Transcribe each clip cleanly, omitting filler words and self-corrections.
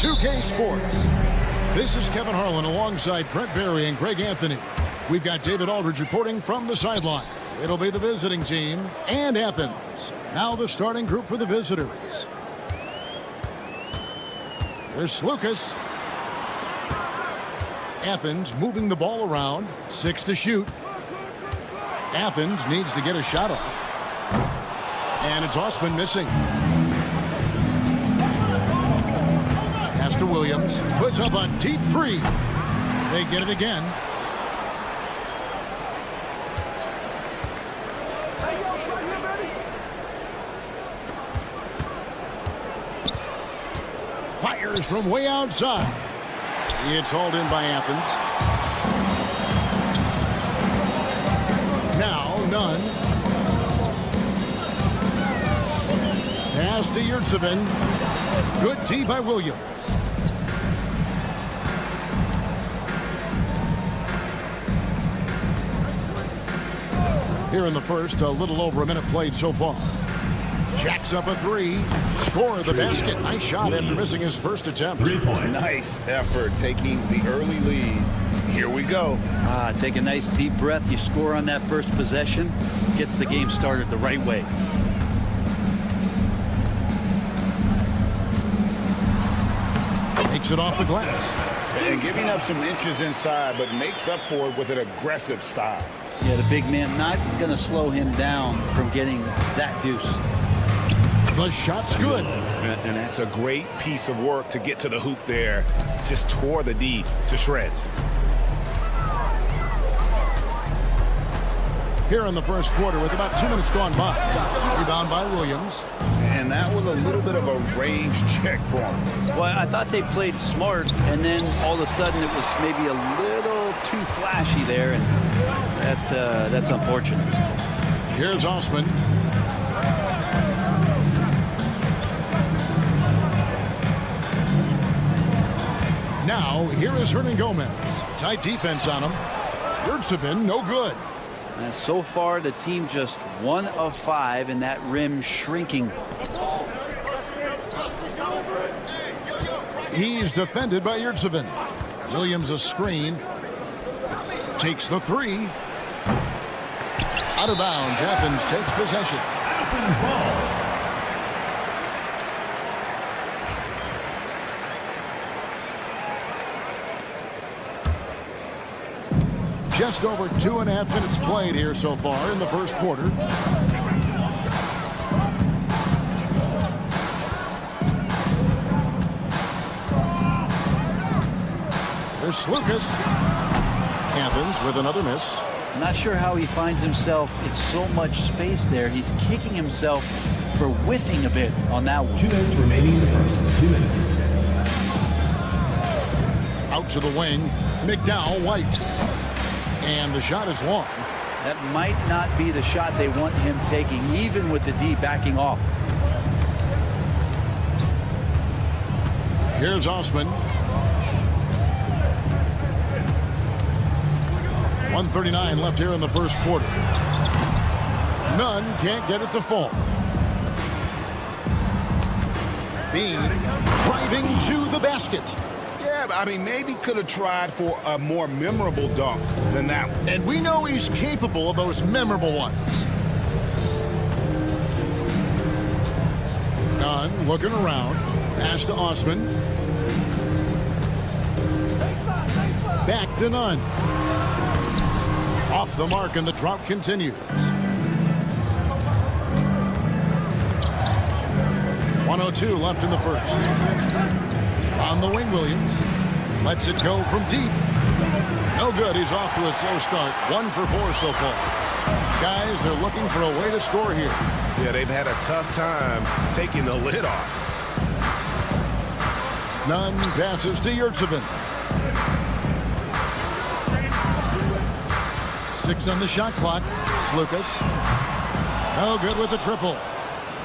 2K Sports. This is Kevin Harlan alongside Brent Barry and Greg Anthony. We've got David Aldridge reporting from the sideline. It'll be the visiting team and Athens. Now the starting group for the visitors. Here's Lucas. Athens moving the ball around. 6 to shoot. Athens needs to get a shot off. And it's Osman missing. Pass to Williams. Puts up a deep three. They get it again. Fires from way outside. It's hauled in by Athens. Now, none. Pass to Yurtsevin. Good tee by Williams. Here in the first, a little over a minute played so far. Jacks up a three. Score the basket. Nice shot after missing his first attempt. 3 points. Nice effort taking the early lead. Here we go. Take a nice deep breath. You score on that first possession. Gets the game started the right way. Takes it off the glass. And giving up some inches inside, but makes up for it with an aggressive style. Yeah, the big man not going to slow him down from getting that deuce. The shot's good. And that's a great piece of work to get to the hoop there. Just tore the D to shreds. Here in the first quarter with about 2 minutes gone by. Rebound by Williams. And that was a little bit of a range check for him. Well, I thought they played smart, and then all of a sudden it was maybe a little too flashy there, and that's unfortunate. Here's Osman. Now, here is Hernan Gomez. Tight defense on him. Yurtsevin, no good. And so far, the team just 1 of 5 in that rim shrinking. He's defended by Yurtsevin. Williams a screen. Takes the three. Out of bounds. Athens takes possession. Athens ball. Just over 2.5 minutes played here so far in the first quarter. There's Lucas. Athens with another miss. Not sure how he finds himself. It's so much space there. He's kicking himself for whiffing a bit on that one. 2 minutes remaining in the first. 2 minutes. Out to the wing. McDowell White. And the shot is long. That might not be the shot they want him taking, even with the D backing off. Here's Osman. 1:39 left here in the first quarter. Nunn can't get it to fall. Bean driving to the basket. Yeah, I mean, maybe could have tried for a more memorable dunk than that one. And we know he's capable of those memorable ones. Nunn looking around. Pass to Osman. Back to Nunn. Off the mark, and the drought continues. 1:02 left in the first. On the wing, Williams lets it go from deep. No good. He's off to a slow start. 1 for 4 so far. Guys, they're looking for a way to score here. Yeah, they've had a tough time taking the lid off. Nunn passes to Yurtsevin. 6 on the shot clock. Slukas. No good with the triple.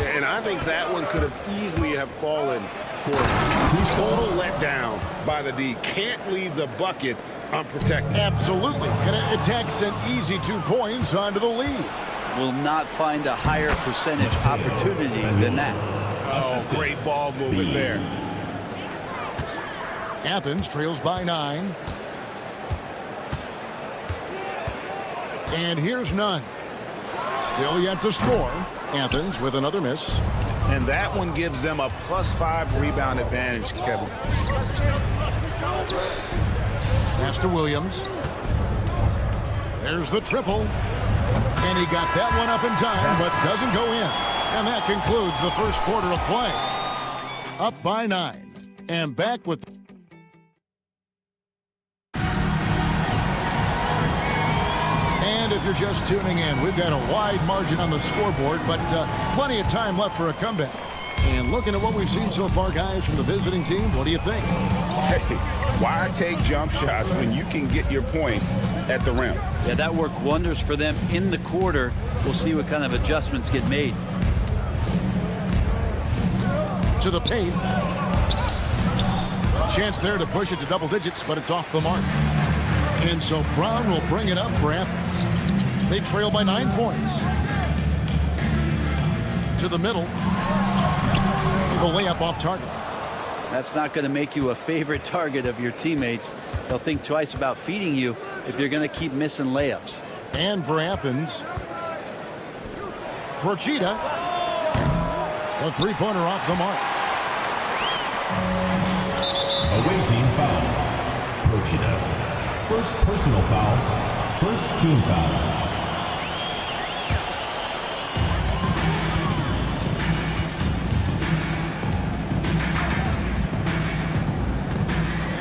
And I think that one could have easily have fallen for total letdown by the D. Can't leave the bucket unprotected. Absolutely. And it takes an easy 2 points onto the lead. Will not find a higher percentage opportunity than that. Oh, great ball movement there. Athens trails by 9. And here's none. Still yet to score. Athens with another miss. And that one gives them a +5 rebound advantage, Kevin. Pass to Williams. There's the triple. And he got that one up in time, but doesn't go in. And that concludes the first quarter of play. Up by 9. And back with... And if you're just tuning in, we've got a wide margin on the scoreboard, but plenty of time left for a comeback. And looking at what we've seen so far, guys, from the visiting team, what do you think? Hey, why take jump shots when you can get your points at the rim? Yeah, that worked wonders for them in the quarter. We'll see what kind of adjustments get made. To the paint. A chance there to push it to double digits, but it's off the mark. And so Brown will bring it up for Athens. They trail by 9 points. To the middle. The layup off target. That's not going to make you a favorite target of your teammates. They'll think twice about feeding you if you're going to keep missing layups. And for Athens, Procida, the three-pointer off the mark. Away team foul. Procida. First personal foul. First team foul.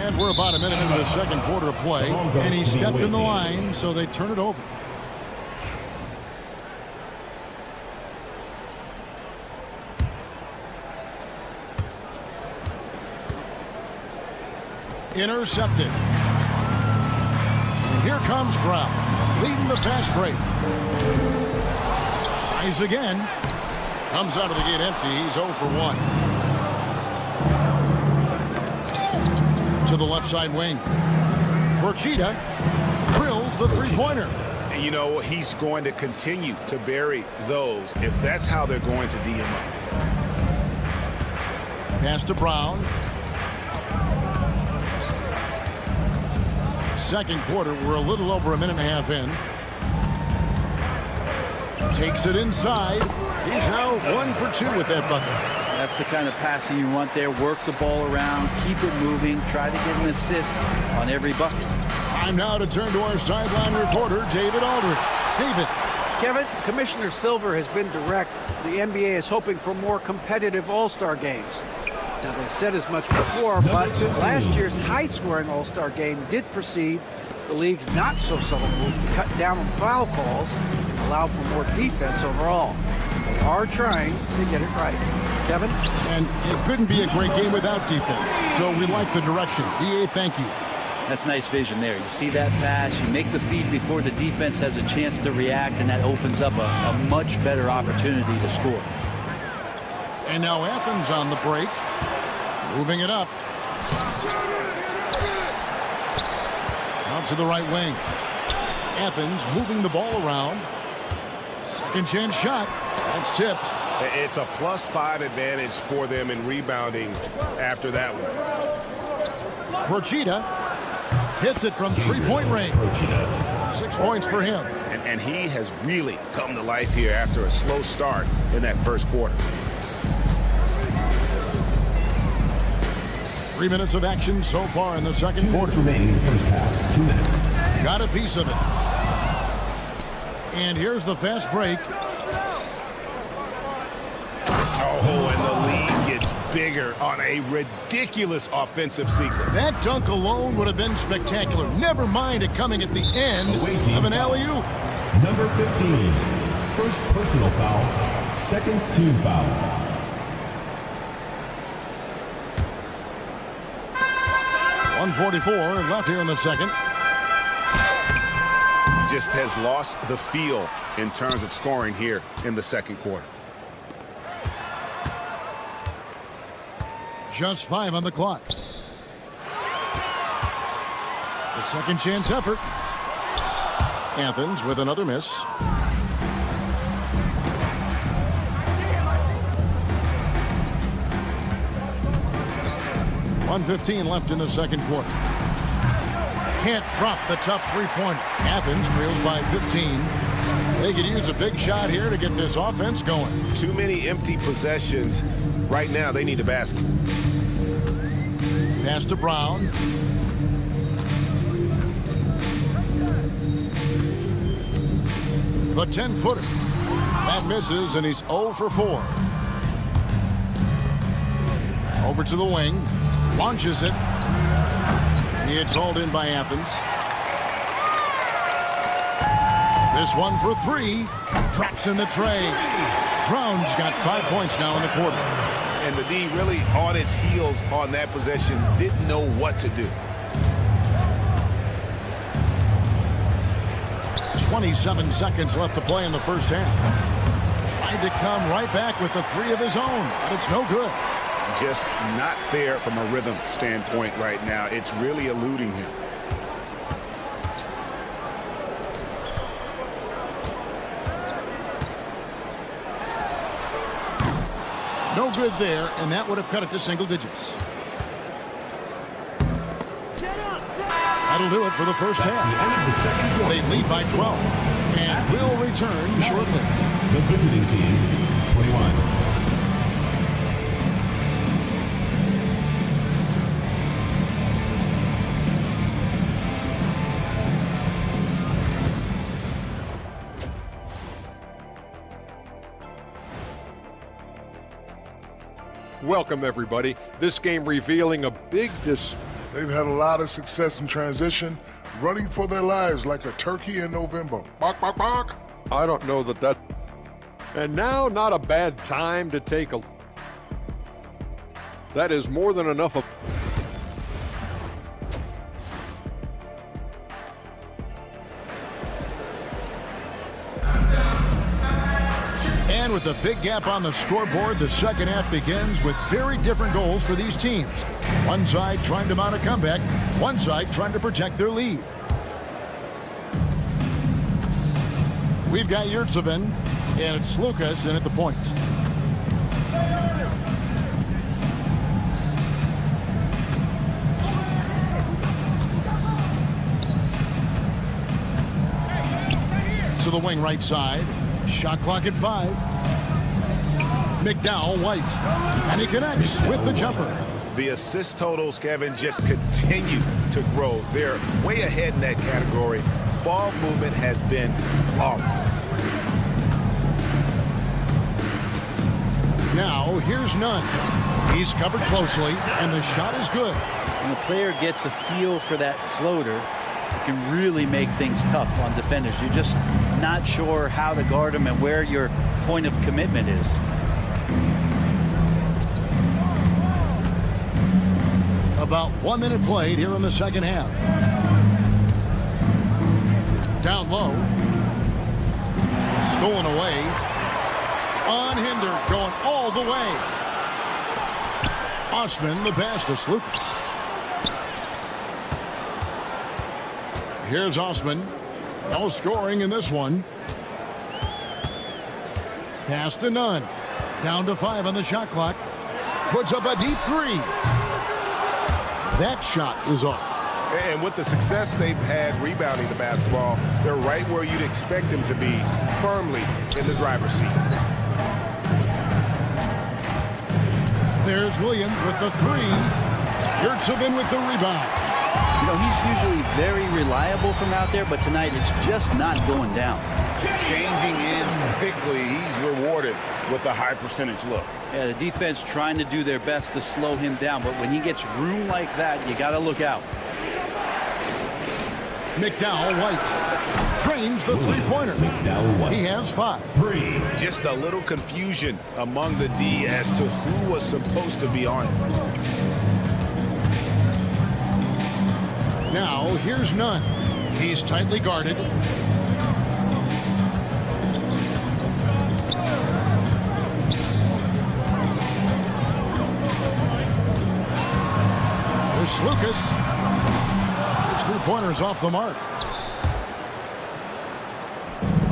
And we're about a minute into the second quarter of play. And he stepped in the line, so they turn it over. Intercepted. And here comes Brown, leading the fast break. Tries again. Comes out of the gate empty. He's 0 for 1. To the left side wing. Procida drills the three-pointer. And you know, he's going to continue to bury those if that's how they're going to D him up. Pass to Brown. Second quarter, we're a little over a minute and a half in. Takes it inside. He's now 1 for 2 with that bucket. That's the kind of passing you want there. Work the ball around, keep it moving, try to get an assist on every bucket. Time now to turn to our sideline reporter, David Aldridge. David. Kevin, Commissioner Silver has been direct. The NBA is hoping for more competitive All-Star games. Now, they've said as much before, but last year's high-scoring All-Star game did precede the league's not-so-subtle move to cut down on foul calls and allow for more defense overall. They are trying to get it right. Kevin? And it couldn't be a great game without defense, so we like the direction. DA, thank you. That's nice vision there. You see that pass, you make the feed before the defense has a chance to react, and that opens up a much better opportunity to score. And now Athens on the break. Moving it up. Out to the right wing. Athens moving the ball around. Second chance shot. That's tipped. It's a +5 advantage for them in rebounding after that one. Procida hits it from three-point range. 6 points for him. And he has really come to life here after a slow start in that first quarter. 3 minutes of action so far in the second quarter. Remaining in the first half. 2 minutes. Got a piece of it. And here's the fast break. Oh, and the lead gets bigger on a ridiculous offensive sequence. That dunk alone would have been spectacular. Never mind it coming at the end of an alley-oop. Number 15. First personal foul. Second team foul. .144 left here in the second. He just has lost the feel in terms of scoring here in the second quarter. Just 5 on the clock. The second chance effort. Athens with another miss. 1:15 left in the second quarter. Can't drop the tough three-pointer. Athens trails by 15. They could use a big shot here to get this offense going. Too many empty possessions. Right now, they need a basket. Pass to Brown. The 10-footer. That misses, and he's 0 for 4. Over to the wing. Launches it. It's hauled in by Athens. This one for 3. Drops in the tray. Brown's got 5 points now in the quarter. And the D really on its heels on that possession. Didn't know what to do. 27 seconds left to play in the first half. Tried to come right back with the 3 of his own, but it's no good. Just not there from a rhythm standpoint right now. It's really eluding him. No good there, and that would have cut it to single digits. That'll do it for the first half. They lead by 12 and will return shortly. The visiting team, 21. Welcome, everybody. This game revealing a big They've had a lot of success in transition, running for their lives like a turkey in November. Bark, bark, bark. I don't know that. And now, not a bad time to take a. That is more than enough of. And with a big gap on the scoreboard, the second half begins with very different goals for these teams. One side trying to mount a comeback, one side trying to protect their lead. We've got Yurtsevin, and it's Lucas in at the point. To the wing right side. Shot clock at 5. McDowell White. And he connects with the jumper. The assist totals, Kevin, just continue to grow. They're way ahead in that category. Ball movement has been flawless. Now, here's Nunn. He's covered closely, and the shot is good. When a player gets a feel for that floater, it can really make things tough on defenders. You're just not sure how to guard them and where your point of commitment is. About 1 minute played here in the second half. Down low. Stolen away. Unhindered, going all the way. Osman, the pass to Lucas. Here's Osman. No scoring in this one. Pass to Nunn. Down to 5 on the shot clock. Puts up a deep 3. That shot is off. And with the success they've had rebounding the basketball, they're right where you'd expect them to be, firmly in the driver's seat. There's Williams with the 3. Yurtsevin with the rebound. You know, he's usually very reliable from out there, but tonight it's just not going down. Changing ends quickly, he's rewarded with a high percentage look. Yeah, the defense trying to do their best to slow him down, but when he gets room like that, you got to look out. McDowell White trains the three-pointer. He has 5. 3. Just a little confusion among the D as to who was supposed to be on it. Now, here's Nunn. He's tightly guarded. There's Lucas. His three-pointer's off the mark.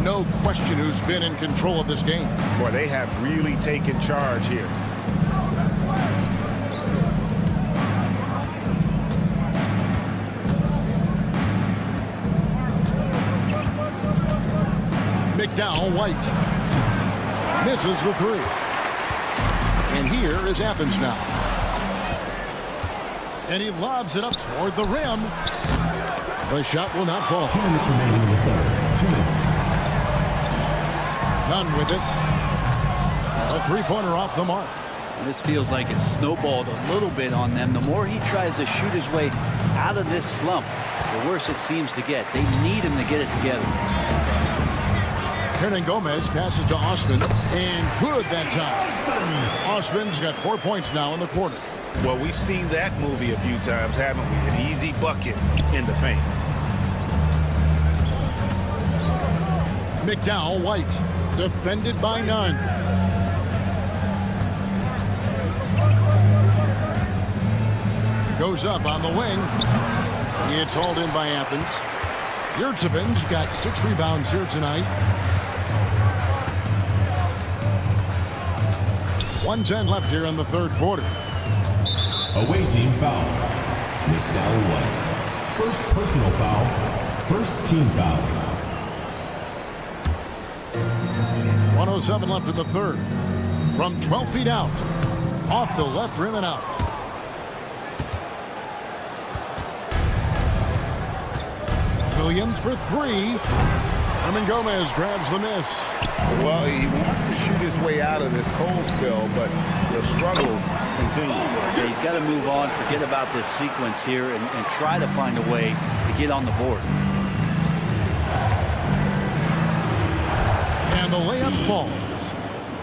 No question who's been in control of this game. Boy, they have really taken charge here. McDowell White. Misses the three. And here is Athens now. And he lobs it up toward the rim. The shot will not fall. 2 minutes remaining in the third. 2 minutes. Done with it. A three-pointer off the mark. This feels like it's snowballed a little bit on them. The more he tries to shoot his way out of this slump, the worse it seems to get. They need him to get it together. Hernan Gomez passes to Osman, and good that time. Osman's got 4 points now in the quarter. Well, we've seen that movie a few times, haven't we? An easy bucket in the paint. McDowell White, defended by none. Goes up on the wing. It's hauled in by Athens. Yurtseven's got 6 rebounds here tonight. 1:10 left here in the third quarter. Away team foul. McDowell White. First personal foul. First team foul. 1:07 left in the third. From 12 feet out. Off the left rim and out. Williams for three. Hernan Gomez grabs the miss. Well, he wants to shoot his way out of this cold spell, but the struggles continue. Yeah, he's got to move on, forget about this sequence here, and try to find a way to get on the board. And the layup falls.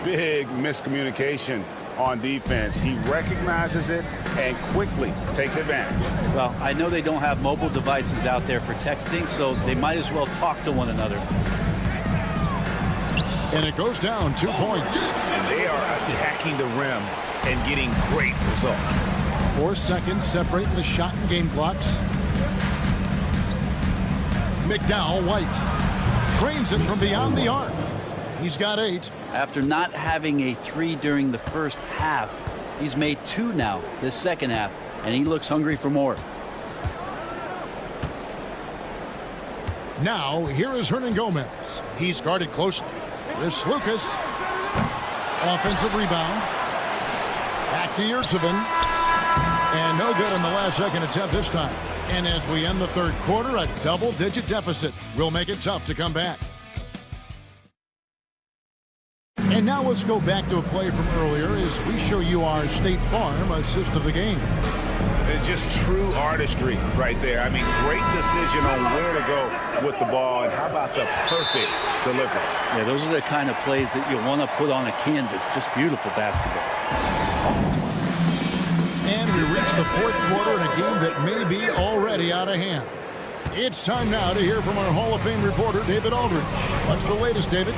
Big miscommunication on defense. He recognizes it and quickly takes advantage. Well, I know they don't have mobile devices out there for texting, so they might as well talk to one another. And it goes down 2 points. And they are attacking the rim and getting great results. 4 seconds separating the shot and game clocks. McDowell White trains it from beyond the arc. He's got 8. After not having a 3 during the first half, he's made 2 now this second half, and he looks hungry for more. Now, here is Hernan Gomez. He's guarded closely. Here's Lucas. Offensive rebound. Back to Yurtseven. And no good in the last second attempt this time. And as we end the third quarter, a double-digit deficit will make it tough to come back. And now let's go back to a play from earlier as we show you our State Farm assist of the game. It's just true artistry right there. I mean, great decision on where to go with the ball, and how about the perfect delivery? Yeah, those are the kind of plays that you want to put on a canvas. Just beautiful basketball. And we reach the fourth quarter in a game that may be already out of hand. It's time now to hear from our Hall of Fame reporter, David Aldridge. What's the latest, David?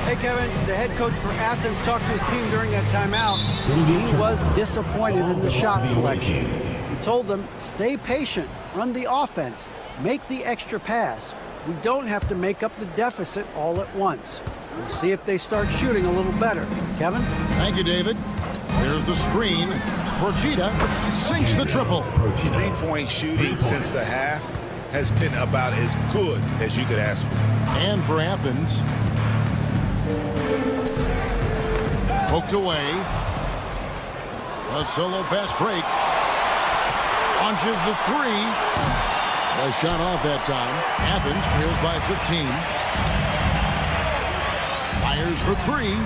Hey, Kevin, the head coach for Athens talked to his team during that timeout. He was disappointed in the shot selection. He told them, stay patient, run the offense, make the extra pass. We don't have to make up the deficit all at once. We'll see if they start shooting a little better. Kevin? Thank you, David. Here's the screen. Procida sinks the triple. Three-point shooting since the half has been about as good as you could ask for. And for Athens. Poked away. A solo fast break. Launches the three. A shot off that time. Athens trails by 15. Fires for three.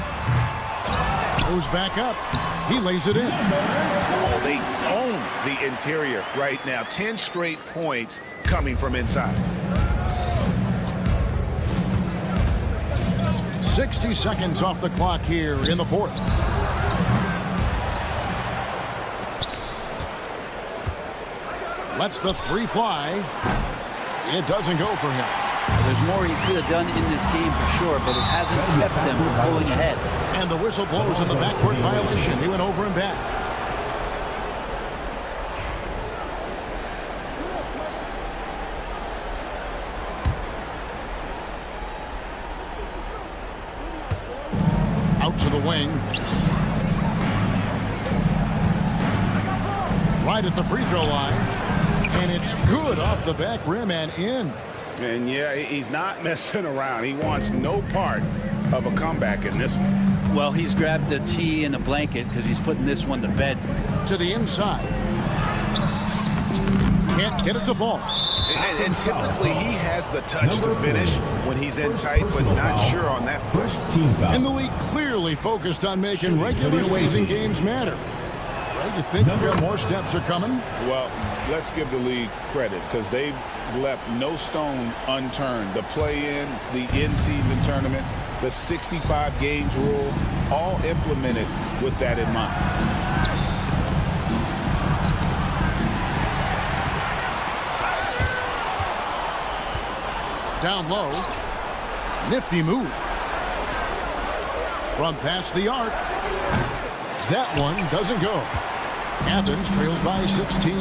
Goes back up. He lays it in. Well, they own the interior right now. 10 straight points coming from inside. 60 seconds off the clock here in the fourth. Lets the three fly. It doesn't go for him. There's more he could have done in this game for sure, but it hasn't kept them from pulling ahead. And the whistle blows in the backcourt violation. He went over and back. Out to the wing. Right at the free throw line. And it's good off the back rim and in. And yeah, he's not messing around. He wants no part of a comeback in this one. Well, he's grabbed a tee and a blanket because he's putting this one to bed. To the inside. Can't get it to fall. And typically he has the touch to finish when he's in tight, but not sure on that play. First team foul. And the league clearly focused on making regular season games matter. Right, you think more steps are coming? Well, let's give the league credit because they've left no stone unturned. The play-in, the in-season tournament, the 65 games rule, all implemented with that in mind. Down low. Nifty move. From past the arc. That one doesn't go. Athens trails by 16.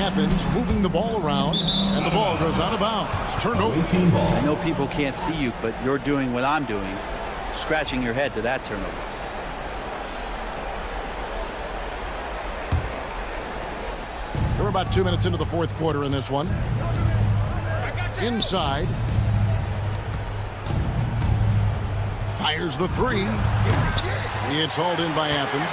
Athens moving the ball around, and the ball goes out of bounds. Turned over. 18 ball. I know people can't see you, but you're doing what I'm doing, scratching your head to that turnover. We're about 2 minutes into the fourth quarter in this one. Inside. Fires the three. It's hauled in by Athens.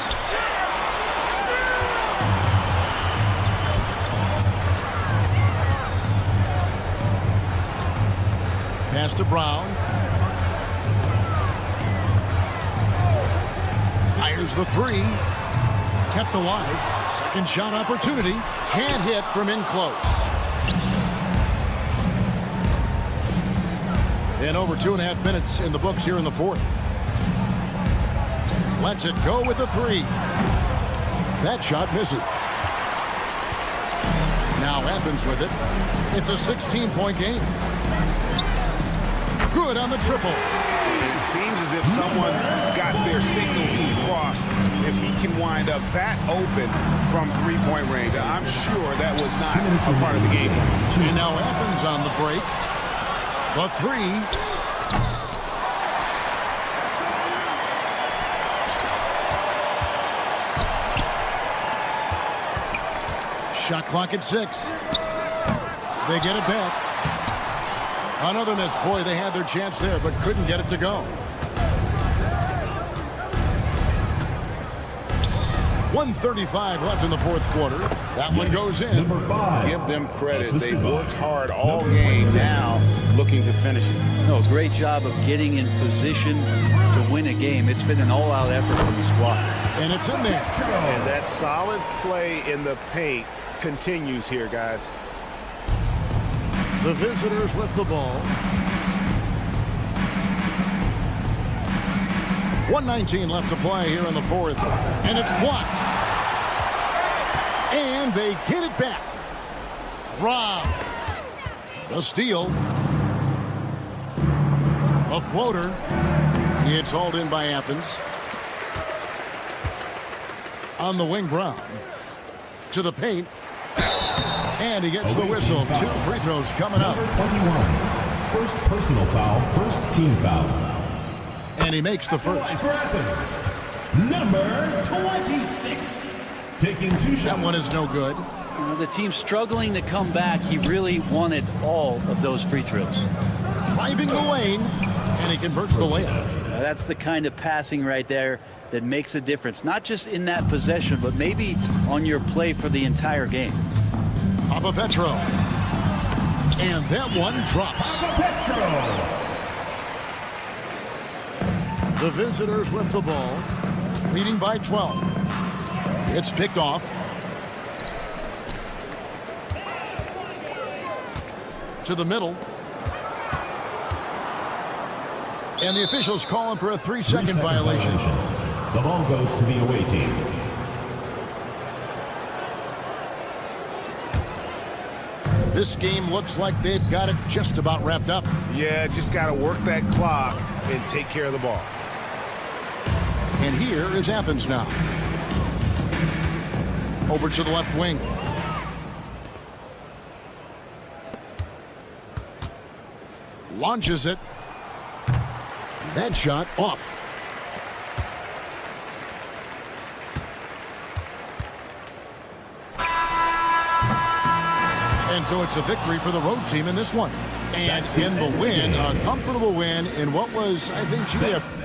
Pass to Brown. Fires the three. Kept alive. Second shot opportunity. Can't hit from in close. And over 2.5 minutes in the books here in the fourth. Lets it go with a three. That shot misses. Now Athens with it. It's a 16-point game. Good on the triple. It seems as if someone got their signals crossed. If he can wind up that open from three-point range, I'm sure that was not a part of the game. And now Athens on the break. The three. Shot clock at 6. They get it back. Another miss. Boy, they had their chance there, but couldn't get it to go. 1:35 left in the fourth quarter. That one goes in. Number 5. Give them credit. They've worked hard all game, now looking to finish it. No, great job of getting in position to win a game. It's been an all-out effort from the squad. And it's in there. And that solid play in the paint continues here, guys. The visitors with the ball. 1:19 left to play here in the fourth. And it's blocked. And they get it back. Rob. The steal. A floater. It's hauled in by Athens. On the wing, Brown. To the paint. And he gets the whistle. 2 free throws coming up. Number 21. First personal foul. First team foul. And he makes the first. For Athens. Number 26. Taking 2 shots. That one is no good. You know, the team's struggling to come back. He really wanted all of those free throws. Driving the lane. And he converts the layup. That's the kind of passing right there that makes a difference. Not just in that possession, but maybe on your play for the entire game. Papa Petro. And that one drops. The visitors with the ball, leading by 12. It's picked off. To the middle. And the officials call him for a 3-second violation. The ball goes to the away team. This game looks like they've got it just about wrapped up. Yeah, just got to work that clock and take care of the ball. And here is Athens now. Over to the left wing. Launches it. That shot off. And so it's a victory for the road team in this one. And in the win, a comfortable win in what was, I think, GF.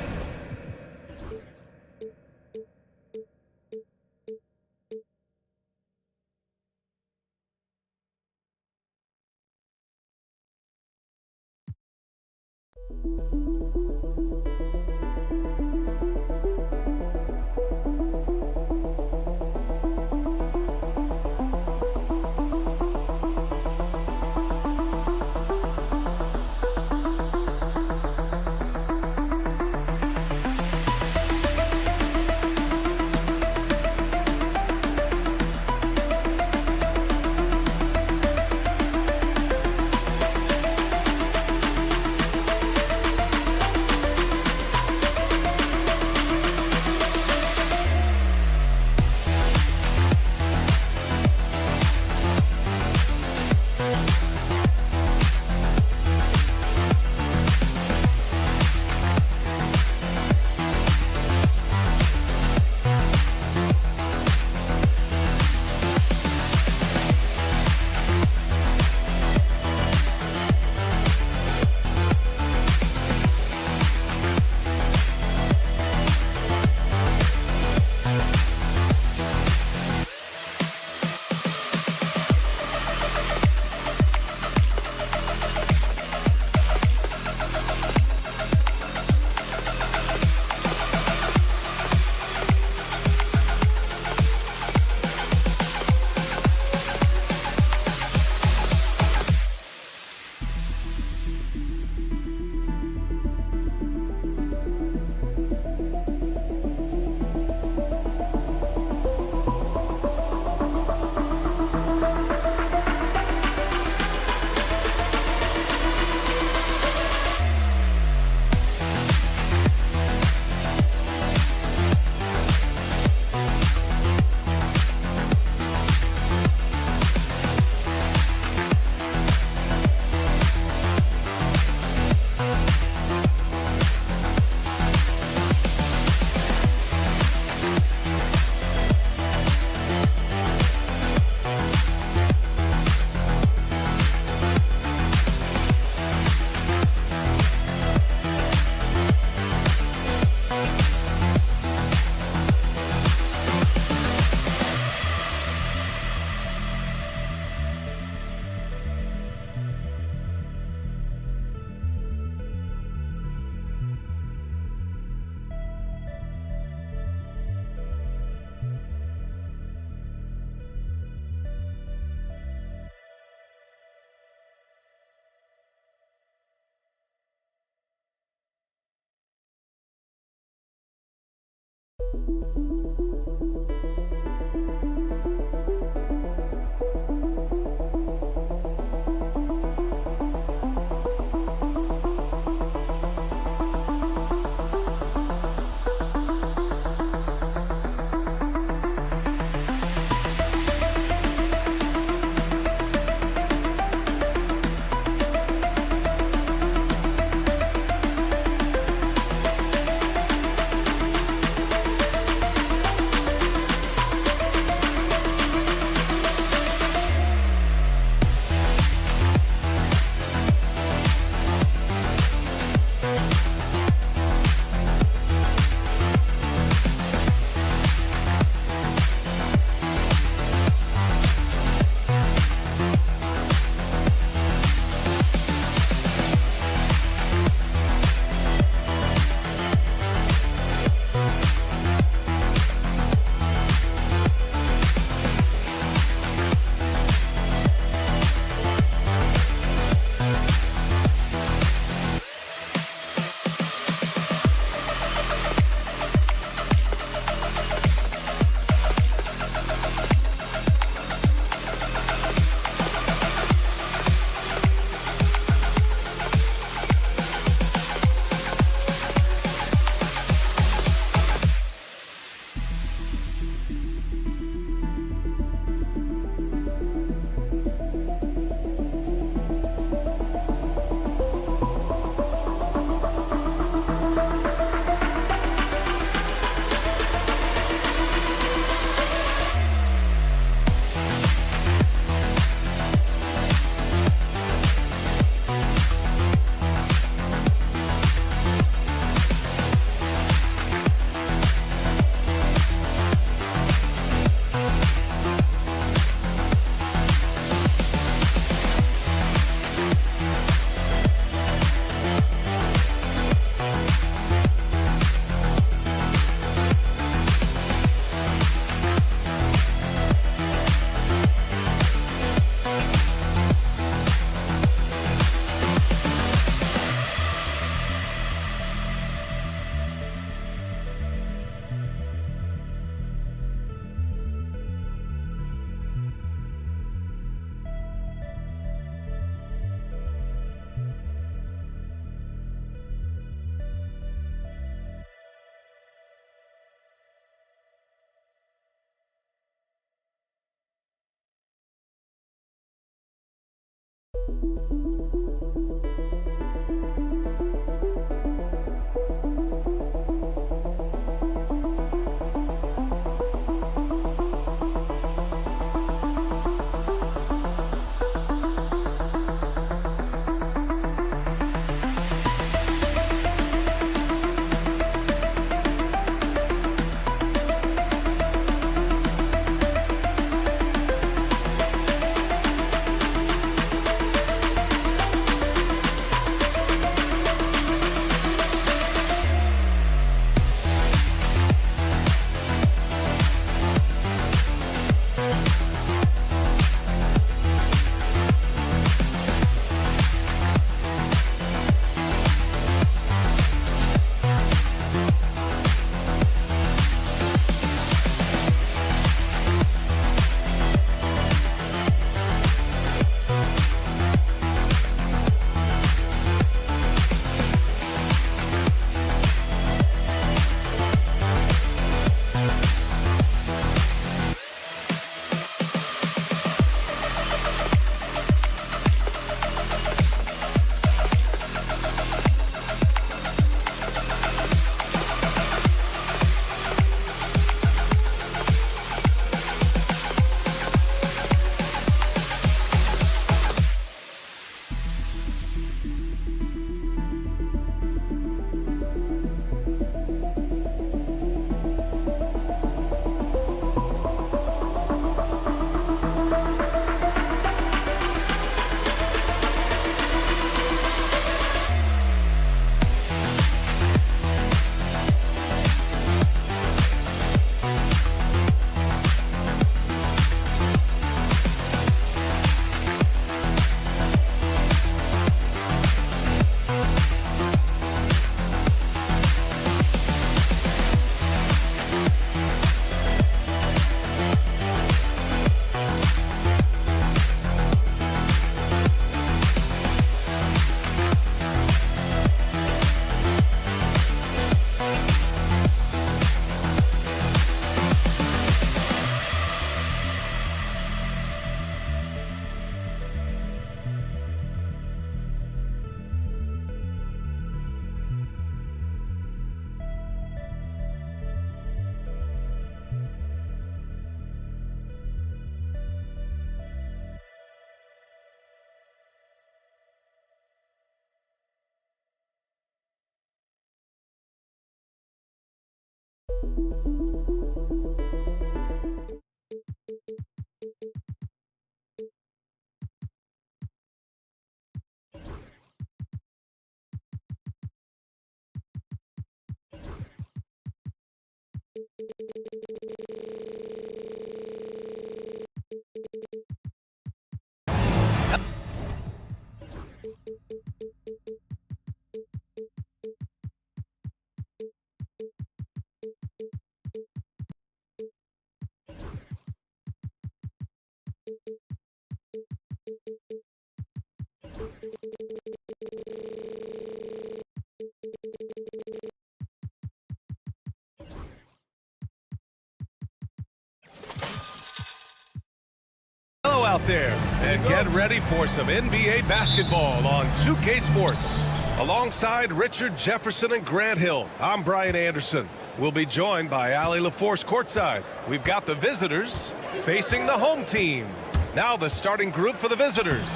Hello out there, and get ready for some NBA basketball on 2K Sports. Alongside Richard Jefferson and Grant Hill, I'm Brian Anderson. We'll be joined by Ali LaForce courtside. We've got the visitors facing the home team. Now the starting group for the visitors.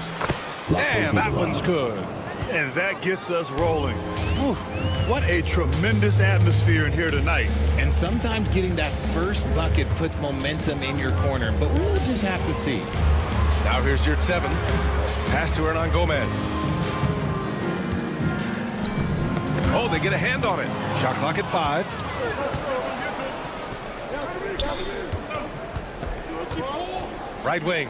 And that one's good. And that gets us rolling. Whew, what a tremendous atmosphere in here tonight. And sometimes getting that first bucket puts momentum in your corner, but we'll just have to see. Now here's your 7. Pass to Hernan Gomez. Oh, they get a hand on it. Shot clock at 5. Right wing.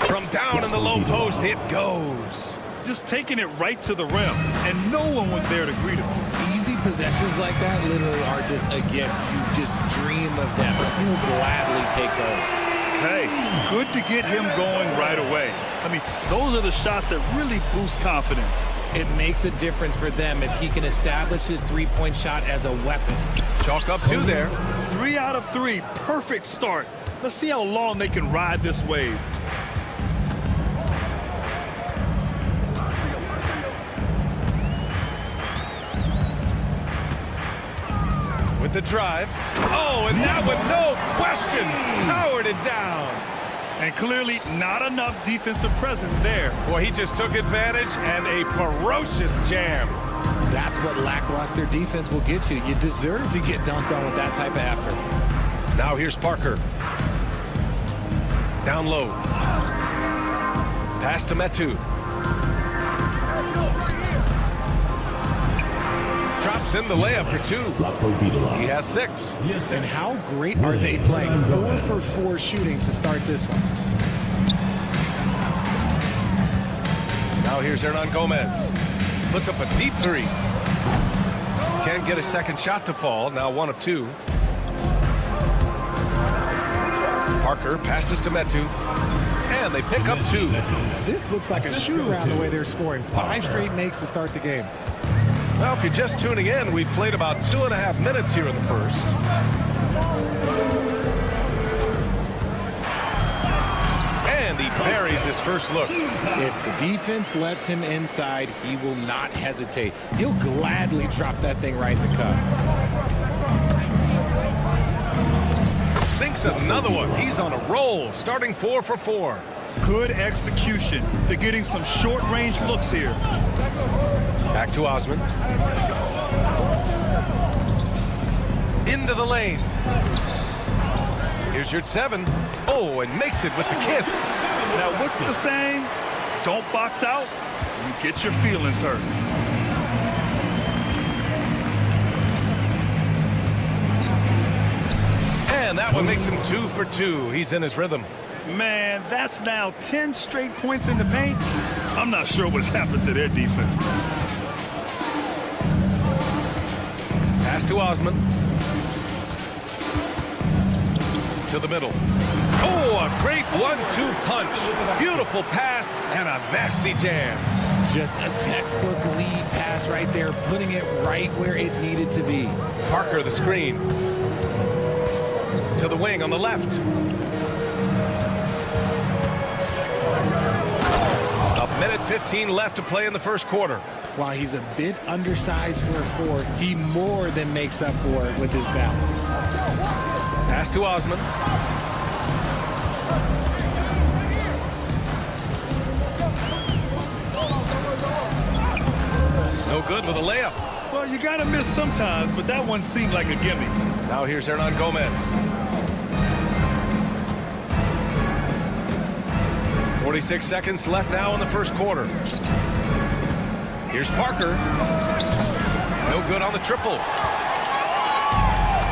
From down in the low post, it goes. Just taking it right to the rim, and no one was there to greet him. Easy possessions like that literally are just a gift. You just dream of them. You'll gladly take those. Hey, good to get him going right away. I mean, those are the shots that really boost confidence. It makes a difference for them if he can establish his three-point shot as a weapon. Chalk up 2 there. 3 out of 3. Perfect start. Let's see how long they can ride this wave. With the drive. Oh, and that one, no question, powered it down. And clearly not enough defensive presence there. Boy, he just took advantage and a ferocious jam. That's what lackluster defense will get you. You deserve to get dunked on with that type of effort. Now here's Parker. Down low. Pass to Metu. Drops in the layup for 2. He has 6. And how great are they playing? 4 for 4 shooting to start this one. Now here's Hernan Gomez. Puts up a deep 3. Can't get a second shot to fall. Now 1 of 2. Parker passes to Metu. And they pick up 2. This looks like a shoot-around the way they're scoring. 5 straight makes to start the game. Well, if you're just tuning in, we've played about 2.5 minutes here in the first. And he buries his first look. If the defense lets him inside, he will not hesitate. He'll gladly drop that thing right in the cup. Sinks another one. He's on a roll, starting 4 for 4. Good execution. They're getting some short-range looks here. Back to Osman. Into the lane. Here's your 7. Oh, and makes it with the kiss. Now, what's the saying? Don't box out. You get your feelings hurt. And that one makes him 2 for 2. He's in his rhythm. Man, that's now 10 straight points in the paint. I'm not sure what's happened to their defense. Pass to Osman. To the middle. Oh, a great 1-2 punch. Beautiful pass and a nasty jam. Just a textbook lead pass right there, putting it right where it needed to be. Parker, the screen. To the wing on the left. A minute 15 left to play in the first quarter. While he's a bit undersized for a 4, he more than makes up for it with his bounce. Pass to Osman. No good with a layup. Well, you got to miss sometimes, but that one seemed like a gimme. Now here's Hernan Gomez. 46 seconds left now in the first quarter. Here's Parker. No good on the triple.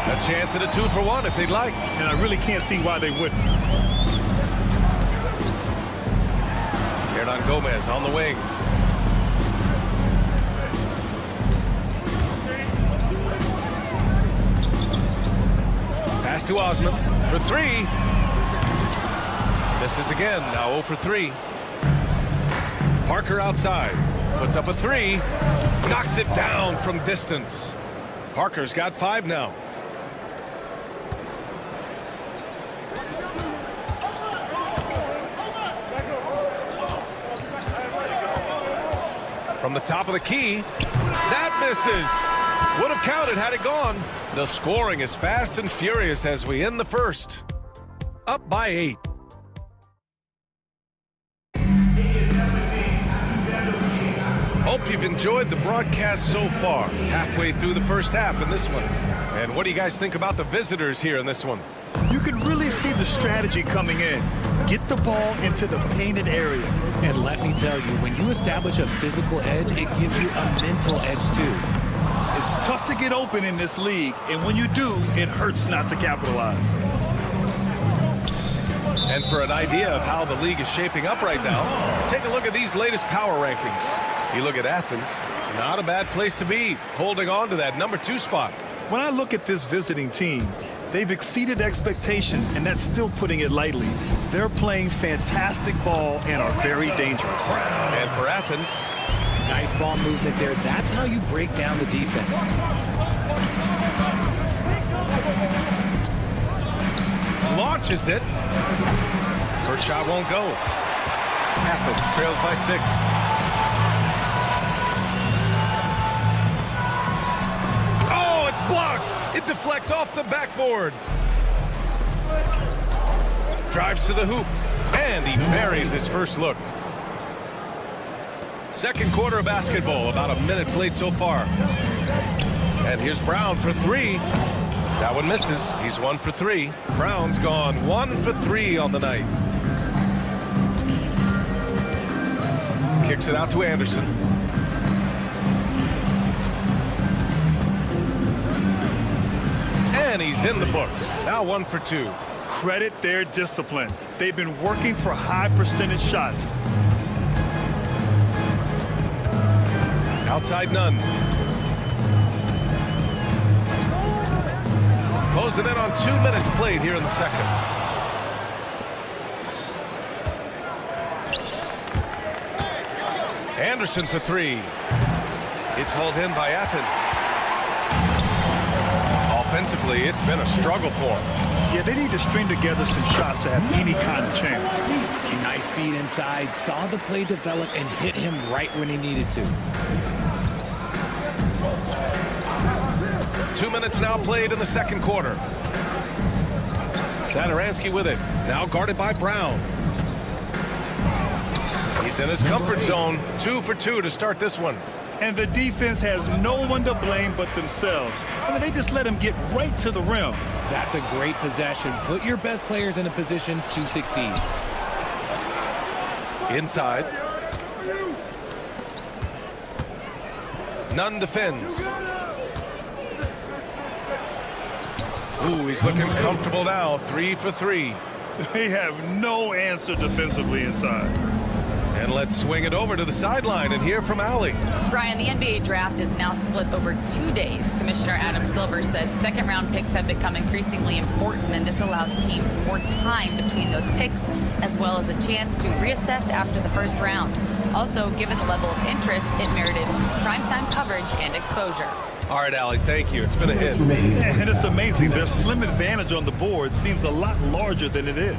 A chance at a 2 for 1 if they'd like. And I really can't see why they wouldn't. Hernan Gomez on the wing. Pass to Osman for 3. Misses again, now 0 for 3. Parker outside, puts up a 3, knocks it down from distance. Parker's got 5 now. From the top of the key, that misses. Would have counted had it gone. The scoring is fast and furious as we end the first. Up by 8. Hope you've enjoyed the broadcast so far. Halfway through the first half in this one. And what do you guys think about the visitors here in this one? You can really see the strategy coming in. Get the ball into the painted area. And let me tell you, when you establish a physical edge, it gives you a mental edge too. It's tough to get open in this league, and when you do, it hurts not to capitalize. And for an idea of how the league is shaping up right now, take a look at these latest power rankings. You look at Athens, not a bad place to be, holding on to that number 2 spot. When I look at this visiting team, they've exceeded expectations, and that's still putting it lightly. They're playing fantastic ball and are very dangerous. And for Athens, nice ball movement there. That's how you break down the defense. launches it. First shot won't go. Athens trails by 6. Oh, it's blocked. It deflects off the backboard. Drives to the hoop, and he buries his first look. Second quarter of basketball, about a minute played so far. And here's Brown for 3. That one misses. He's 1 for 3. Brown's gone 1 for 3 on the night. Kicks it out to Anderson. And he's in the books. Now 1 for 2. Credit their discipline. They've been working for high percentage shots. Outside Nunn. Closed it in on 2 minutes played here in the second. Anderson for 3. It's hauled in by Athens. Offensively, it's been a struggle for him. Yeah, they need to string together some shots to have any kind of chance. Nice feed inside, saw the play develop and hit him right when he needed to. 2 minutes now played in the second quarter. Satoransky with it. Now guarded by Brown. He's in his comfort zone. 2 for 2 to start this one. And the defense has no one to blame but themselves. I mean, they just let him get right to the rim. That's a great possession. Put your best players in a position to succeed. Inside. Nunn defends. Ooh, he's looking comfortable now. 3 for 3. They have no answer defensively inside. And let's swing it over to the sideline and hear from Allie. Brian, the NBA draft is now split over 2 days. Commissioner Adam Silver said second-round picks have become increasingly important, and this allows teams more time between those picks, as well as a chance to reassess after the first round. Also, given the level of interest, it merited primetime coverage and exposure. All right, Allie, thank you. It's been a hit. Yeah, and it's amazing. Their slim advantage on the board seems a lot larger than it is.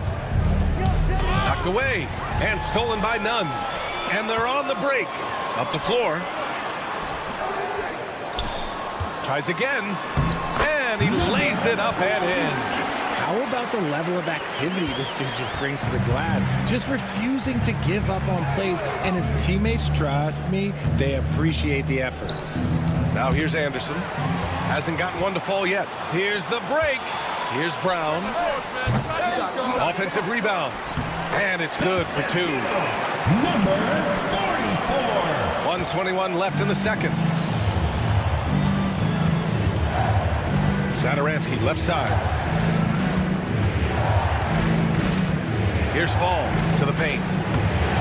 Knocked away and stolen by Nunn. And they're on the break. Up the floor. Tries again. And he lays it up and in. How about the level of activity this dude just brings to the glass? Just refusing to give up on plays. And his teammates, trust me, they appreciate the effort. Now here's Anderson. Hasn't gotten one to fall yet. Here's the break. Here's Brown. Offensive rebound. And it's good for 2. Number 44. 1:21 left in the second. Satoransky, left side. Here's Fall to the paint.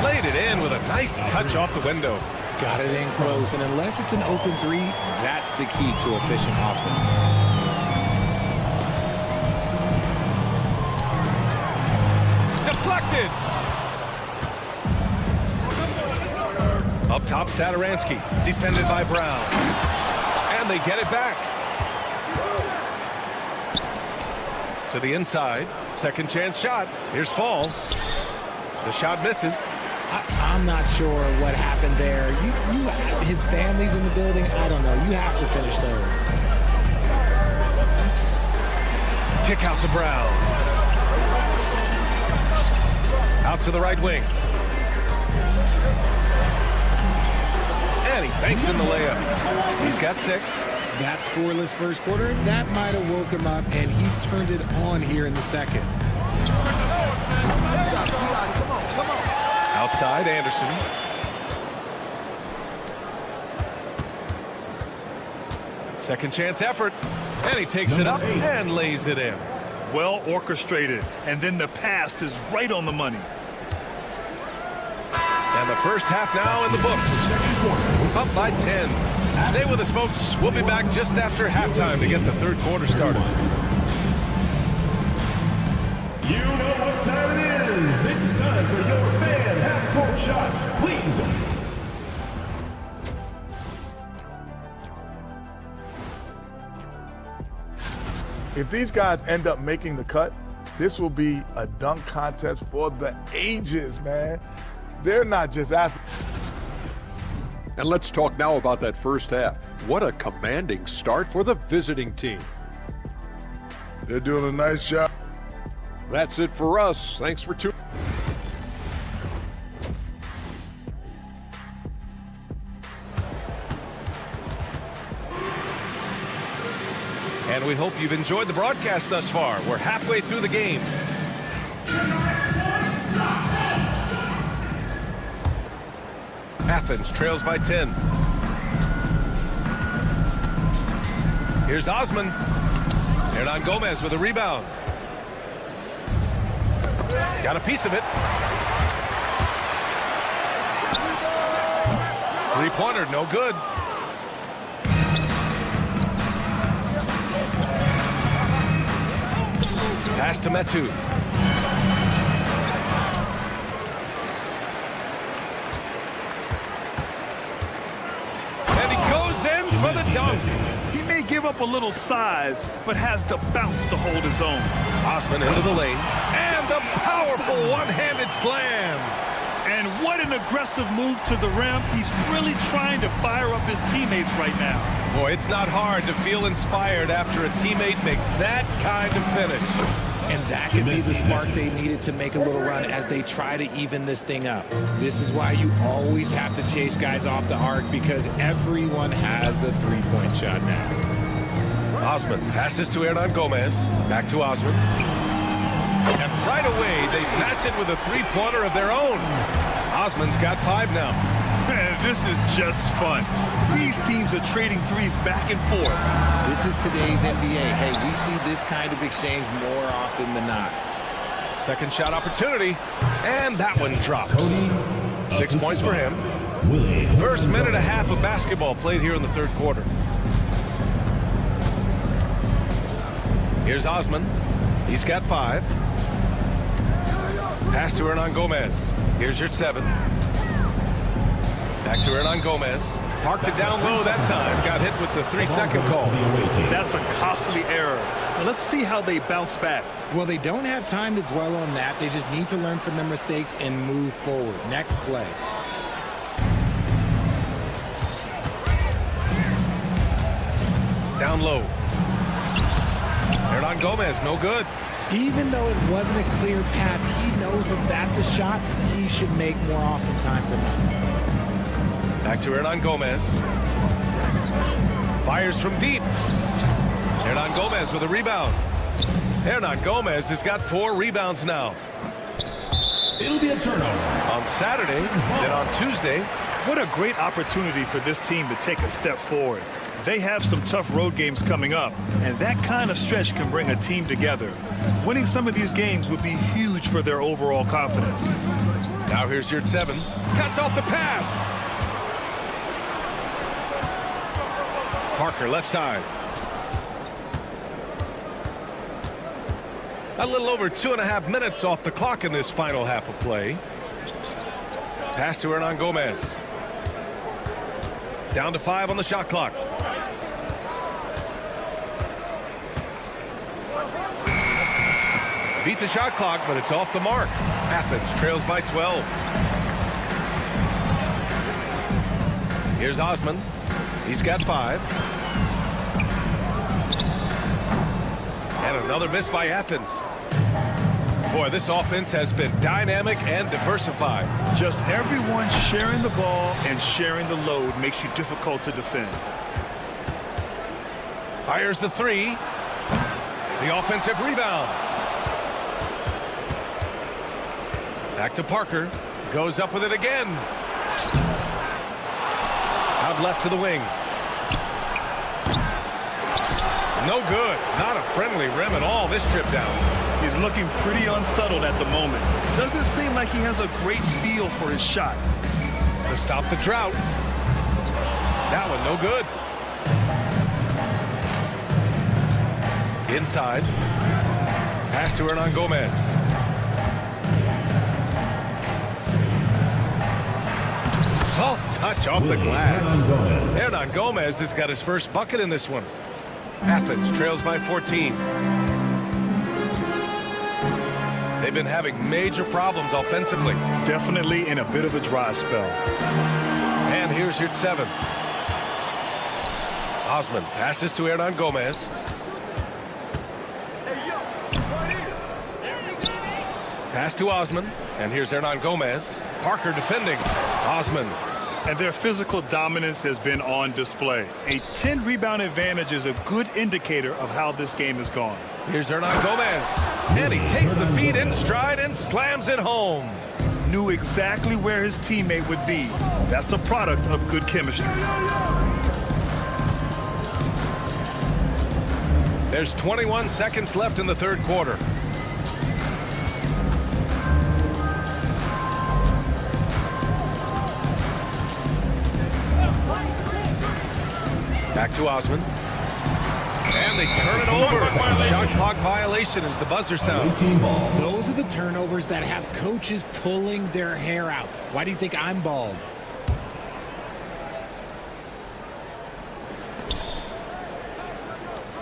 Laid it in with a nice touch off the window. Got it in close, and unless it's an open 3, that's the key to efficient offense. Deflected. Up top, Satoransky, defended by Brown. And they get it back. To the inside, second chance shot. Here's Fall. The shot misses. I'm not sure what happened there. His family's in the building. I don't know. You have to finish those. Kick out to Brown. Out to the right wing. And he banks in the layup. He's got 6. That scoreless first quarter, that might have woke him up, and he's turned it on here in the second. Outside, Anderson. Second chance effort. And he takes it up and lays it in. Well orchestrated. And then the pass is right on the money. And the first half now in the books. Up by 10. Stay with us, folks. We'll be back just after halftime to get the third quarter started. You know what time it is. It's time for your fan half-court shots. Please don't. If these guys end up making the cut, This will be a dunk contest for the ages, man. They're not just athletes. And let's talk now about that first half. What a commanding start for the visiting team. They're doing a nice job. That's it for us. Thanks for tuning. And we hope you've enjoyed the broadcast thus far. We're halfway through the game. Athens trails by 10. Here's Osman. Hernan Gomez with a rebound. Got a piece of it. Three-pointer, no good. Pass to Metu. And he goes in for the dunk. He may give up a little size, but has the bounce to hold his own. Osman into the lane. And the powerful one-handed slam. And what an aggressive move to the rim. He's really trying to fire up his teammates right now. Boy, it's not hard to feel inspired after a teammate makes that kind of finish. And that could be the spark they needed to make a little run as they try to even this thing up. This is why you always have to chase guys off the arc, because everyone has a three-point shot now. Osman passes to Hernan Gomez. Back to Osman. And right away, they match it with a three-pointer of their own. Osman's got 5 now. Man, this is just fun. These teams are trading threes back and forth. This is today's NBA. Hey, we see this kind of exchange more often than not. Second shot opportunity. And that one drops. 6 points for him. First minute and a half of basketball played here in the third quarter. Here's Osman. He's got 5. Pass to Hernan Gomez. Here's your 7. Back to Hernan Gomez. Parked it down low that time. Got hit with the 3-second call. That's a costly error. Now let's see how they bounce back. Well, they don't have time to dwell on that. They just need to learn from their mistakes and move forward. Next play. Down low. Hernan Gomez, no good. Even though it wasn't a clear path, he knows that that's a shot he should make more often time than not. Back to Hernan Gomez. Fires from deep. Hernan Gomez with a rebound. Hernan Gomez has got 4 rebounds now. It'll be a turnover. On Saturday, then on Tuesday. What a great opportunity for this team to take a step forward. They have some tough road games coming up, and that kind of stretch can bring a team together. Winning some of these games would be huge for their overall confidence. Now here's your 7. Cuts off the pass. Parker left side. A little over 2.5 minutes off the clock in this final half of play. Pass to Hernan Gomez. Down to 5 on the shot clock. Beat the shot clock, but it's off the mark. Athens trails by 12. Here's Osman. He's got 5. And another miss by Athens. Boy, this offense has been dynamic and diversified. Just everyone sharing the ball and sharing the load makes you difficult to defend. Fires the 3. The offensive rebound. Back to Parker. Goes up with it again. Out left to the wing. No good. Not a friendly rim at all this trip down. He's looking pretty unsettled at the moment. Doesn't seem like he has a great feel for his shot. To stop the drought. That one no good. Inside. Pass to Hernan Gomez. Soft touch off the glass. Hernan Gomez has got his first bucket in this one. Athens trails by 14. They've been having major problems offensively. Definitely in a bit of a dry spell. And here's your 7. Osman passes to Hernan Gomez. Pass to Osman, and here's Hernan Gomez. Parker defending. Osman. And their physical dominance has been on display. A 10-rebound advantage is a good indicator of how this game has gone. Here's Hernan Gomez. And he takes the feed in stride and slams it home. Knew exactly where his teammate would be. That's a product of good chemistry. There's 21 seconds left in the third quarter. Back to Osman. And they turn it over. Shot clock violation as the buzzer sounds. Those are the turnovers that have coaches pulling their hair out. Why do you think I'm bald?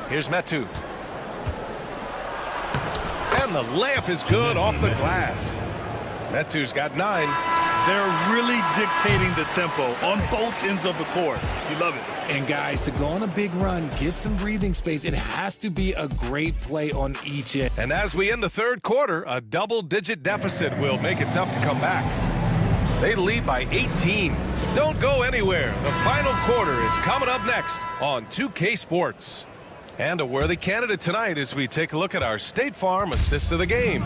Here's Metu. And the layup is good off the glass. Metu's got 9. They're really dictating the tempo on both ends of the court. You love it. And guys, to go on a big run, get some breathing space, it has to be a great play on each end. And as we end the third quarter, a double-digit deficit will make it tough to come back. They lead by 18. Don't go anywhere. The final quarter is coming up next on 2K Sports. And a worthy candidate tonight as we take a look at our State Farm assist of the game.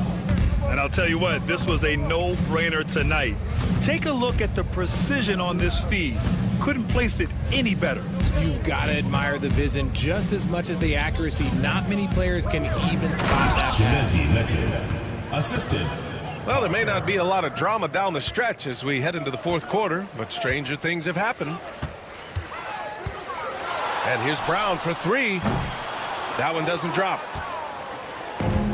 And I'll tell you what, this was a no-brainer tonight. Take a look at the precision on this feed. Couldn't place it any better. You've got to admire the vision just as much as the accuracy. Not many players can even spot that pass. Assisted. Well, there may not be a lot of drama down the stretch as we head into the fourth quarter, but stranger things have happened. And here's Brown for 3. That one doesn't drop.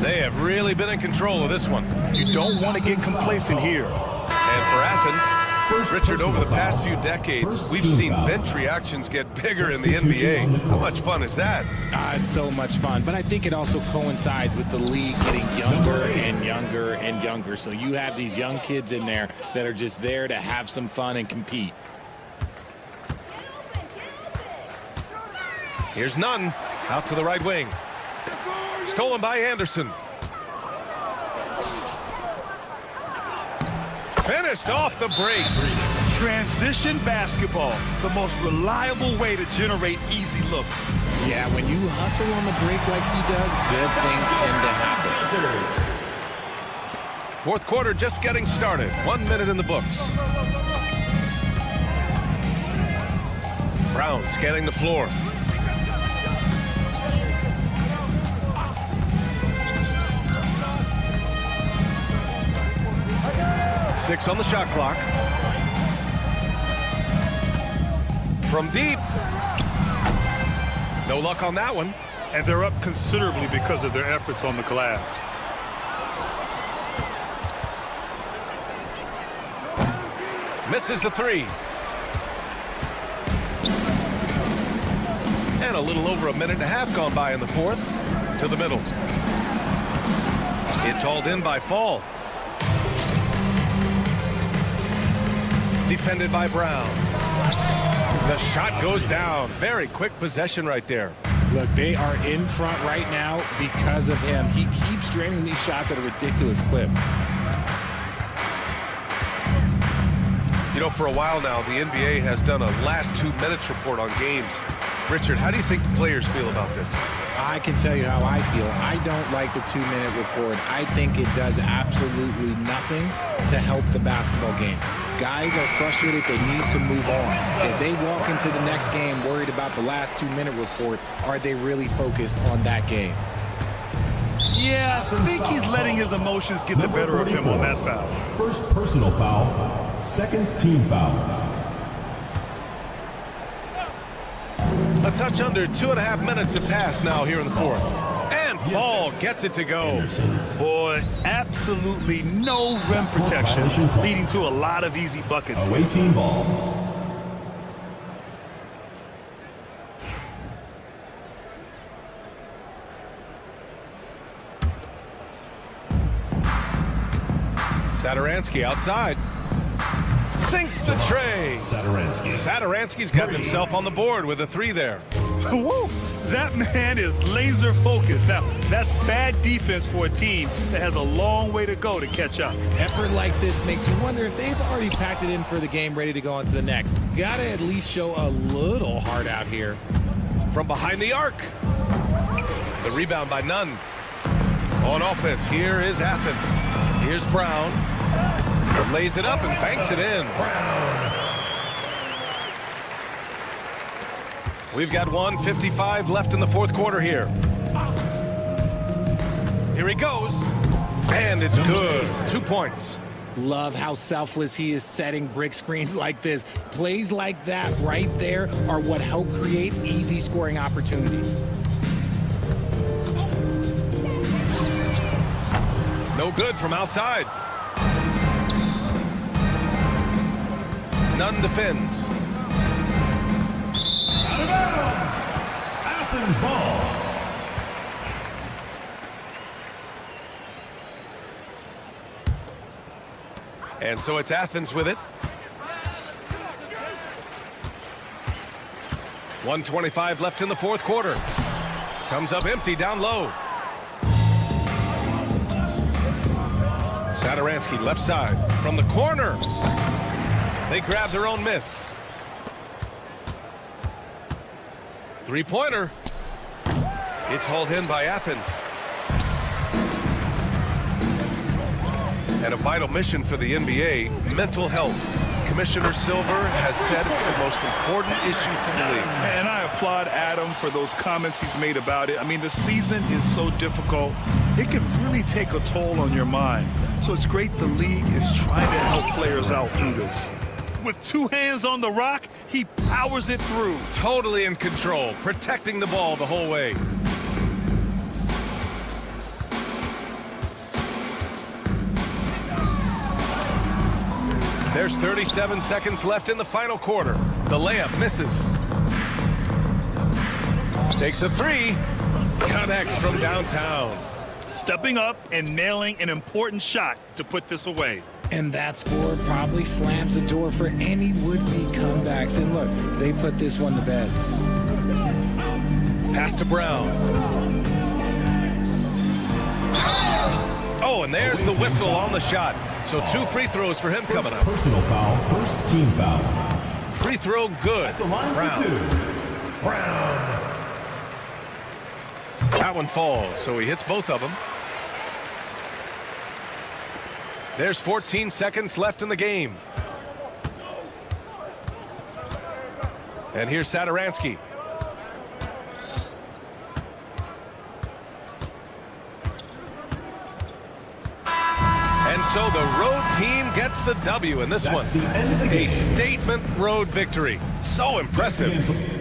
They have really been in control of this one. You don't want to get complacent here. And for Athens, Richard, over the past few decades, we've seen bench reactions get bigger in the NBA. How much fun is that? It's so much fun, but I think it also coincides with the league getting younger and younger and younger. So you have these young kids in there that are just there to have some fun and compete. Here's Nunn out to the right wing. Stolen by Anderson. Finished off the break. Transition basketball, the most reliable way to generate easy looks. Yeah, when you hustle on the break like he does, good things tend to happen. Fourth quarter just getting started. 1 minute in the books. Brown scanning the floor. Six on the shot clock. From deep. No luck on that one. And they're up considerably because of their efforts on the glass. Misses the 3. And a little over a minute and a half gone by in the fourth. To the middle. It's hauled in by Fall. Defended by Brown. The shot goes down. Very quick possession right there. Look, they are in front right now because of him. He keeps draining these shots at a ridiculous clip. You know, for a while now, the NBA has done a last 2 minutes report on games. Richard, how do you think the players feel about this? I can tell you how I feel. I don't like the 2-minute report. I think it does absolutely nothing to help the basketball game. Guys are frustrated. They need to move on. If they walk into the next game worried about the last 2-minute report, are they really focused on that game? Yeah, I think he's letting his emotions get the better of him on that foul. First personal foul, second team foul. A touch under 2.5 minutes have passed now here in the fourth. And Fall gets it to go. Boy, absolutely no rim protection, leading to a lot of easy buckets. Away team ball. Satoransky outside. Sinks the tray. Satoransky's got himself on the board with a 3 there. Woo! That man is laser focused. Now, that's bad defense for a team that has a long way to go to catch up. Effort like this makes you wonder if they've already packed it in for the game, ready to go on to the next. Gotta at least show a little heart out here. From behind the arc. The rebound by Nunn. On offense, here is Athens. Here's Brown. Lays it up and banks it in. We've got 1:55 left in the fourth quarter here. Here he goes. And it's good. 2 points. Love how selfless he is setting brick screens like this. Plays like that right there are what help create easy scoring opportunities. No good from outside. Nunn defends. Out of bounds. Athens ball. And so it's Athens with it. 1:25 left in the fourth quarter. Comes up empty down low. Satoransky left side from the corner. They grab their own miss. Three-pointer. It's hauled in by Athens. And a vital mission for the NBA, mental health. Commissioner Silver has said it's the most important issue for the league. And I applaud Adam for those comments he's made about it. I mean, the season is so difficult. It can really take a toll on your mind. So it's great the league is trying to help players out through this. With 2 hands on the rock, he powers it through. Totally in control, protecting the ball the whole way. There's 37 seconds left in the final quarter. The layup misses. Takes a 3. Connects from downtown. Stepping up and nailing an important shot to put this away. And that score probably slams the door for any would-be comebacks. And look, they put this one to bed. Pass to Brown. Oh, and there's the whistle on the shot. So 2 free throws for him coming up. Personal foul, first team foul. Free throw good. At the line for 2. Brown. That one falls, so he hits both of them. There's 14 seconds left in the game. And here's Satoransky. And so the road team gets the W in this one. A statement road victory. So impressive.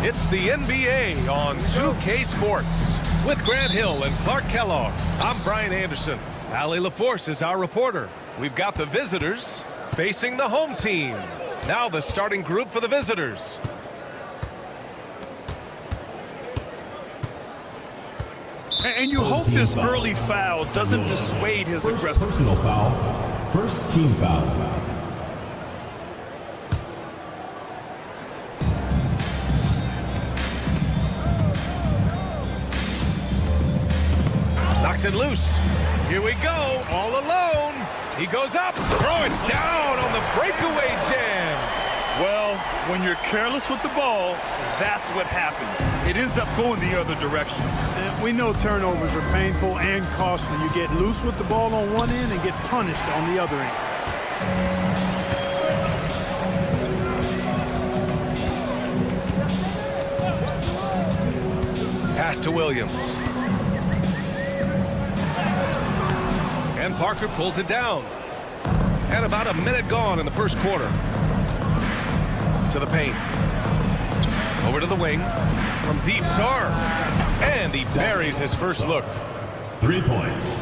It's the NBA on 2K Sports. With Grant Hill and Clark Kellogg, I'm Brian Anderson. Allie LaForce is our reporter. We've got the visitors facing the home team. Now the starting group for the visitors. And you hope this early foul doesn't dissuade his aggressiveness. Personal foul. First team foul. Knocks it loose. Here we go, all alone. He goes up, throw it down on the breakaway jam. Well, when you're careless with the ball, that's what happens. It ends up going the other direction. And we know turnovers are painful and costly. You get loose with the ball on one end and get punished on the other end. Pass to Williams. And Parker pulls it down. And about a minute gone in the first quarter. To the paint. Over to the wing. From deep, Skarn. And he buries his first look. 3 points.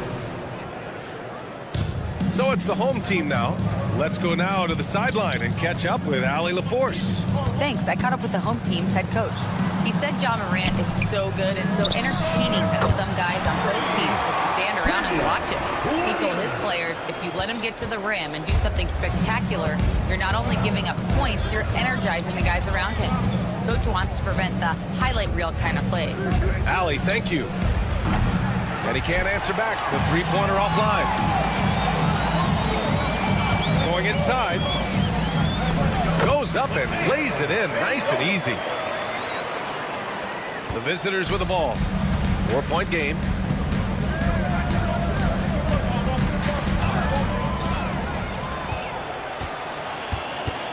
So it's the home team now. Let's go now to the sideline and catch up with Allie LaForce. Thanks. I caught up with the home team's head coach. He said John Morant is so good and so entertaining that some guys on both teams just stand around and watch him. He told his players, if you let him get to the rim and do something spectacular, you're not only giving up points, you're energizing the guys around him. Coach wants to prevent the highlight reel kind of plays. Allie, thank you. And he can't answer back. The three-pointer offline. Going inside. Goes up and lays it in. Nice and easy. The visitors with the ball. 4-point game.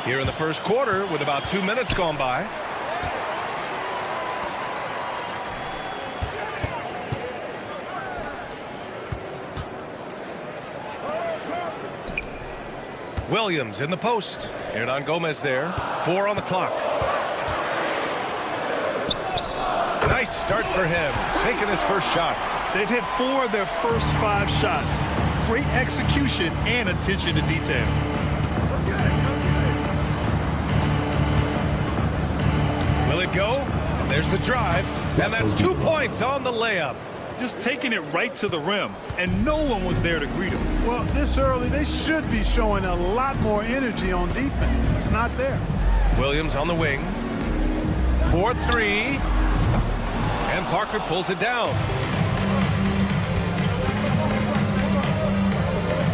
Here in the first quarter with about 2 minutes gone by. Williams in the post. Hernan Gomez there. 4 on the clock. Nice start for him. Taking his first shot. They've hit 4 of their first 5 shots. Great execution and attention to detail. Will it go? And there's the drive. And that's 2 points on the layup. Just taking it right to the rim. And no one was there to greet him. Well, this early, they should be showing a lot more energy on defense. It's not there. Williams on the wing. 4-3. And Parker pulls it down.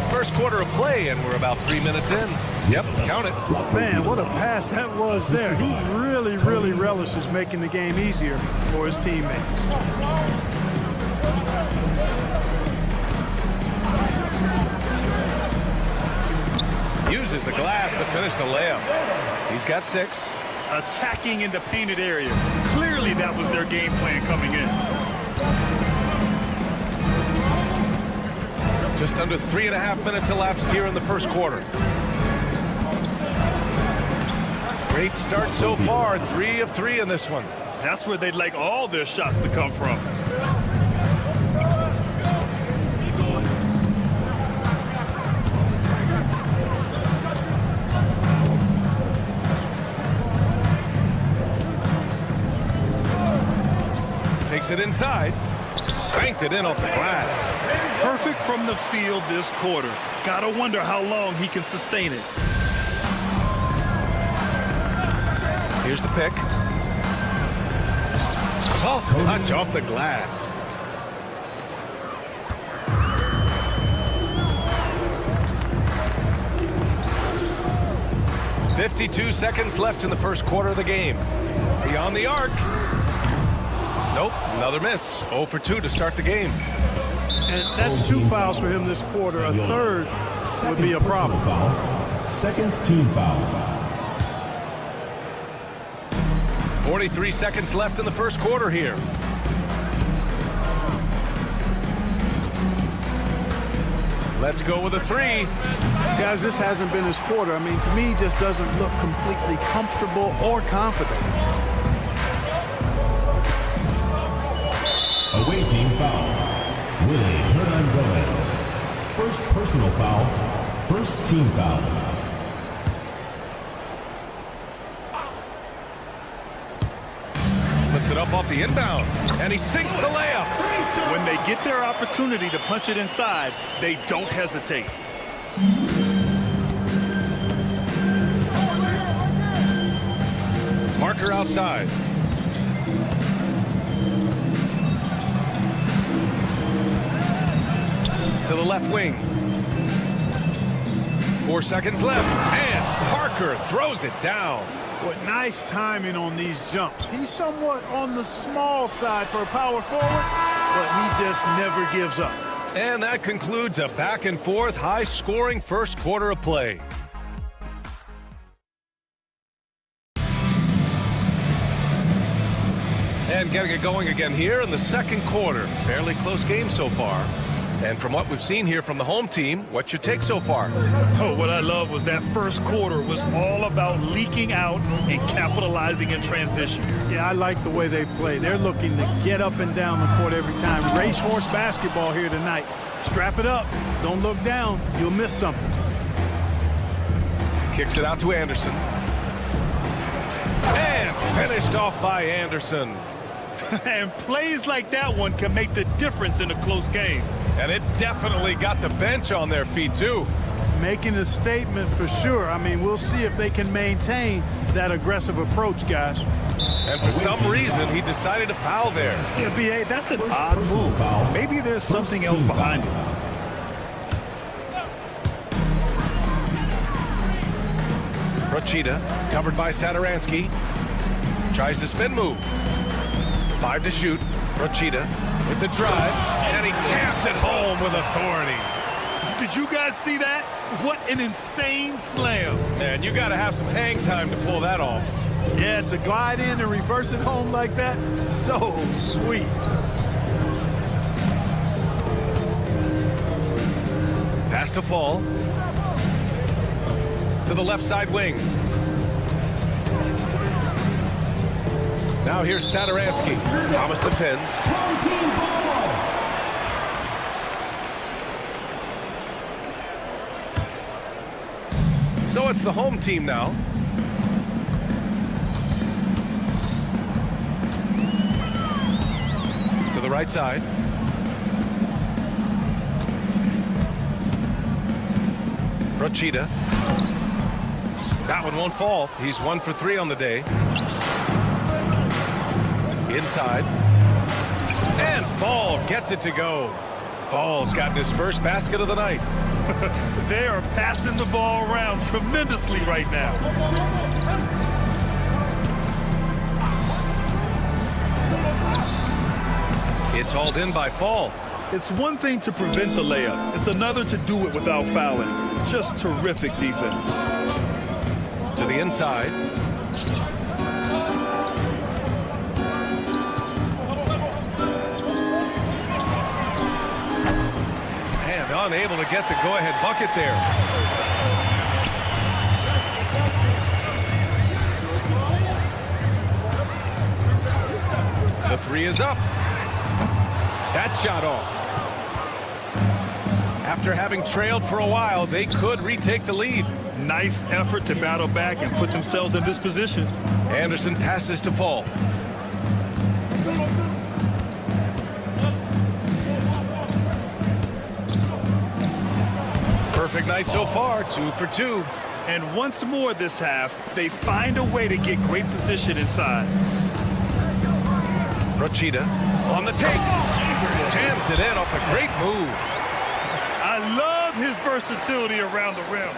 First quarter of play, and we're about 3 minutes in. Yep, count it. Man, what a pass that was there. He really, really relishes making the game easier for his teammates. Uses the glass to finish the layup. He's got 6. Attacking in the painted area. Clearly that was their game plan coming in. Just under 3.5 minutes elapsed here in the first quarter. Great start so far. 3 of 3 in this one. That's where they'd like all their shots to come from. Takes it inside. Banked it in off the glass. Perfect from the field this quarter. Gotta wonder how long he can sustain it. Here's the pick. Soft touch off the glass. .52 seconds left in the first quarter of the game. Beyond the arc. Nope, another miss. 0 for 2 to start the game. And that's 2 fouls for him this quarter. A third would be a problem. Second team foul. 43 seconds left in the first quarter here. Let's go with a 3. Guys, this hasn't been his quarter. I mean, to me, he just doesn't look completely comfortable or confident. Willie Hernan-Gomez. First personal foul, first team foul. Puts it up off the inbound, and he sinks the layup. When they get their opportunity to punch it inside, they don't hesitate. Parker outside. To the left wing. 4 seconds left, and Parker throws it down. What nice timing on these jumps. He's somewhat on the small side for a power forward, but he just never gives up. And that concludes a back-and-forth, high-scoring first quarter of play. And getting it going again here in the second quarter. Fairly close game so far. And from what we've seen here from the home team, what's your take so far? Oh, what I love was that first quarter was all about leaking out and capitalizing in transition. Yeah, I like the way they play. They're looking to get up and down the court every time. Racehorse basketball here tonight. Strap it up. Don't look down. You'll miss something. Kicks it out to Anderson. And finished off by Anderson. And plays like that one can make the difference in a close game. And it definitely got the bench on their feet, too. Making a statement for sure. I mean, we'll see if they can maintain that aggressive approach, guys. And for some reason, he decided to foul there. Yeah, B.A., that's an odd move. Maybe there's something else behind it. Rochita, covered by Saturansky. Tries the spin move. 5 to shoot. Rochita with the drive, and he jams it home with authority. Did you guys see that? What an insane slam. Man, you got to have some hang time to pull that off. Yeah, to glide in and reverse it home like that, so sweet. Pass to Fall. To the left side wing. Now here's Saturansky. Thomas defends. So it's the home team now. To the right side. Rochita. That one won't fall. He's 1 for 3 on the day. Inside. And Fall gets it to go. Fall's gotten his first basket of the night. They are passing the ball around tremendously right now. It's hauled in by Fall. It's one thing to prevent the layup. It's another to do it without fouling. Just terrific defense. To the inside. And unable to get the go-ahead bucket there. The three is up. That shot off. After having trailed for a while, they could retake the lead. Nice effort to battle back and put themselves in this position. Anderson passes to Fall. Perfect night so far, 2 for 2. And once more this half, they find a way to get great position inside. Rochita on the take. Jams it in off a great move. I love his versatility around the rim.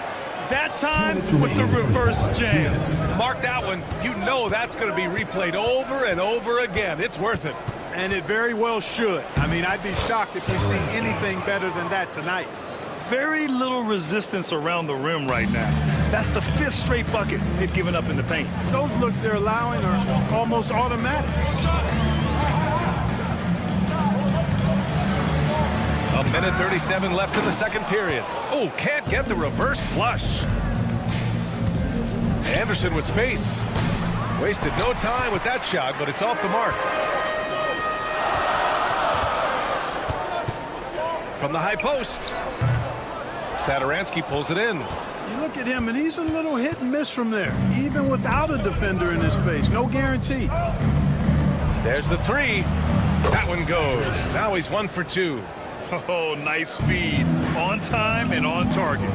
That time with the reverse jam. Mark that one. You know that's going to be replayed over and over again. It's worth it. And it very well should. I mean, I'd be shocked if we see anything better than that tonight. Very little resistance around the rim right now. That's the 5th straight bucket they've given up in the paint. Those looks they're allowing are almost automatic. A minute 37 left in the second period. Oh, can't get the reverse flush. Anderson with space. Wasted no time with that shot, but it's off the mark. from the high post. Satoransky pulls it in. You look at him, and he's a little hit and miss from there, even without a defender in his face. No guarantee. There's the three. That one goes. Now he's 1 for 2. Oh, nice feed. On time and on target.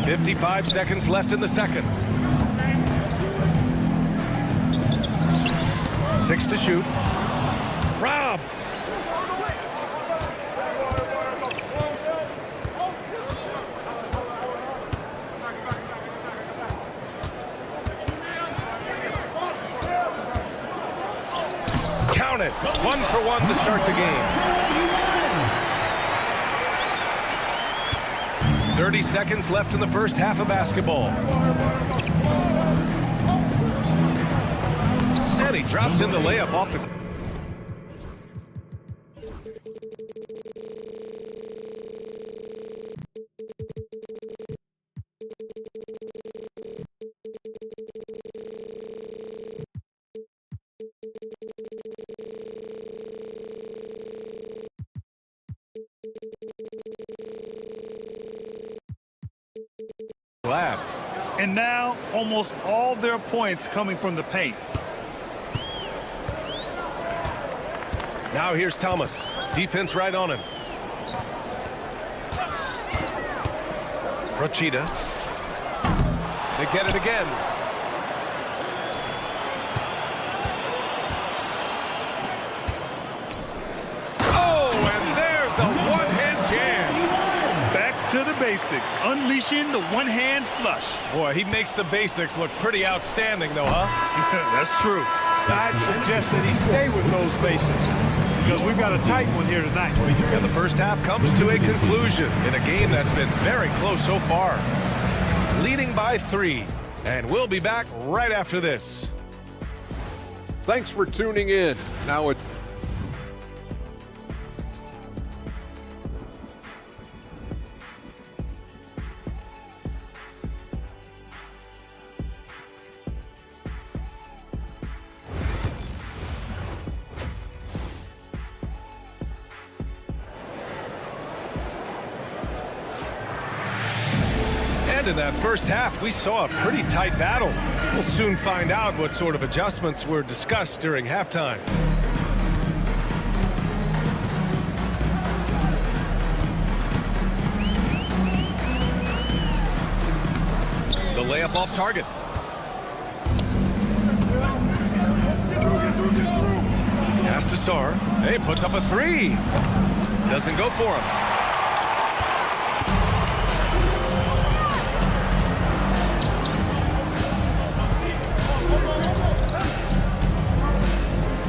.55 seconds left in the second. 6 to shoot. Robbed. Count it. 1 for 1 to start the game. 30 seconds left in the first half of basketball. And he drops in the layup off the... glass. And now almost all their points coming from the paint. Now here's Thomas. Defense right on him. Rochita. They get it again. Oh, and there's a one-hand jam. Back to the basics, unleashing the one-hand flush. Boy, he makes the basics look pretty outstanding, though, huh? That's true. I'd suggest that he stay with those basics, because we've got a tight one here tonight. And the first half comes to a conclusion in a game that's been very close so far. Leading by 3. And we'll be back right after this. Thanks for tuning in. Now it. In that first half, we saw a pretty tight battle. We'll soon find out what sort of adjustments were discussed during halftime. The layup off target. Pass to Sar. Hey, puts up a 3. Doesn't go for him.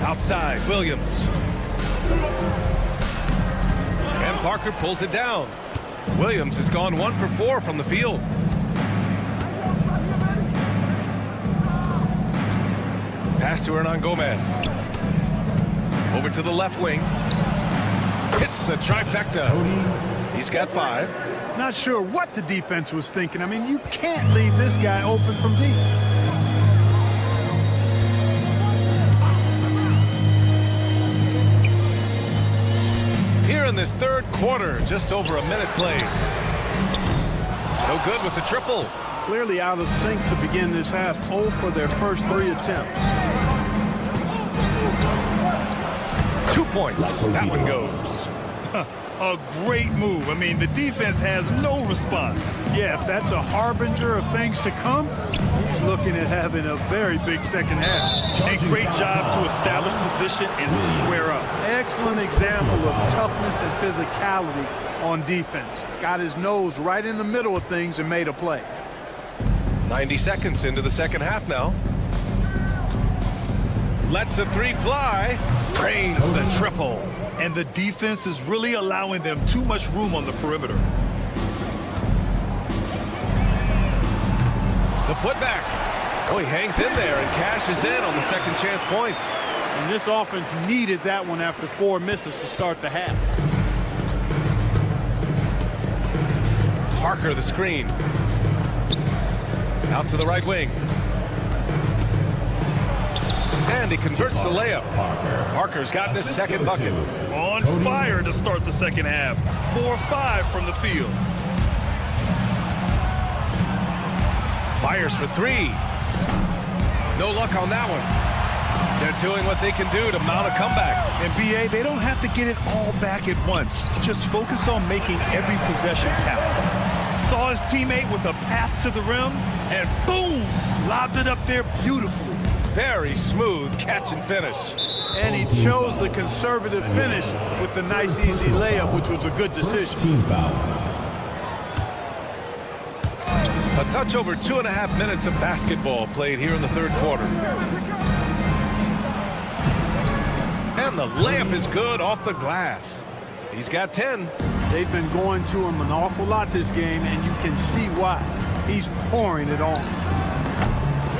Outside, Williams. And Parker pulls it down. Williams has gone 1 for 4 from the field. Pass to Hernan Gomez. Over to the left wing. Hits the trifecta. He's got 5. Not sure what the defense was thinking. I mean, you can't leave this guy open from deep. In this third quarter, just over a minute played. No good with the triple. Clearly out of sync to begin this half. 0 for their first 3 attempts. 2 points. That one goes. A great move. I mean, the defense has no response. Yeah, if that's a harbinger of things to come, he's looking at having a very big second half. A great job to establish position and square up. Excellent example of toughness and physicality on defense. Got his nose right in the middle of things and made a play. 90 seconds into the second half now. Lets the 3 fly. Drains the triple. And the defense is really allowing them too much room on the perimeter. The putback. Oh, he hangs in there and cashes in on the second chance points. And this offense needed that one after 4 misses to start the half. Parker the screen. Out to the right wing. And he converts the layup. Parker's gotten his second bucket. On fire to start the second half. 4-5 from the field. Fires for three. No luck on that one. They're doing what they can do to mount a comeback. And BA, they don't have to get it all back at once. Just focus on making every possession count. Saw his teammate with a path to the rim, and boom, lobbed it up there beautifully. Very smooth catch and finish. And he chose the conservative finish with the nice, easy layup, which was a good decision. Team foul. A touch over 2.5 minutes of basketball played here in the third quarter. And the layup is good off the glass. He's got 10. They've been going to him an awful lot this game, and you can see why. He's pouring it on.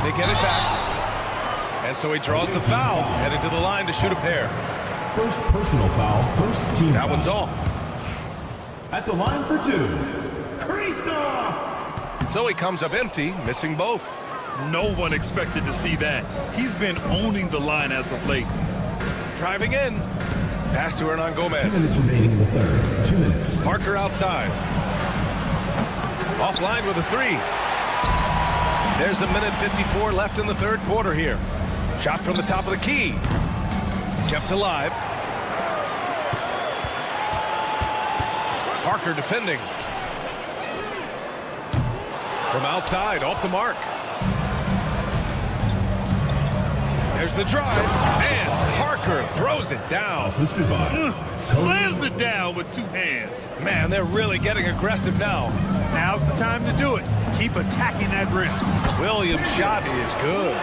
They get it back. And so he draws the foul, headed to the line to shoot a pair. First personal foul, first team That foul. one's off. At the line for two, Kristoff. So he comes up empty, missing both. No one expected to see that. He's been owning the line as of late. Driving in. Pass to Hernan Gomez. 2 minutes remaining in the third. 2 minutes. Parker outside. Offline with a three. There's a minute 54 left in the third quarter here. Shot from the top of the key. Kept alive. Parker defending. From outside, off the mark. There's the drive, and Parker throws it down. Assisted by Slams it down with two hands. Man, they're really getting aggressive now. Now's the time to do it. Keep attacking that rim. Williams' shot is good.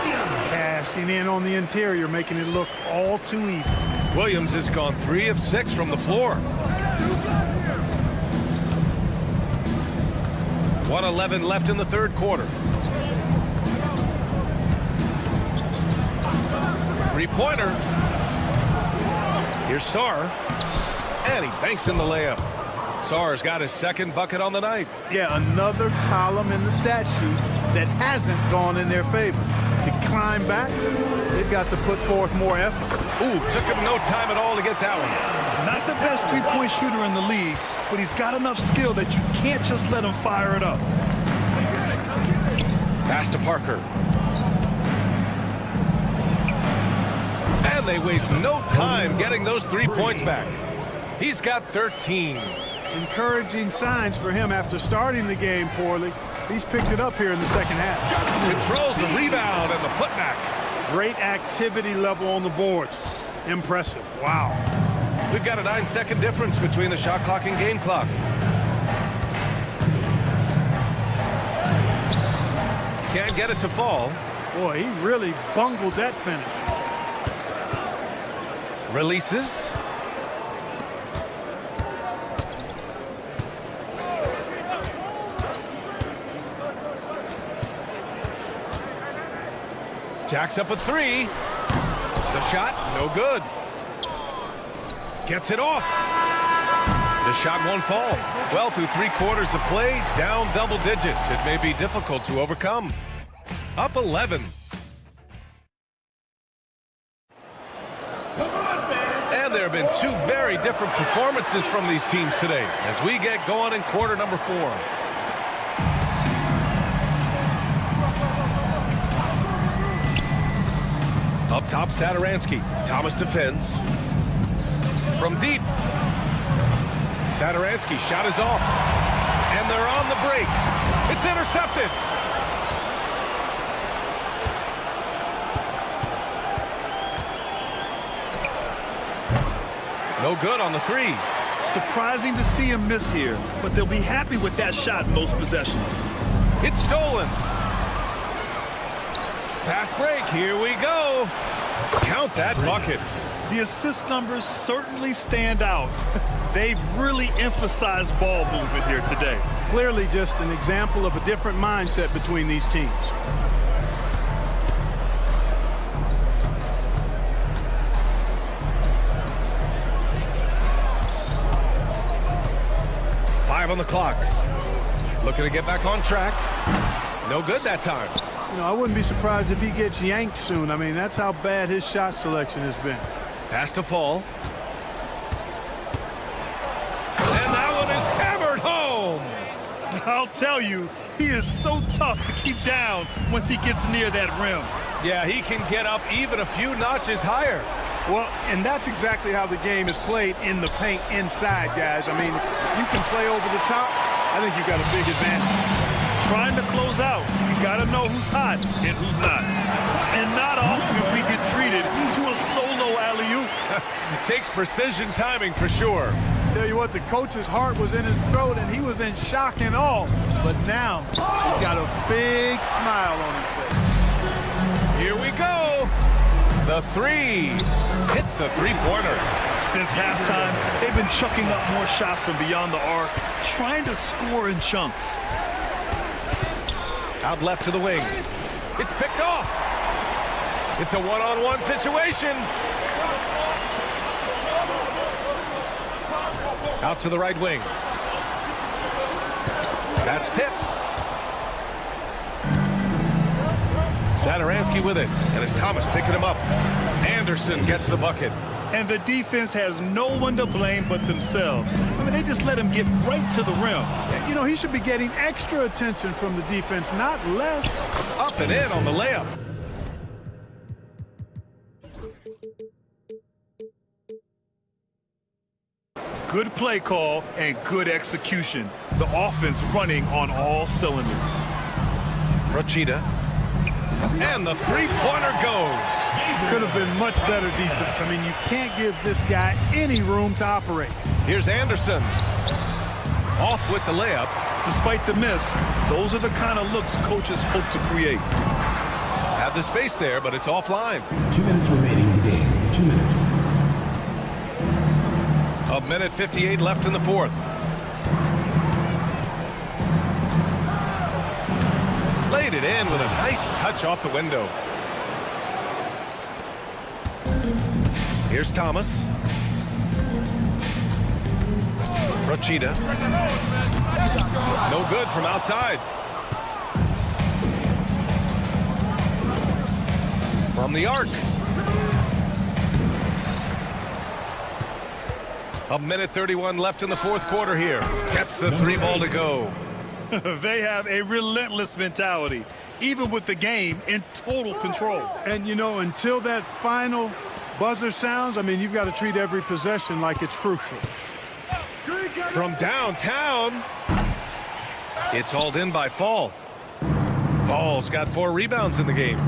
Cashing in on the interior, making it look all too easy. Williams has gone 3 of 6 from the floor. 1:11 left in the third quarter. Three-pointer. Here's Sar. And he banks in the layup. Sar's got his second bucket on the night. Yeah, another column in the stat sheet that hasn't gone in their favor. To climb back, they've got to put forth more effort. Ooh, took him no time at all to get that one. Not the best three-point shooter in the league, but he's got enough skill that you can't just let him fire it up. Pass to Parker. And they waste no time getting those 3 points back. He's got 13. Encouraging signs for him after starting the game poorly. He's picked it up here in the second half. Controls the rebound and the putback. Great activity level on the boards. Impressive. Wow. We've got a 9-second difference between the shot clock and game clock. Can't get it to fall. Boy, he really bungled that finish. Releases. Jacks up a three. The shot, no good. Gets it off. The shot won't fall. Well, through 3 quarters of play, down double digits. It may be difficult to overcome. Up 11. And there have been 2 very different performances from these teams today as we get going in quarter number 4. Up top, Satoransky. Thomas defends. From deep. Satoransky, shot is off. And they're on the break. It's intercepted. No good on the three. Surprising to see him miss here, but they'll be happy with that shot in most possessions. It's stolen. Fast break, here we go. Count that bucket. The assist numbers certainly stand out. They've really emphasized ball movement here today. Clearly just an example of a different mindset between these teams. On the clock. Looking to get back on track. No good that time. You know, I wouldn't be surprised if he gets yanked soon. I mean, that's how bad his shot selection has been. Pass to Fall. And that one is hammered home. I'll tell you, he is so tough to keep down once he gets near that rim. Yeah, he can get up even a few notches higher. Well, and that's exactly how the game is played in the paint inside, guys. I mean, if you can play over the top, I think you've got a big advantage. Trying to close out, you got to know who's hot and who's not. And not often we get treated to a solo alley-oop. Takes precision timing for sure. Tell you what, the coach's heart was in his throat, and he was in shock and awe. But now, he's got a big smile on his face. Here we go. The three hits the three-pointer. Since halftime, they've been chucking up more shots from beyond the arc, trying to score in chunks. Out left to the wing. It's picked off. It's a one-on-one situation. Out to the right wing. That's tipped. Satoransky with it, and it's Thomas picking him up. Anderson gets the bucket. And the defense has no one to blame but themselves. I mean, they just let him get right to the rim. You know, he should be getting extra attention from the defense, not less. Up and in on the layup. Good play call and good execution. The offense running on all cylinders. Rochita. And the three-pointer goes. Could have been much better defense. I mean, you can't give this guy any room to operate. Here's Anderson. Off with the layup. Despite the miss, those are the kind of looks coaches hope to create. Had the space there, but it's offline. 2 minutes remaining in the game. 2 minutes. A minute 58 left in the fourth. Laid it in with a nice touch off the window. Here's Thomas. Rochita. No good from outside. From the arc. A minute 31 left in the fourth quarter here. Gets the three ball to go. They have a relentless mentality, even with the game in total control. And, you know, until that final buzzer sounds, I mean, you've got to treat every possession like it's crucial. From downtown, it's hauled in by Fall. Fall's got 4 rebounds in the game.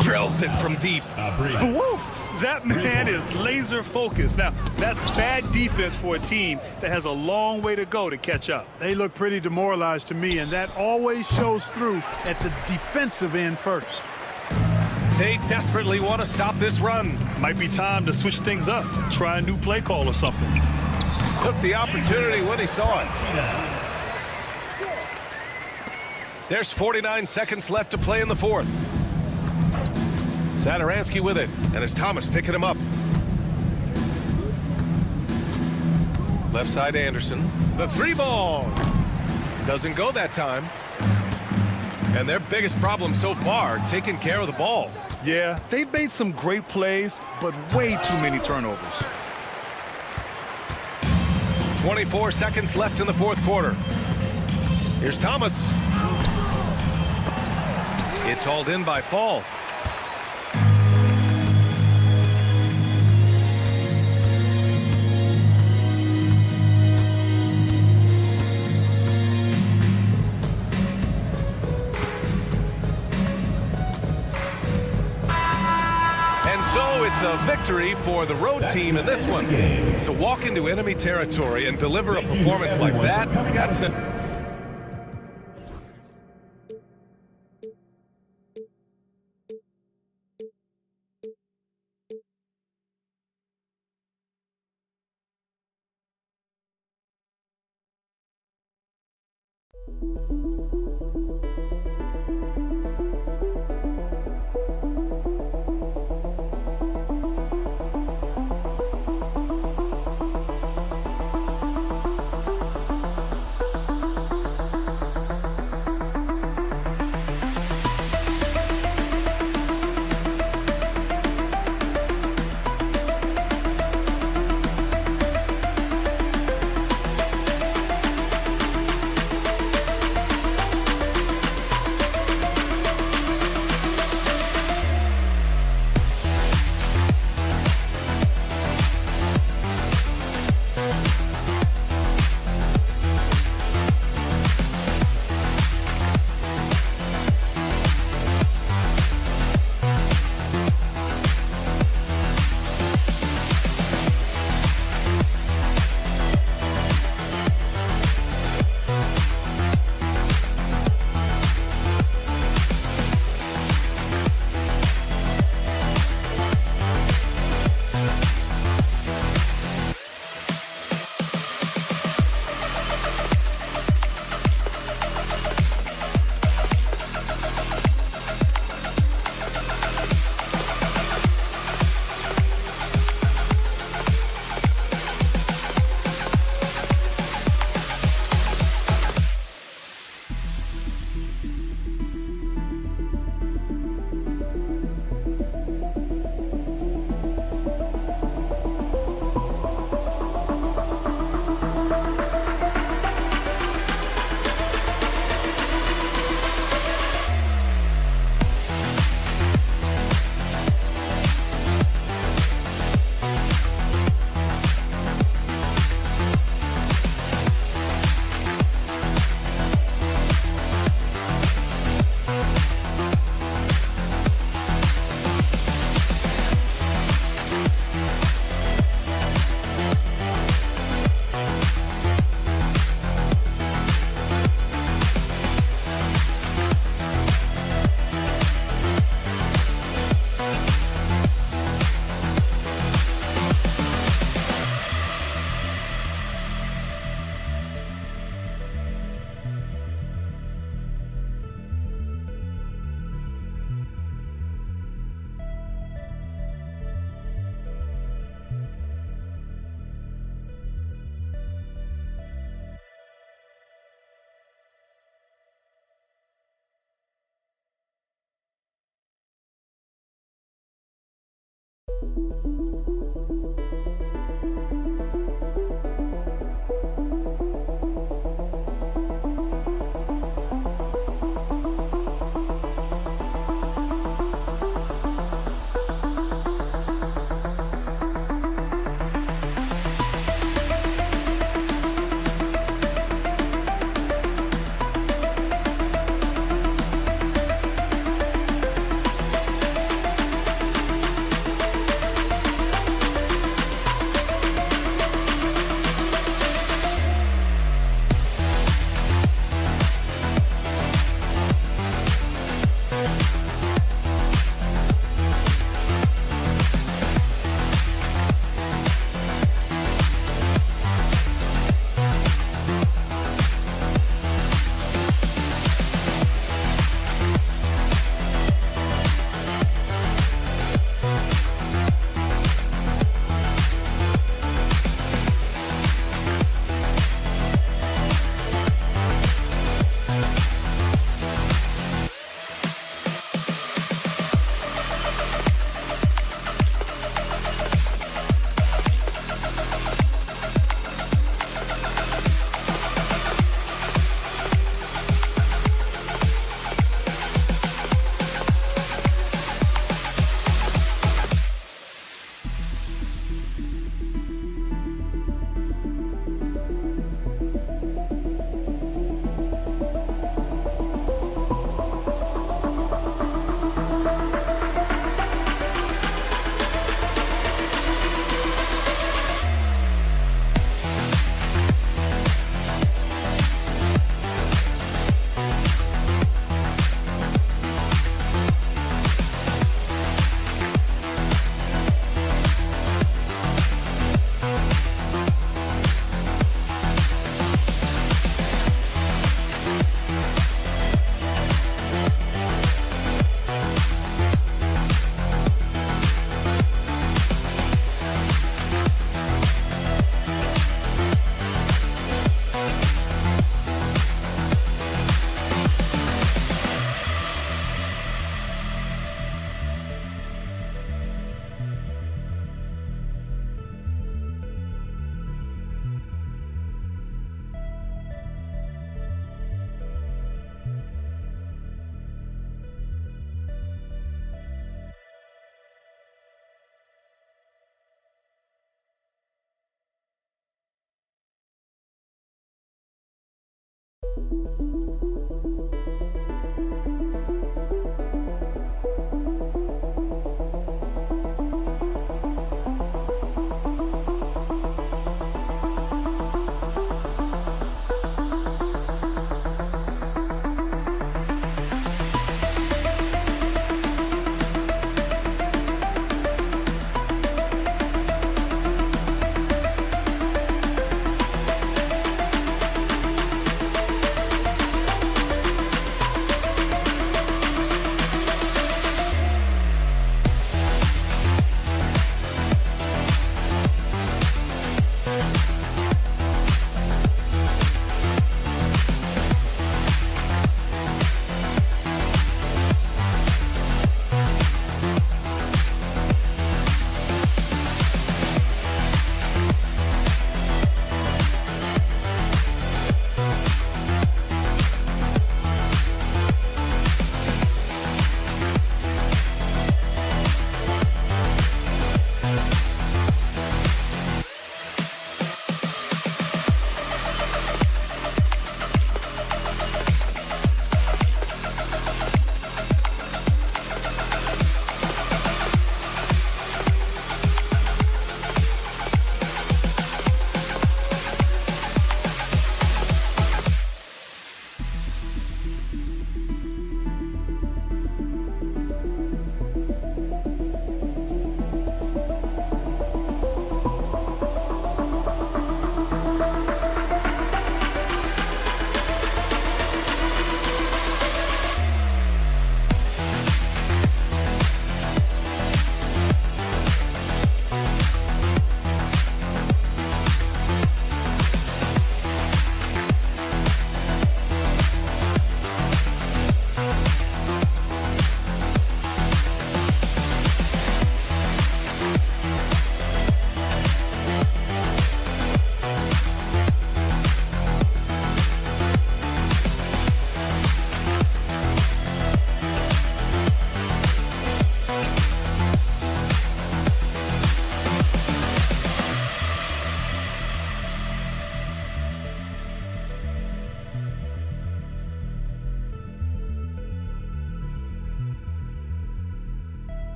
Drills it from deep. Woo! That man is laser focused. Now, that's bad defense for a team that has a long way to go to catch up. They look pretty demoralized to me, and that always shows through at the defensive end first. They desperately want to stop this run. Might be time to switch things up. Try a new play call or something. Took the opportunity when he saw it. There's 49 seconds left to play in the fourth. Satoransky with it, and it's Thomas picking him up. Left side Anderson. The three ball. Doesn't go that time. And their biggest problem so far, taking care of the ball. Yeah, they've made some great plays, but way too many turnovers. 24 seconds left in the fourth quarter. Here's Thomas. It's hauled in by Fall. It's a victory for the road team in this one. To walk into enemy territory and deliver a performance like that, that's it.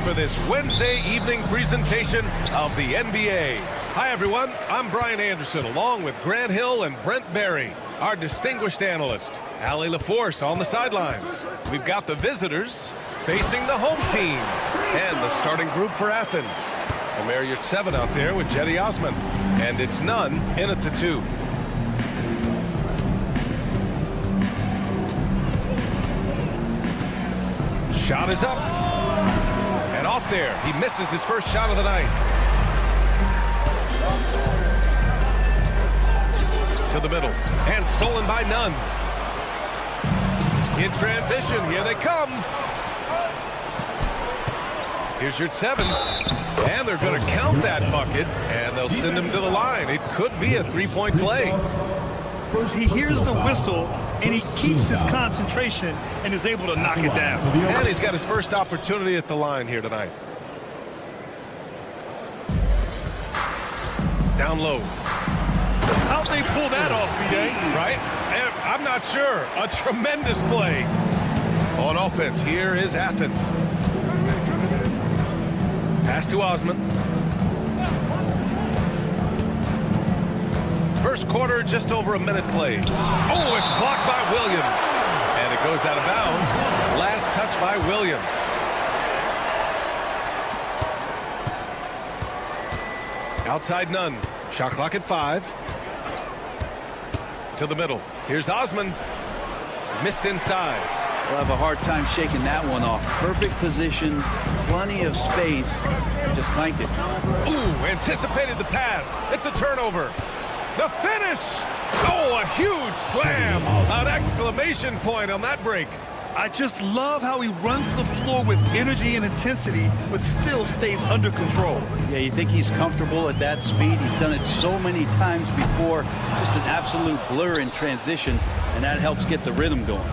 For this Wednesday evening presentation of the NBA. Hi everyone, I'm Brian Anderson along with Grant Hill and Brent Barry, our distinguished analyst. Allie LaForce on the sidelines. We've got the visitors facing the home team and the starting group for Athens. Omer Yurtseven out there with Jetty Osman, and it's Nunn in at the 2. Shot is up. And off there, he misses his first shot of the night. To the middle, and stolen by Nunn. In transition, here they come. Here's Yurtseven, and they're going to count that bucket, and they'll send him to the line. It could be a three-point play. He hears the whistle, and he keeps his concentration and is able to knock it down. And he's got his first opportunity at the line here tonight. Down low. How'd they pull that off, B.A.? Right? I'm not sure. A tremendous play. On offense, here is Athens. Pass to Osman. First quarter, just over a minute played. Oh, it's blocked by Williams. And it goes out of bounds. Last touch by Williams. Outside Nunn. Shot clock at 5. To the middle. Here's Osman. Missed inside. We'll have a hard time shaking that one off. Perfect position, plenty of space, just clanked it. Ooh, anticipated the pass. It's a turnover. The finish. Oh, a huge slam. An exclamation point on that break. I just love how he runs the floor with energy and intensity, but still stays under control. Yeah, you think he's comfortable at that speed. He's done it so many times before. Just an absolute blur in transition, and that helps get the rhythm going.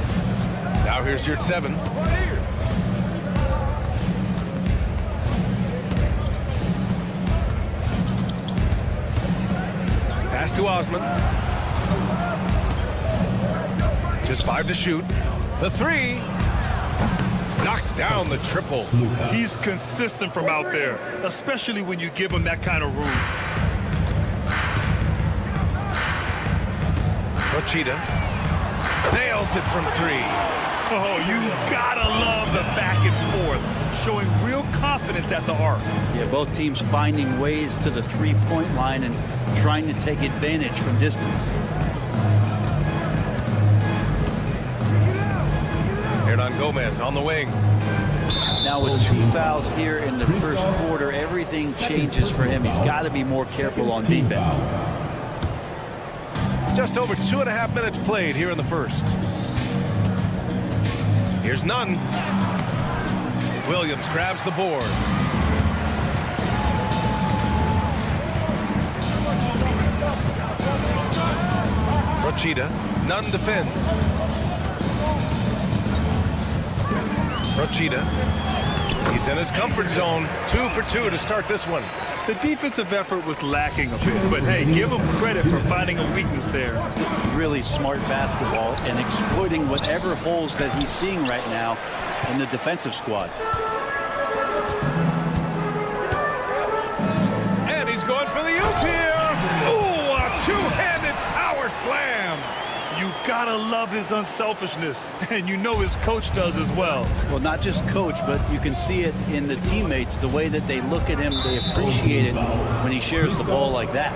Now here's Yurtseven. Pass to Osman. Just 5 to shoot. The 3. Knocks down the triple. He's consistent from out there, especially when you give him that kind of room. Rochita nails it from 3. Oh, you gotta love the back and forth, showing real confidence at the arc. Yeah, both teams finding ways to the three-point line and trying to take advantage from distance. Hernan Gomez on the wing. Now with 2 fouls here in the first quarter, everything changes for him. He's got to be more careful on defense. Just over 2.5 minutes played here in the first. Here's Nunn. Williams grabs the board. Rochita. Nunn defends. Rochita. He's in his comfort zone. 2 for 2 to start this one. The defensive effort was lacking a bit, but hey, give him credit for finding a weakness there. Really smart basketball and exploiting whatever holes that he's seeing right now in the defensive squad. And he's going for the oop here. Ooh, gotta love his unselfishness, and you know his coach does as well. Well, not just coach, but you can see it in the teammates, the way that they look at him, they appreciate it when he shares the ball like that.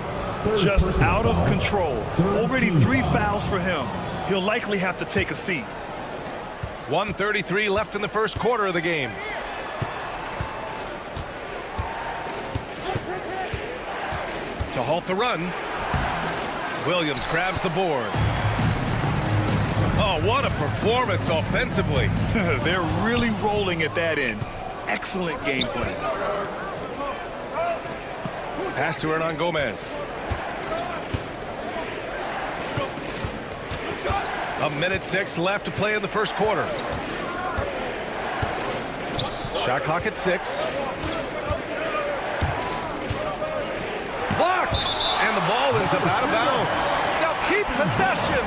Just out of control. Already 3 fouls for him. He'll likely have to take a seat. 1:33 left in the first quarter of the game. To halt the run, Williams grabs the board. Oh, what a performance offensively. They're really rolling at that end. Excellent game plan. Pass to Hernan Gomez. A minute 6 left to play in the first quarter. Shot clock at 6. Blocked! And the ball ends up out of bounds. They'll keep possession.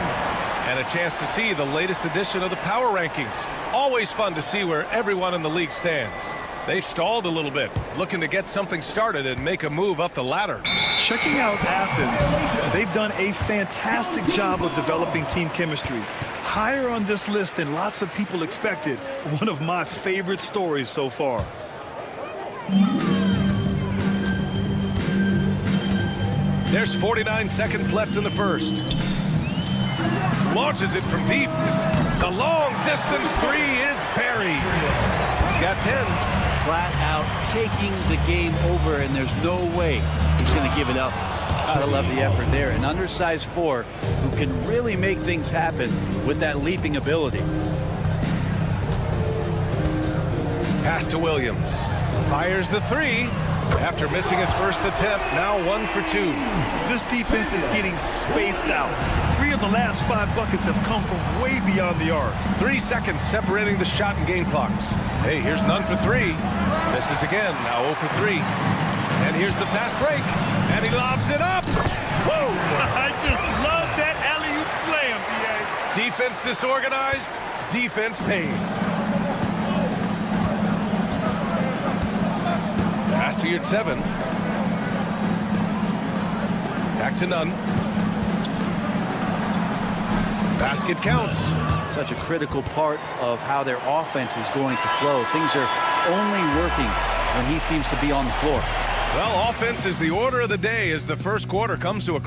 And a chance to see the latest edition of the power rankings. Always fun to see where everyone in the league stands. They stalled a little bit, looking to get something started and make a move up the ladder. Checking out Athens, they've done a fantastic job of developing team chemistry. Higher on this list than lots of people expected. One of my favorite stories so far. There's 49 seconds left in the first. Launches it from deep. The long distance 3 is buried. He's got 10. Flat out taking the game over, and there's no way he's going to give it up. Gotta love the effort there. An undersized 4 who can really make things happen with that leaping ability. Pass to Williams. Fires the 3 after missing his first attempt. Now 1 for 2. This defense is getting spaced out. 3 of the last 5 buckets have come from way beyond the arc. 3 seconds separating the shot and game clocks. Hey, here's none for 3. Misses again. Now 0 for 3. And here's the fast break. And he lobs it up. Whoa! I just love that alley-oop slam, B.A. Defense disorganized. Defense pays. Pass to your 7. Back to none. Basket counts. Such a critical part of how their offense is going to flow. Things are only working when he seems to be on the floor. Well, offense is the order of the day as the first quarter comes to a...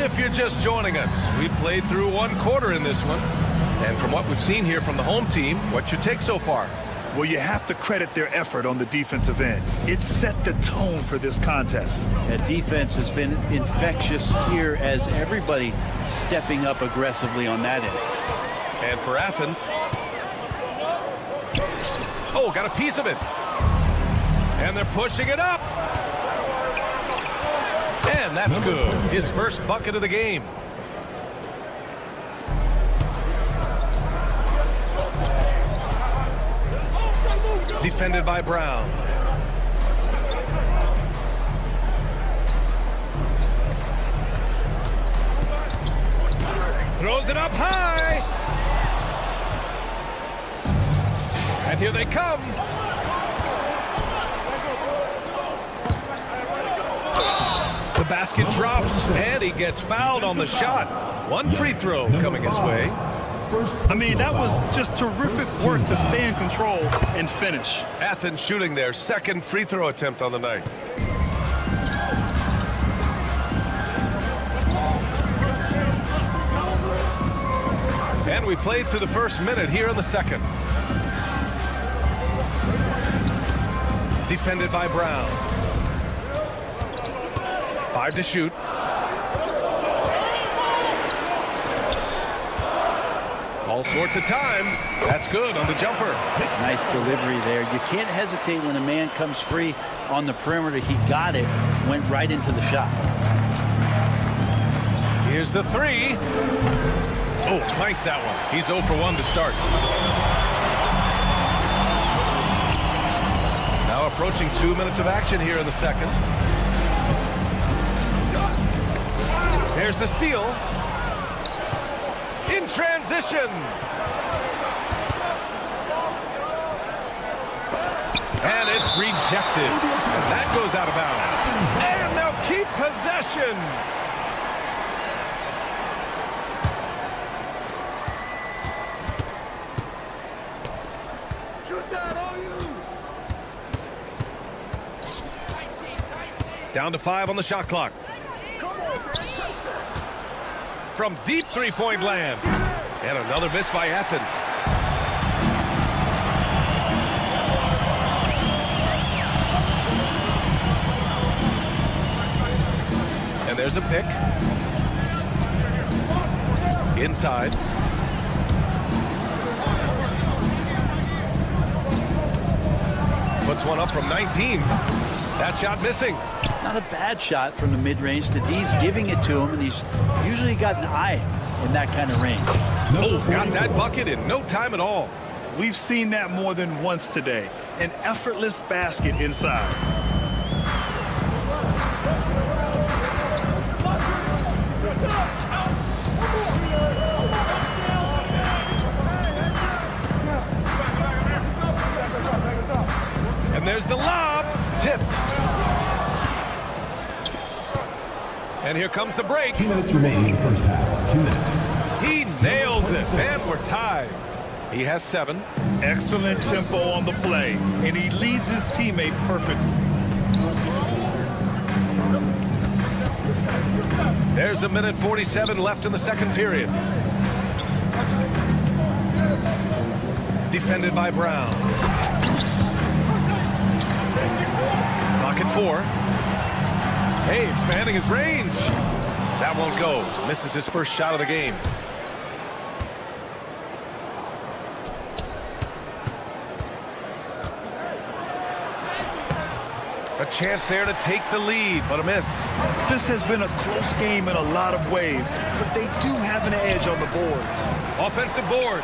If you're just joining us, we played through 1 quarter in this one. And from what we've seen here from the home team, what's your take so far? Well, you have to credit their effort on the defensive end. It set the tone for this contest. That defense has been infectious here as everybody stepping up aggressively on that end. And for Athens... Oh, got a piece of it. And they're pushing it up. And that's good. His first bucket of the game. Defended by Brown. Throws it up high. And here they come. The basket drops, and he gets fouled on the shot. 1 free throw coming his way. I mean, that was just terrific work to stay in control and finish. Athens shooting their 2nd free throw attempt on the night. And we played through the first minute here in the second. Defended by Brown. 5 to shoot. All sorts of time. That's good on the jumper. Nice delivery there. You can't hesitate when a man comes free on the perimeter. He got it, went right into the shot. Here's the 3. Oh, clanks that one. He's 0 for 1 to start. Now approaching 2 minutes of action here in the second. Here's the steal. In transition. And it's rejected. And that goes out of bounds. And they'll keep Keep possession. Down to 5 on the shot clock. From deep three-point land. And another miss by Athens. And there's a pick. Inside. Puts one up from 19. That shot missing. Not a bad shot from the mid-range. Tadis giving it to him, and he's usually got an eye in that kind of range. Oh, got that bucket in no time at all. We've seen that more than once today. An effortless basket inside. And there's the lob. Tipped. And here comes the break. 2 minutes remaining in the first half. 2 minutes. He nails it. And we're tied. He has 7. Excellent tempo on the play, and he leads his teammate perfectly. There's 1:47 left in the second period. Defended by Brown. Clock at 4. Hey, expanding his range. That won't go. Misses his first shot of the game. A chance there to take the lead, but a miss. This has been a close game in a lot of ways, but they do have an edge on the boards. Offensive board.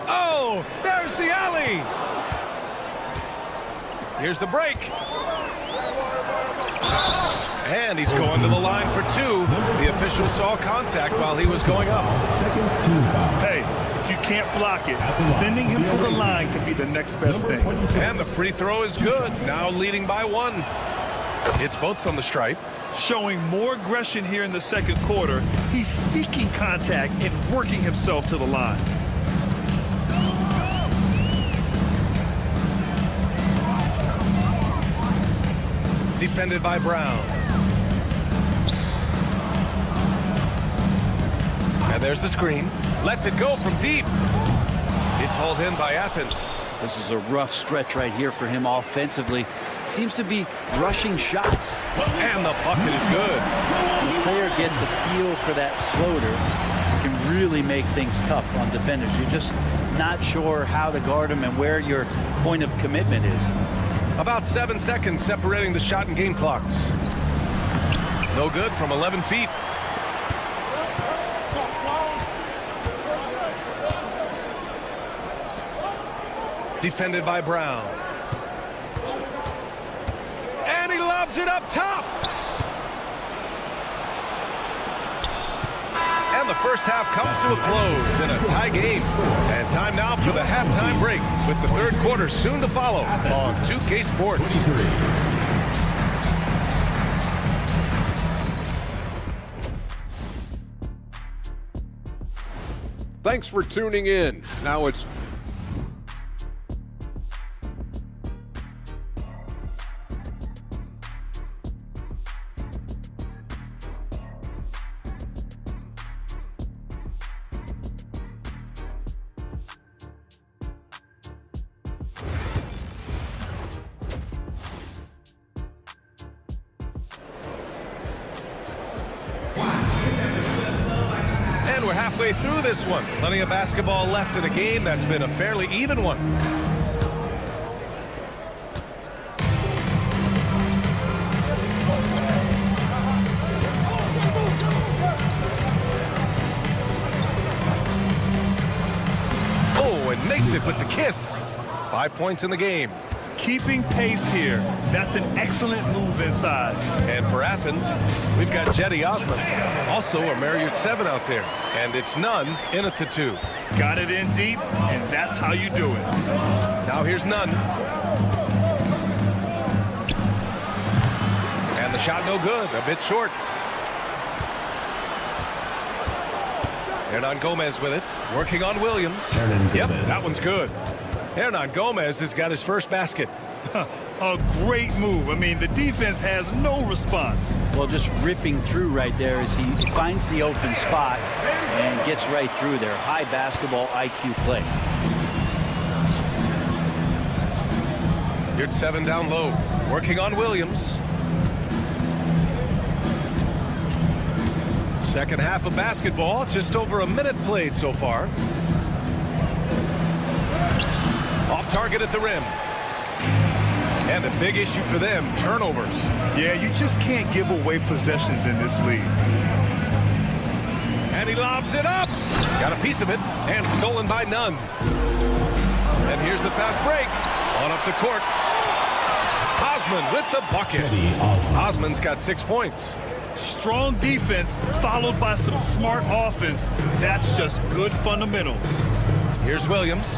Oh, there's the alley. Here's the break. And he's going to the line for 2. The official saw contact while he was going up. Second team foul. Hey, if you can't block it, sending him to the line can be the next best thing. And the free throw is good. Now leading by 1. It's both from the stripe. Showing more aggression here in the second quarter. He's seeking contact and working himself to the line. Defended by Brown. And there's the screen. Lets it go from deep. It's hauled in by Athens. This is a rough stretch right here for him offensively. Seems to be rushing shots. And the bucket is good. When the player gets a feel for that floater, it can really make things tough on defenders. You're just not sure how to guard him and where your point of commitment is. About 7 seconds separating the shot and game clocks. No good from 11 feet. Defended by Brown. And he lobs it up top. And the first half comes to a close in a tie game. And time now for the halftime break, with the third quarter soon to follow on 2K Sports. Thanks for tuning in. Now it's halfway through this one. Plenty of basketball left in a game that's been a fairly even one. Oh, and makes it with the kiss. 5 points in the game. Keeping pace here. That's an excellent move inside. And for Athens, we've got Jetty Osman. Also a Marriott 7 out there. And it's none in at the 2. Got it in deep, and that's how you do it. Now here's Nunn. And the shot no good, a bit short. Hernan Gomez with it, working on Williams. Yep, that one's good. Hernan Gomez has got his first basket. A great move. I mean, the defense has no response. Well, just ripping through right there as he finds the open spot and gets right through there. High basketball IQ play. Here's 7 down low, working on Williams. Second half of basketball, just over a minute played so far. Off target at the rim. And a big issue for them, turnovers. Yeah, you just can't give away possessions in this league. And he lobs it up. Got a piece of it, and stolen by Nunn. And here's the fast break. On up the court. Osman with the bucket. Osman's got 6 points. Strong defense followed by some smart offense. That's just good fundamentals. Here's Williams.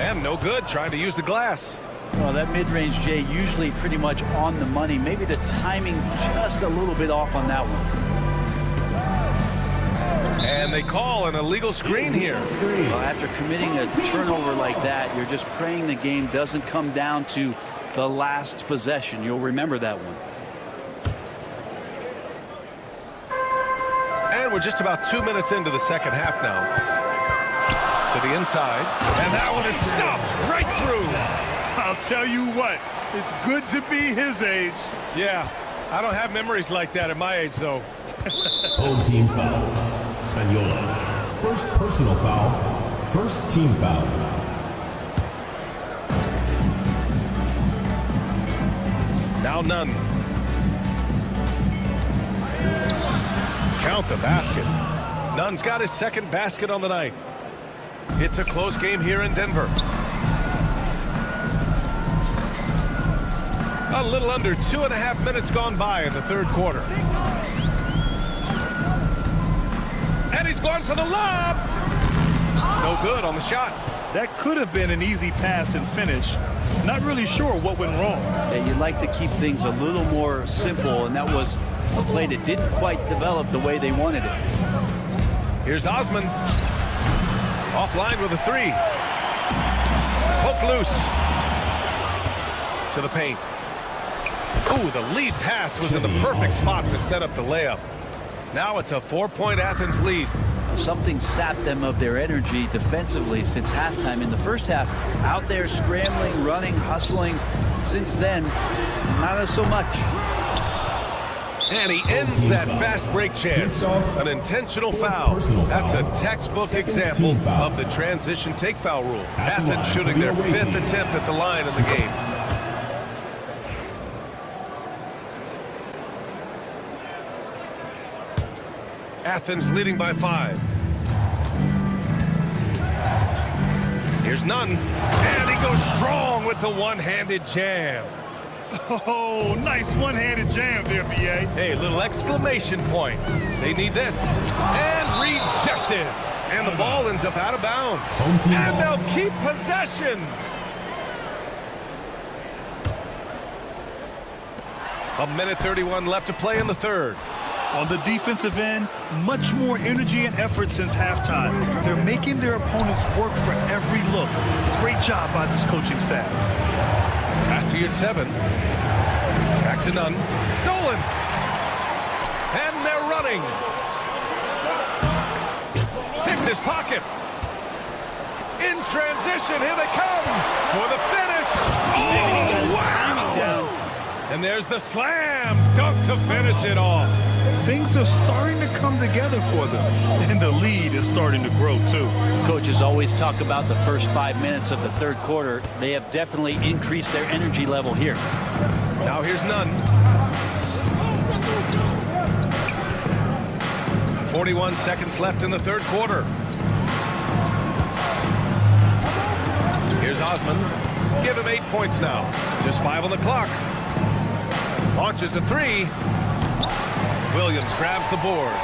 And no good, trying to use the glass. Well, that mid-range, Jay, usually pretty much on the money. Maybe the timing just a little bit off on that one. And they call an illegal screen here. Well, after committing a turnover like that, you're just praying the game doesn't come down to the last possession. You'll remember that one. And we're just about 2 minutes into the second half now. To the inside. And that one is stuffed right through. I'll tell you what, it's good to be his age. Yeah, I don't have memories like that at my age, though. Home team foul. Spagnola. First personal foul. First team foul. Now Nunn. Count the basket. Nunn's got his second basket on the night. It's a close game here in Denver. A little under 2.5 minutes gone by in the third quarter. And he's going for the lob. No good on the shot. That could have been an easy pass and finish. Not really sure what went wrong. Yeah, you'd like to keep things a little more simple, and that was a play that didn't quite develop the way they wanted it. Here's Osman. Offline with a 3. Poke loose. To the paint. Ooh, the lead pass was in the perfect spot to set up the layup. Now it's a 4-point Athens lead. Something sapped them of their energy defensively since halftime. In the first half, out there scrambling, running, hustling. Since then, not so much. And he ends that fast break chance. An intentional foul. That's a textbook example of the transition take foul rule. Athens shooting their 5th attempt at the line in the game. Athens leading by 5. Here's Nunn. And he goes strong with the one-handed jam. Oh, nice one-handed jam there, B.A. Hey, little exclamation point. They need this. And rejected. And the ball ends up out of bounds. And they'll keep possession. A minute 31 left to play in the third. On the defensive end, much more energy and effort since halftime. They're making their opponents work for every look. Great job by this coaching staff. Pass to Yurt 7. Back to Nunn. Stolen. And they're running. Picked his pocket. In transition, here they come for the finish. Oh, wow. And there's the slam dunk to finish it off. Things are starting to come together for them, and the lead is starting to grow too. Coaches always talk about the first 5 minutes of the third quarter. They have definitely increased their energy level here. Now here's Nunn. 41 seconds left in the third quarter. Here's Osman. Give him 8 points now. Just 5 on the clock. Launches a 3. Williams grabs the board.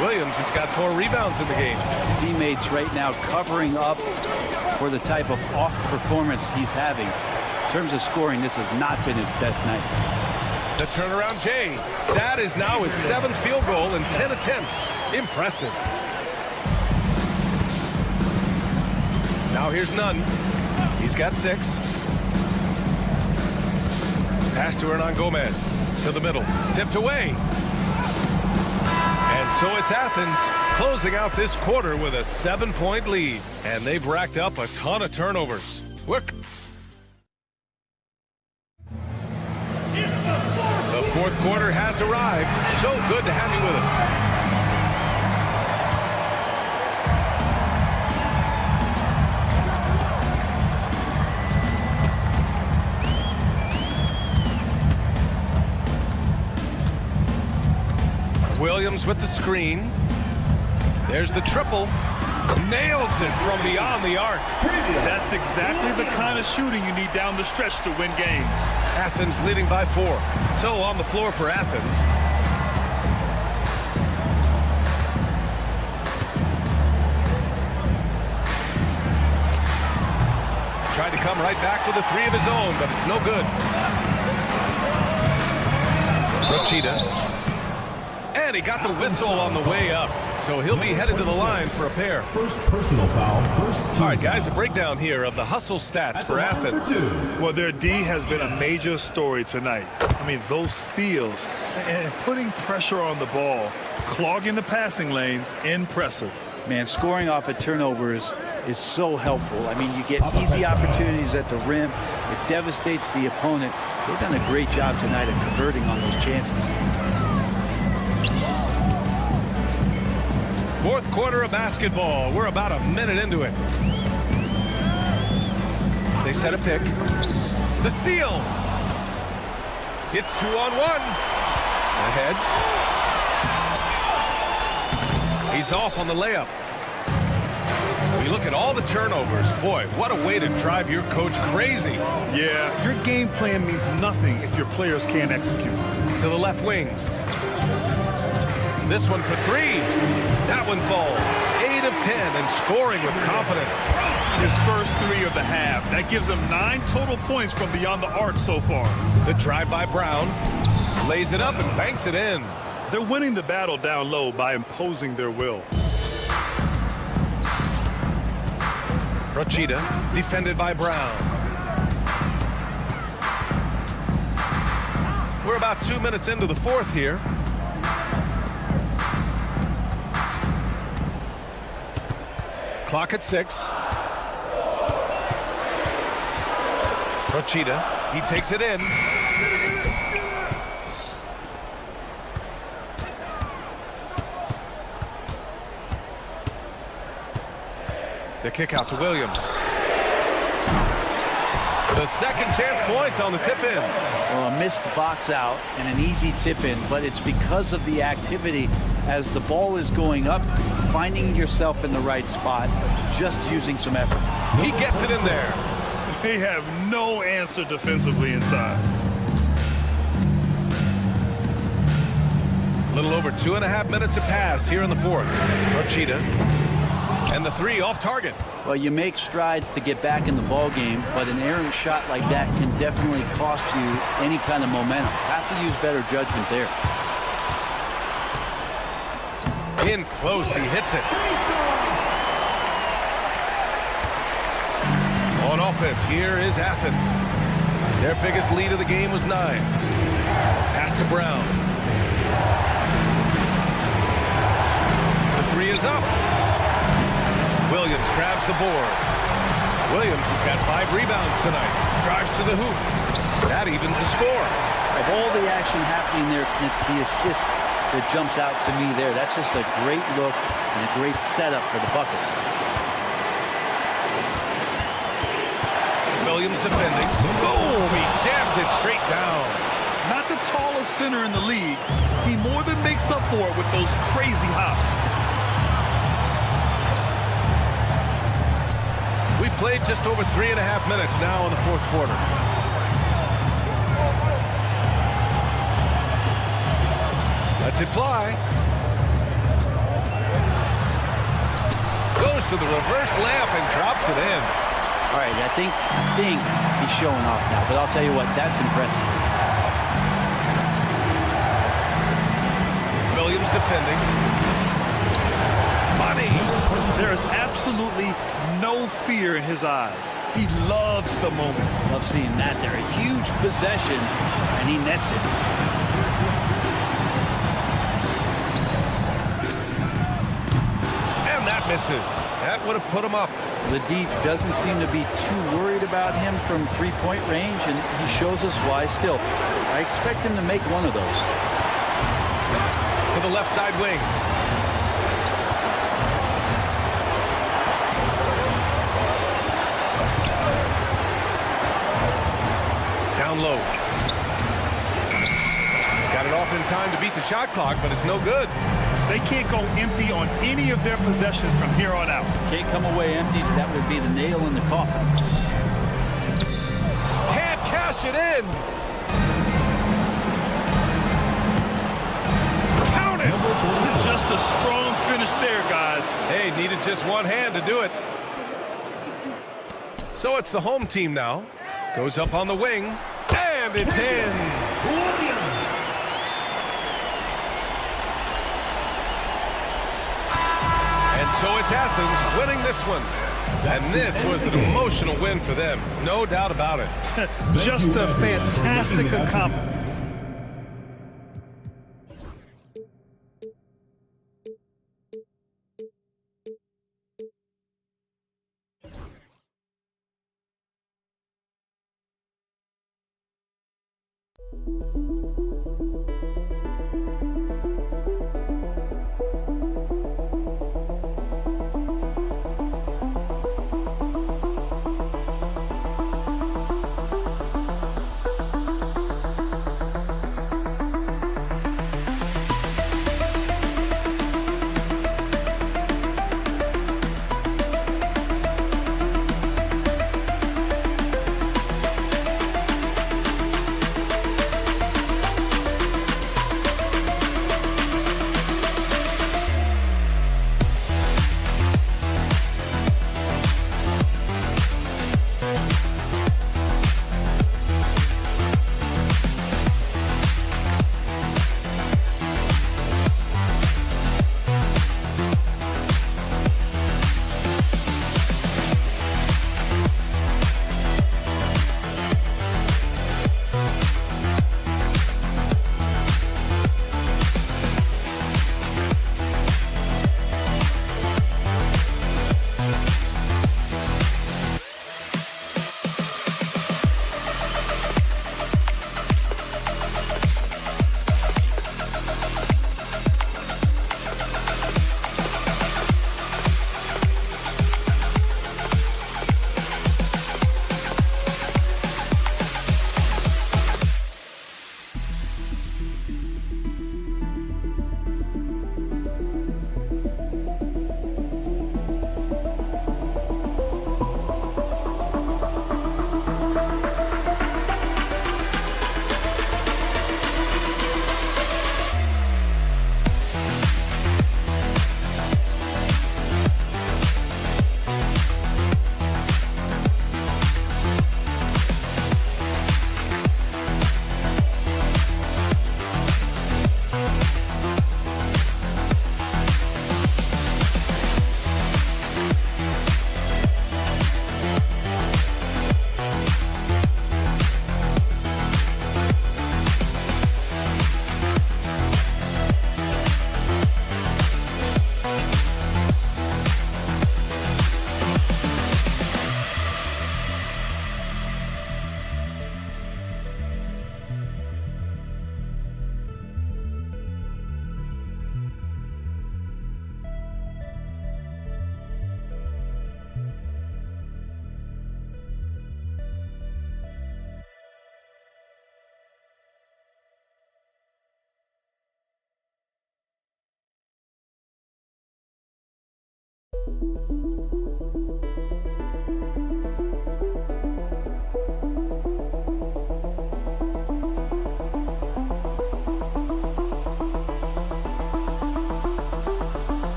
Williams has got 4 rebounds in the game. Teammates right now covering up for the type of off performance he's having. In terms of scoring, this has not been his best night. The turnaround Jay. That is now his 7th field goal in 10 attempts. Impressive. Now here's Nunn. He's got 6. Pass to Hernan Gomez. To the middle. Tipped away. And so it's Athens closing out this quarter with a 7-point lead. And they've racked up a ton of turnovers. Look. The fourth quarter has arrived. So good to have you with us. Williams with the screen. There's the triple. Nails it from beyond the arc. That's exactly the kind of shooting you need down the stretch to win games. Athens leading by 4. So on the floor for Athens. Tried to come right back with a 3 of his own, but it's no good. Rochita. And he got the whistle on the way up. So he'll be headed to the line for a pair. First personal foul, first team. All right, guys, a breakdown here of the hustle stats for Athens. Well, their D has been a major story tonight. I mean, those steals and putting pressure on the ball, clogging the passing lanes, impressive. Man, scoring off of turnovers is so helpful. I mean, you get easy opportunities at the rim. It devastates the opponent. They've done a great job tonight of converting on those chances. Fourth quarter of basketball. We're about a minute into it. They set a pick. The steal. It's 2-on-1. Ahead. He's off on the layup. We look at all the turnovers. Boy, what a way to drive your coach crazy. Yeah, your game plan means nothing if your players can't execute. To the left wing. This one for 3. That one falls. 8 of 10 and scoring with confidence. His first 3 of the half. That gives him 9 total points from beyond the arc so far. The drive by Brown. Lays it up and banks it in. They're winning the battle down low by imposing their will. Rochita, defended by Brown. We're about 2 minutes into the fourth here. Clock at 6. Rochita, he takes it in. The kick out to Williams. The second chance points on the tip in. Well, a missed box out and an easy tip in, but it's because of the activity as the ball is going up, finding yourself in the right spot, just using some effort. He gets it in there. They have no answer defensively inside. A little over 2.5 minutes have passed here in the fourth. Rochita. And the 3 off target. Well, you make strides to get back in the ball game, but an errant shot like that can definitely cost you any kind of momentum. Have to use better judgment there. In close, he hits it. On offense, here is Athens. Their biggest lead of the game was 9. Pass to Brown. The 3 is up. Williams grabs the board. Williams has got 5 rebounds tonight. Drives to the hoop. That evens the score. Of all the action happening there, it's the assist that jumps out to me there. That's just a great look and a great setup for the bucket. Williams defending. Boom! He jams it straight down. Not the tallest center in the league. He more than makes up for it with those crazy hops. We played just over 3.5 minutes now in the fourth quarter. Lets it fly. goes to the reverse layup and drops it in. All right, I think he's showing off now, but I'll tell you what, that's impressive. Williams defending. Money. There is absolutely no fear in his eyes. He loves the moment. Love seeing that there. A huge possession, and he nets it. And that misses. That would have put him up. The D doesn't seem to be too worried about him from three-point range, and he shows us why still. I expect him to make one of those. To the left side wing. Down low. Got it off in time to beat the shot clock, but it's no good. They can't go empty on any of their possessions from here on out. Can't come away empty. That would be the nail in the coffin. Can't cash it in. Count it. Just a strong finish there, guys. Hey, needed just one hand to do it. So it's the home team now. Goes up on the wing, and it's in. And so it's Athens winning this one. And this was an emotional win for them. No doubt about it. Just a fantastic accomplishment.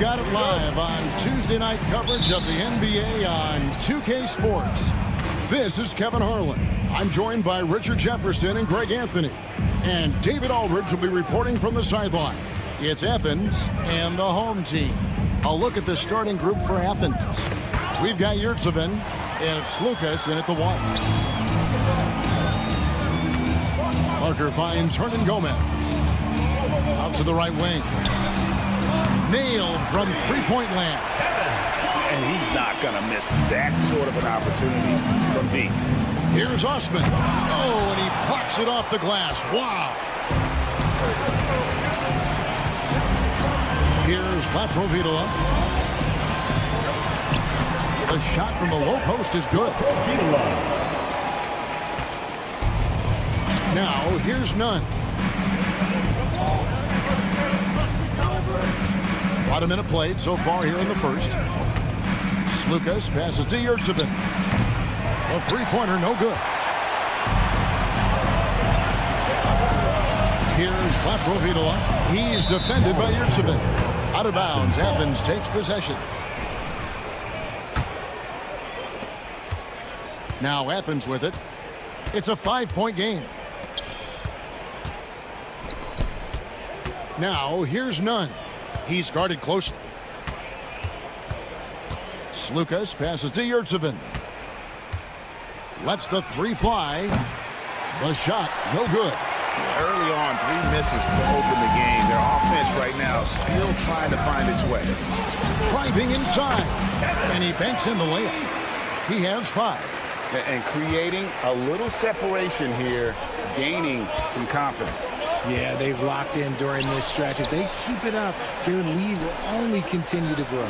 got it live on Tuesday night coverage of the NBA on 2K Sports. This is Kevin Harlan. I'm joined by Richard Jefferson and Greg Anthony. And David Aldridge will be reporting from the sideline. It's Athens and the home team. A look at the starting group for Athens. We've got Yurtseven and it's Lucas in at the 1. Parker finds Hernan Gomez. Out to the right wing. Nailed from three-point land. And he's not going to miss that sort of an opportunity from deep. Here's Osman. Oh, and he blocks it off the glass. Wow. Here's Laprovitola. The shot from the low post is good. Now, here's Nunn. About a minute played so far here in the first. Slukas passes to Yurtsevin. A three-pointer, no good. Here's Laprovitola. He's defended by Yurtsevin. Out of bounds, Athens takes possession. Now Athens with it. It's a 5-point game. Now here's Nunn. He's guarded closely. Slukas passes to Yurtsevin. Lets the three fly. The shot, no good. Early on, 3 misses to open the game. Their offense right now still trying to find its way. Driving inside. And he banks in the layup. He has 5. And creating a little separation here, gaining some confidence. Yeah, they've locked in during this stretch. If they keep it up, their lead will only continue to grow.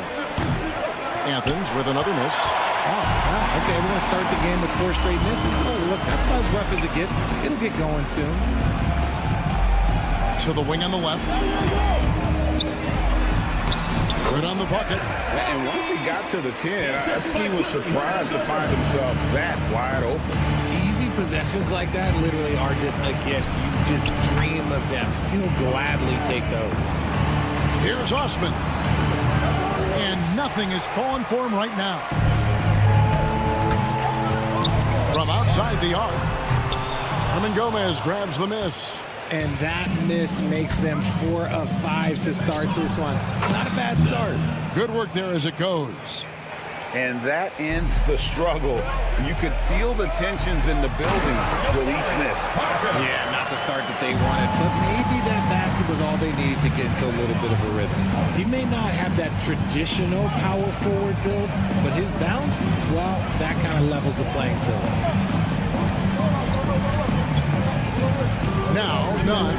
Athens with another miss. Oh, okay, we're going to start the game with 4 straight misses. Oh, look, that's about as rough as it gets. It'll get going soon. To the wing on the left. Good on the bucket. And once he got to the 10, I think he was surprised to find himself that wide open. Easy possessions like that literally are just a gift. You just dream of them. He'll gladly take those. Here's Osman. And nothing is falling for him right now. From outside the arc, Hernan Gomez grabs the miss. And that miss makes them 4 of 5 to start this one. Not a bad start. Good work there as it goes. And that ends the struggle. You could feel the tensions in the building with each miss. Yeah, not the start that they wanted, but maybe that basket was all they needed to get into a little bit of a rhythm. He may not have that traditional power forward build, but his bounce, well, that kind of levels the playing field. Now, Nunn.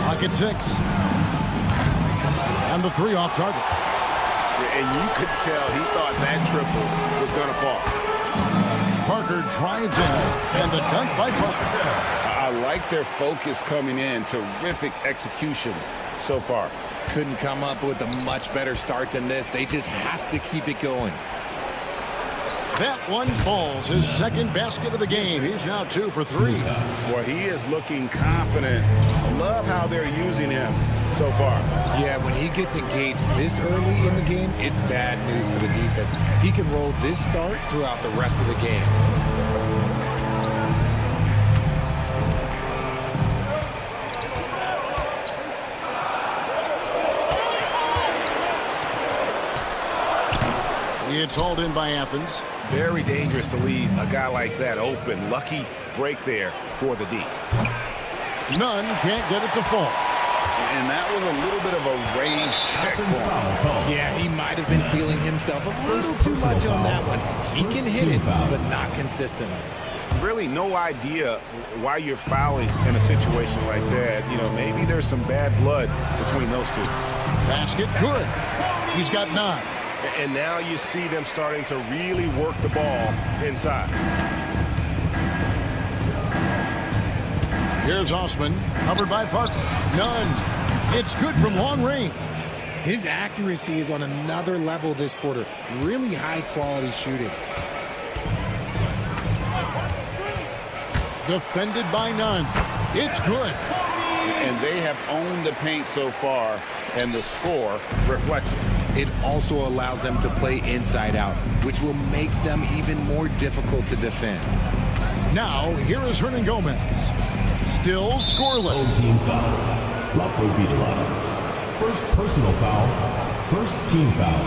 Pocket 6. And the 3 off target. And you could tell he thought that triple was going to fall. Parker drives in, and the dunk by Parker. I like their focus coming in. Terrific execution so far. Couldn't come up with a much better start than this. They just have to keep it going. That one falls. His second basket of the game. He's now 2 for 3. Boy, he is looking confident. I love how they're using him so far. Yeah, when he gets engaged this early in the game, it's bad news for the defense. He can roll this start throughout the rest of the game. It's hauled in by Athens. Very dangerous to leave a guy like that open. Lucky break there for the D. Nunn can't get it to fall. And that was a little bit of a range check for him. Yeah, he might have been feeling himself a little too much on that one. He can hit it, but not consistently. Really no idea why you're fouling in a situation like that. You know, maybe there's some bad blood between those two. Basket good. He's got 9. And now you see them starting to really work the ball inside. Here's Osman, covered by Parker. Nunn. It's good from long range. His accuracy is on another level this quarter. Really high-quality shooting. Defended by Nunn. It's good. And they have owned the paint so far, and the score reflects it. It also allows them to play inside out, which will make them even more difficult to defend. Now, here is Hernan Gomez. Still scoreless. Team foul. First personal foul. First team foul.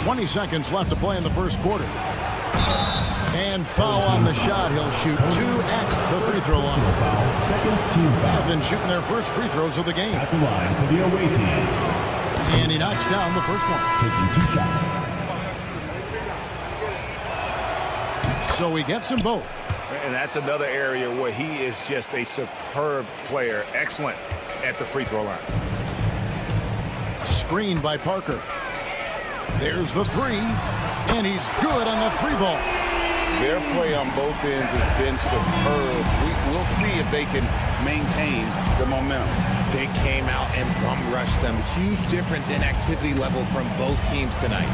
20 seconds left to play in the first quarter. And foul on the shot. He'll shoot 2 at the free throw line. Second team foul. They've been shooting their first free throws of the game. At the line for the away team. And he knocks down the first one. Taking 2 shots. So he gets them both. And that's another area where he is just a superb player. Excellent at the free throw line. Screened by Parker. There's the 3. And he's good on the 3-ball. Their play on both ends has been superb. We'll see if they can maintain the momentum. They came out and bum rushed them. Huge difference in activity level from both teams tonight.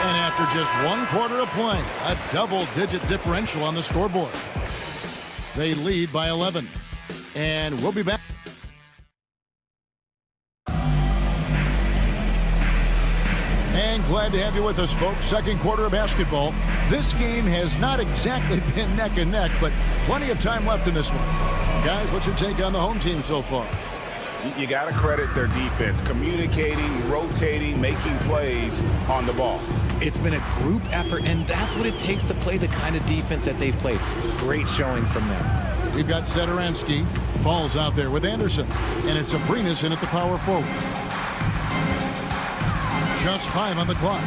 And after just 1 quarter of play, a double-digit differential on the scoreboard. They lead by 11. And we'll be back. And glad to have you with us, folks. Second quarter of basketball. This game has not exactly been neck and neck, but plenty of time left in this one. Guys, what's your take on the home team so far? You got to credit their defense. Communicating, rotating, making plays on the ball. It's been a group effort, and that's what it takes to play the kind of defense that they've played. Great showing from them. We've got Sederansky. Falls out there with Anderson. And it's Abrinas in at the power forward. Just 5 on the clock.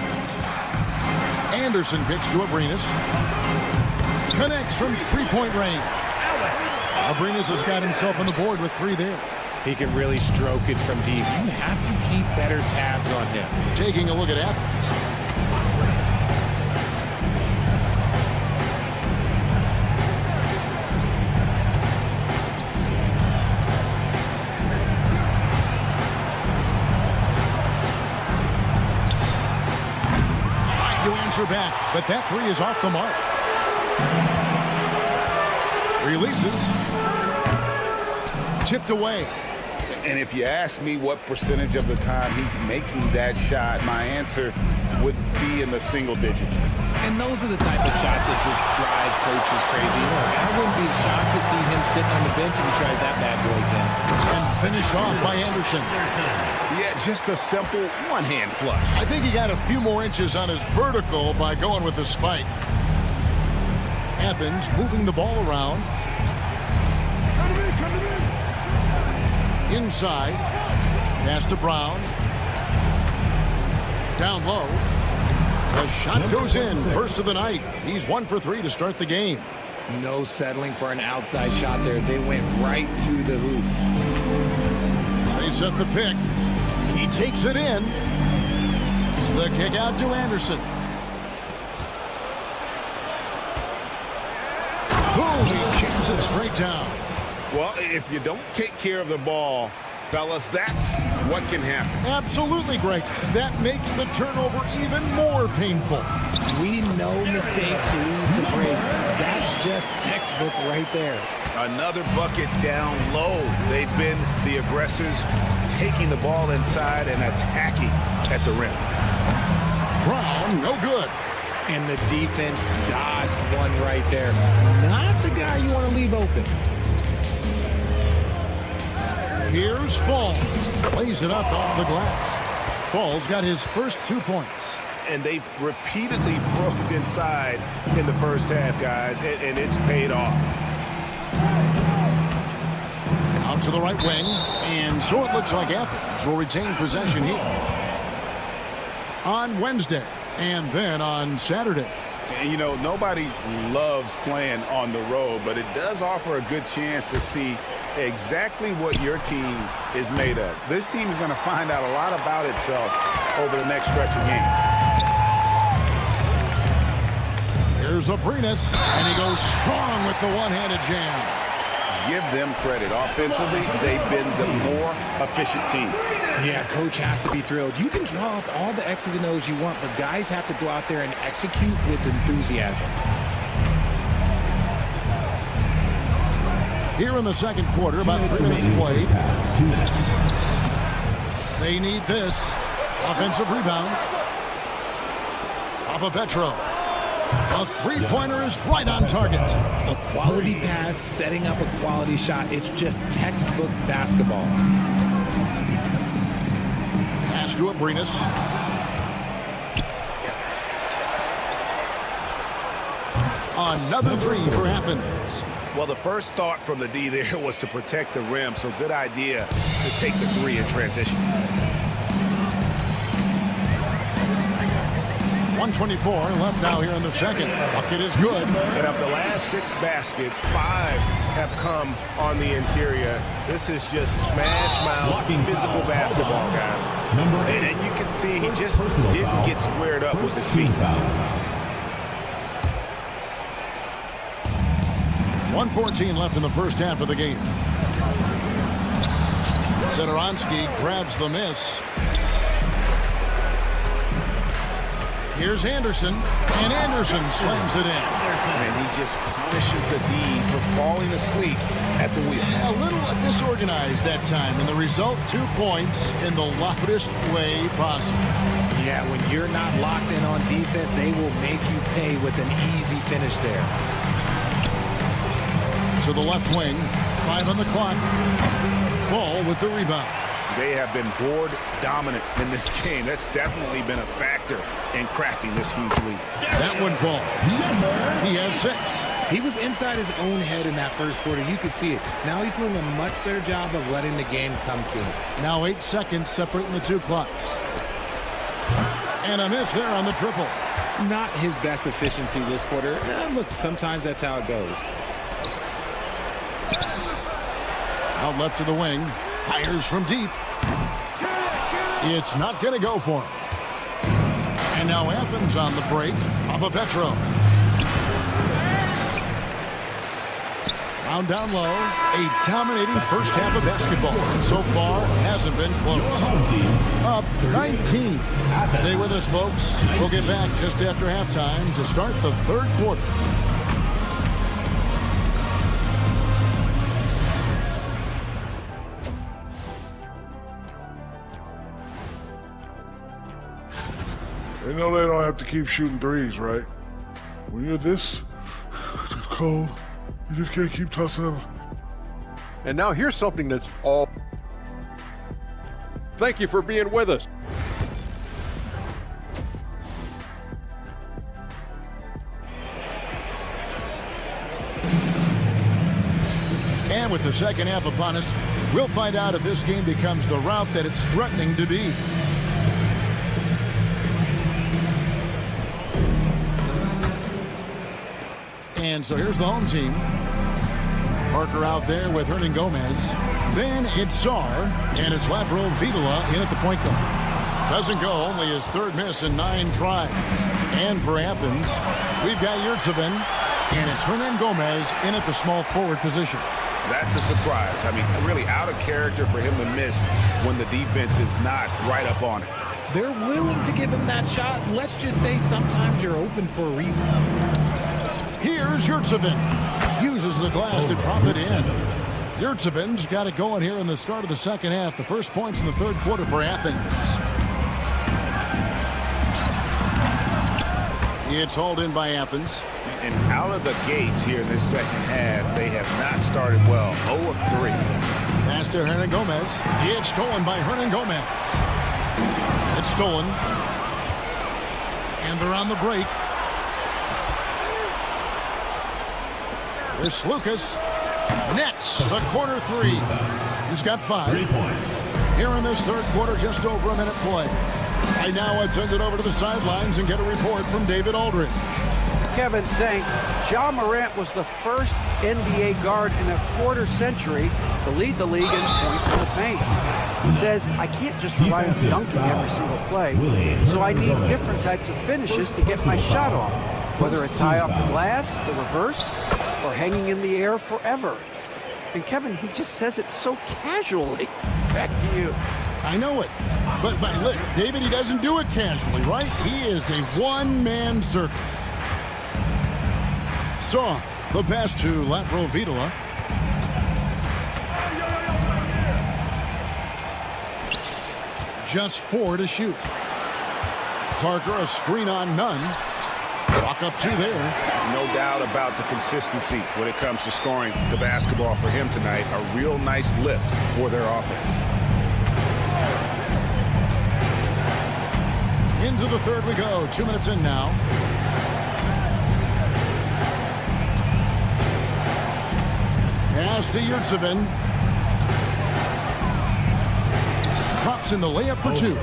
Anderson picks to Abrinas. Connects from three-point range. Abrinas has got himself on the board with 3 there. He can really stroke it from deep. You have to keep better tabs on him. Taking a look at Athens. Back, but that 3 is off the mark. Releases. Tipped away. And if you ask me what percentage of the time he's making that shot, my answer would be in the single digits. And those are the type of shots that just drive coaches crazy. I wouldn't be shocked to see him sitting on the bench if he tries that bad boy again. And finished off by Anderson. Yeah, just a simple one-hand flush. I think he got a few more inches on his vertical by going with the spike. Athens moving the ball around. Inside. Pass to Brown. Down low. The shot goes in. First of the night. He's 1 for 3 to start the game. No settling for an outside shot there. They went right to the hoop. They set the pick. He takes it in. The kick out to Anderson. Boom! He jams it straight down. Well, if you don't take care of the ball, fellas, that's what can happen. Absolutely, Greg. That makes the turnover even more painful. We know mistakes lead to praise. That's just textbook right there. Another bucket down low. They've been the aggressors, taking the ball inside and attacking at the rim. Brown, no good. And the defense dodged one right there. Not the guy you want to leave open. Here's Fall. Plays it up off the glass. Fall's got his first 2 points. And they've repeatedly broke inside in the first half, guys, and it's paid off. Out to the right wing, and so it looks like Athens will retain possession here. On Wednesday, and then on Saturday. And, you know, nobody loves playing on the road, but it does offer a good chance to see exactly what your team is made of. This team is going to find out a lot about itself over the next stretch of games. Here's Abrinas, and he goes strong with the one-handed jam. Give them credit. Offensively, they've been the more efficient team. Yeah, coach has to be thrilled. You can draw up all the X's and O's you want, but guys have to go out there and execute with enthusiasm. Here in the second quarter, about 3 minutes played. They need this. Offensive rebound. Papa Petro. A three-pointer is right on target. A quality pass, setting up a quality shot. It's just textbook basketball. Pass to Abrinas. Another three for Athens. Well, the first thought from the D there was to protect the rim, so good idea to take the three in transition. 1:24 left now here in the second. Bucket is good. And of the last 6 baskets, 5 have come on the interior. This is just smash mouth physical basketball, guys. And you can see he just didn't get squared up with his feet. 1:14 left in the first half of the game. Setoransky grabs the miss. Here's Anderson, and Anderson slams it in. And he just punishes the D for falling asleep at the wheel. A little disorganized that time, and the result, 2 points in the loudest way possible. Yeah, when you're not locked in on defense, they will make you pay with an easy finish there. To the left wing, 5 on the clock. Fall with the rebound. They have been board dominant in this game. That's definitely been a factor in crafting this huge lead. That one falls. He has 6. He was inside his own head in that first quarter. You could see it. Now he's doing a much better job of letting the game come to him. Now 8 seconds separating the 2 clocks. And a miss there on the triple. Not his best efficiency this quarter. Look, sometimes that's how it goes. Out left to the wing. Fires from deep. It's not going to go for him. And now Athens on the break. Papa Petro. Round down low. A dominating first half of basketball. So far, hasn't been close. Up 19. Stay with us, folks. We'll get back just after halftime to start the third quarter. They know they don't have to keep shooting threes, right? When you're this cold, you just can't keep tossing them. And now here's something that's all. Thank you for being with us. And with the second half upon us, we'll find out if this game becomes the route that it's threatening to be. And so here's the home team. Parker out there with Hernan Gomez. Then it's Sar, and it's Lavro Vidala in at the point guard. Doesn't go, only his 3rd miss in 9 tries. And for Athens, we've got Yurtsevin, and it's Hernan Gomez in at the small forward position. That's a surprise. I mean, really out of character for him to miss when the defense is not right up on it. They're willing to give him that shot. Let's just say sometimes you're open for a reason. Here's Yurtsevin. Uses the glass to drop it in. Yurtsevin's got it going here in the start of the second half. The first points in the third quarter for Athens. It's hauled in by Athens. And out of the gates here in this second half, they have not started well. 0 of 3. Pass to Hernan Gomez. It's stolen by Hernan Gomez. It's stolen. And they're on the break. Here's Lucas. Nets the corner 3. He's got 5. 3 points. Here in this third quarter, just over a minute play. Right now, I send it over to the sidelines and get a report from David Aldridge. Kevin, thanks. Ja Morant was the first NBA guard in a quarter century to lead the league in points in the paint. He says, I can't just rely on dunking every single play, so I need different types of finishes to get my shot off, whether it's high off the glass, the reverse, or hanging in the air forever. And Kevin, he just says it so casually. Back to you. I know it. But look, David, he doesn't do it casually, right? He is a one-man circus. Saw the pass to Lavro Vidala. Just 4 to shoot. Parker, a screen on none. Chalk up 2 there. No doubt about the consistency when it comes to scoring the basketball for him tonight. A real nice lift for their offense. Into the third we go. 2 minutes in now. Passes to Yurtsevin. Drops in the layup for two.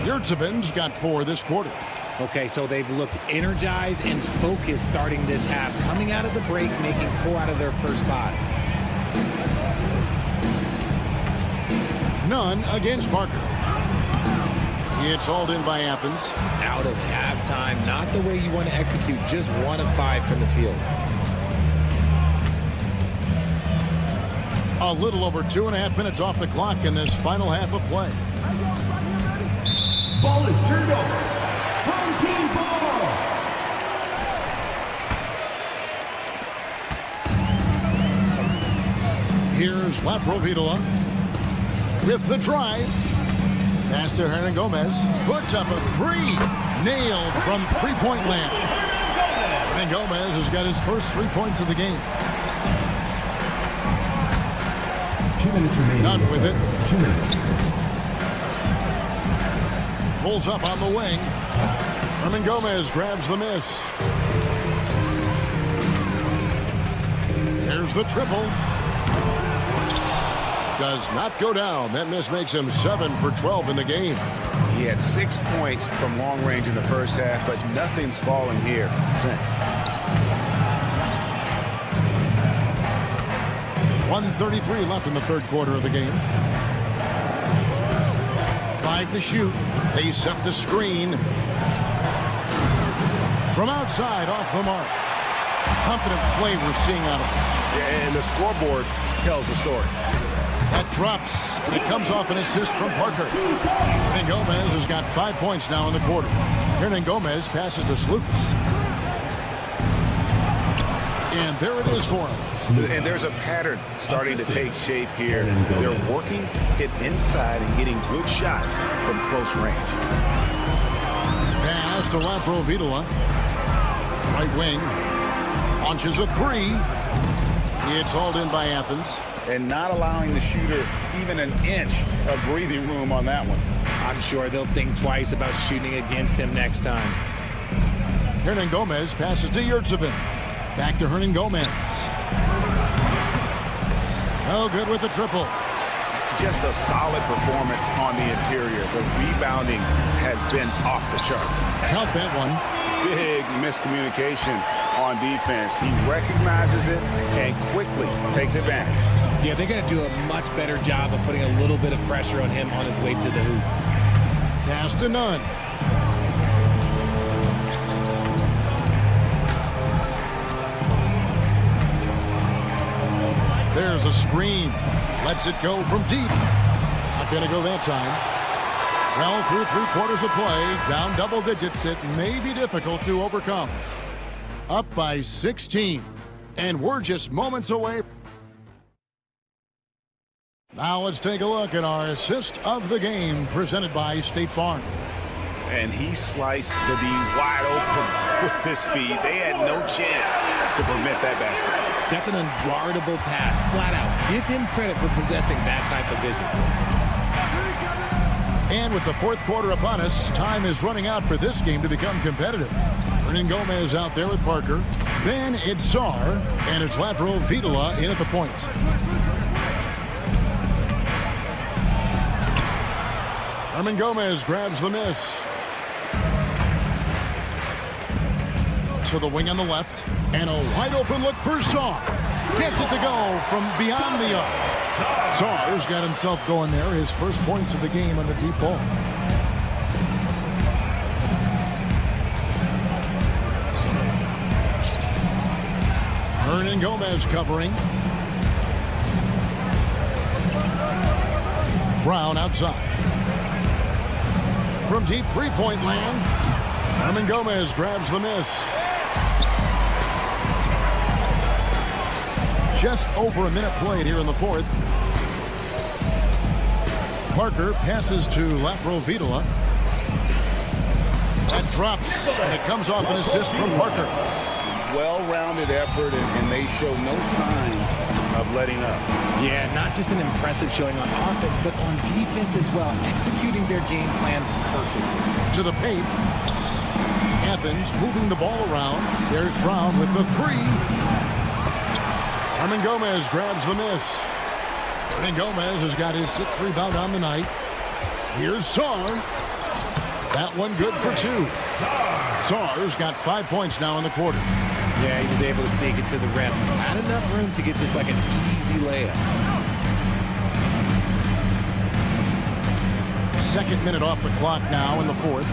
Yurtsevin's got 4 this quarter. Okay, so they've looked energized and focused starting this half, coming out of the break, making 4 out of their first 5. None against Parker. It's hauled in by Athens. Out of halftime, not the way you want to execute, just 1 of 5 from the field. A little over 2.5 minutes off the clock in this final half of play. Ball is turned over. Home team ball. Here's Laprovitola with the drive. Pass to Hernan Gomez. Puts up a 3. Nailed from three-point land. Hernan Gomez has got his first 3 points of the game. 2 minutes remaining. Done with it. 2 minutes. Pulls up on the wing. Hernan Gomez grabs the miss. There's the triple. Does not go down. That miss makes him 7 for 12 in the game. He had 6 points from long range in the first half, but nothing's fallen here since. 1:33 left in the third quarter of the game. 5 to shoot. They set the screen. From outside, off the mark. Confident play we're seeing out of him. Yeah, and the scoreboard tells the story. That drops, and it comes off an assist from Parker. Hernan Gomez has got 5 points now in the quarter. Hernan Gomez passes to Slukas. And there it is for him. And there's a pattern starting to take shape here. They're working it inside and getting good shots from close range. Pass to Laprovitola. Right wing. Launches a 3. It's hauled in by Athens. And not allowing the shooter even an inch of breathing room on that one. I'm sure they'll think twice about shooting against him next time. Hernan Gomez passes to Yurtsevin. Back to Hernan Gomez. Oh, good with the triple. Just a solid performance on the interior. The rebounding has been off the chart. Count that one. Big miscommunication on defense. He recognizes it and quickly takes advantage. Yeah, they're going to do a much better job of putting a little bit of pressure on him on his way to the hoop. Pass to Nunn. There's a screen. Lets it go from deep. Not going to go that time. Well, through 3 quarters of play, down double digits, it may be difficult to overcome. Up by 16. And we're just moments away. Now let's take a look at our assist of the game presented by State Farm. And he sliced the D wide open with his feet. They had no chance to prevent that basket. That's an unguardable pass, flat out. Give him credit for possessing that type of vision. And with the fourth quarter upon us, time is running out for this game to become competitive. Hernan Gomez out there with Parker. Then it's Sar, and it's Laprovitola in at the point. Hernan Gomez grabs the miss. To the wing on the left, and a wide open look for Sar. Gets it to go from beyond the arc. Sar's got himself going there, his first points of the game on the deep ball. Hernan Gomez covering. Brown outside. From deep three-point land, Hernan Gomez grabs the miss. Just over a minute played here in the fourth. Parker passes to Laprovitola. That drops, and it comes off an assist from Parker. Well-rounded effort, and they show no signs of letting up. Yeah, not just an impressive showing on offense, but on defense as well, executing their game plan perfectly. To the paint. Athens moving the ball around. There's Brown with the three. Herman Gomez grabs the miss. Herman Gomez has got his 6th rebound on the night. Here's Skarn. That one good for 2. Sar's got 5 points now in the quarter. Yeah, he was able to sneak it to the rim. Not enough room to get just like an easy layup. 2nd minute off the clock now in the 4th.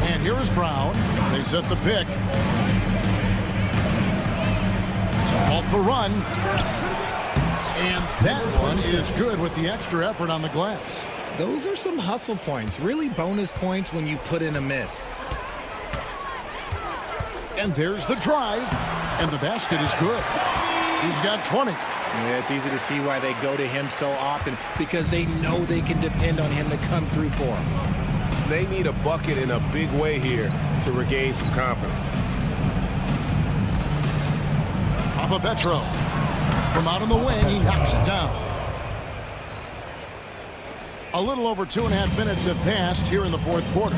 And here is Brown. They set the pick. So off the run. And that one is good with the extra effort on the glass. Those are some hustle points. Really bonus points when you put in a miss. And there's the drive. And the basket is good. He's got 20. Yeah, it's easy to see why they go to him so often, because they know they can depend on him to come through for them. They need a bucket in a big way here to regain some confidence. Petro. From out on the wing, he knocks it down. A little over 2.5 minutes have passed here in the 4th quarter.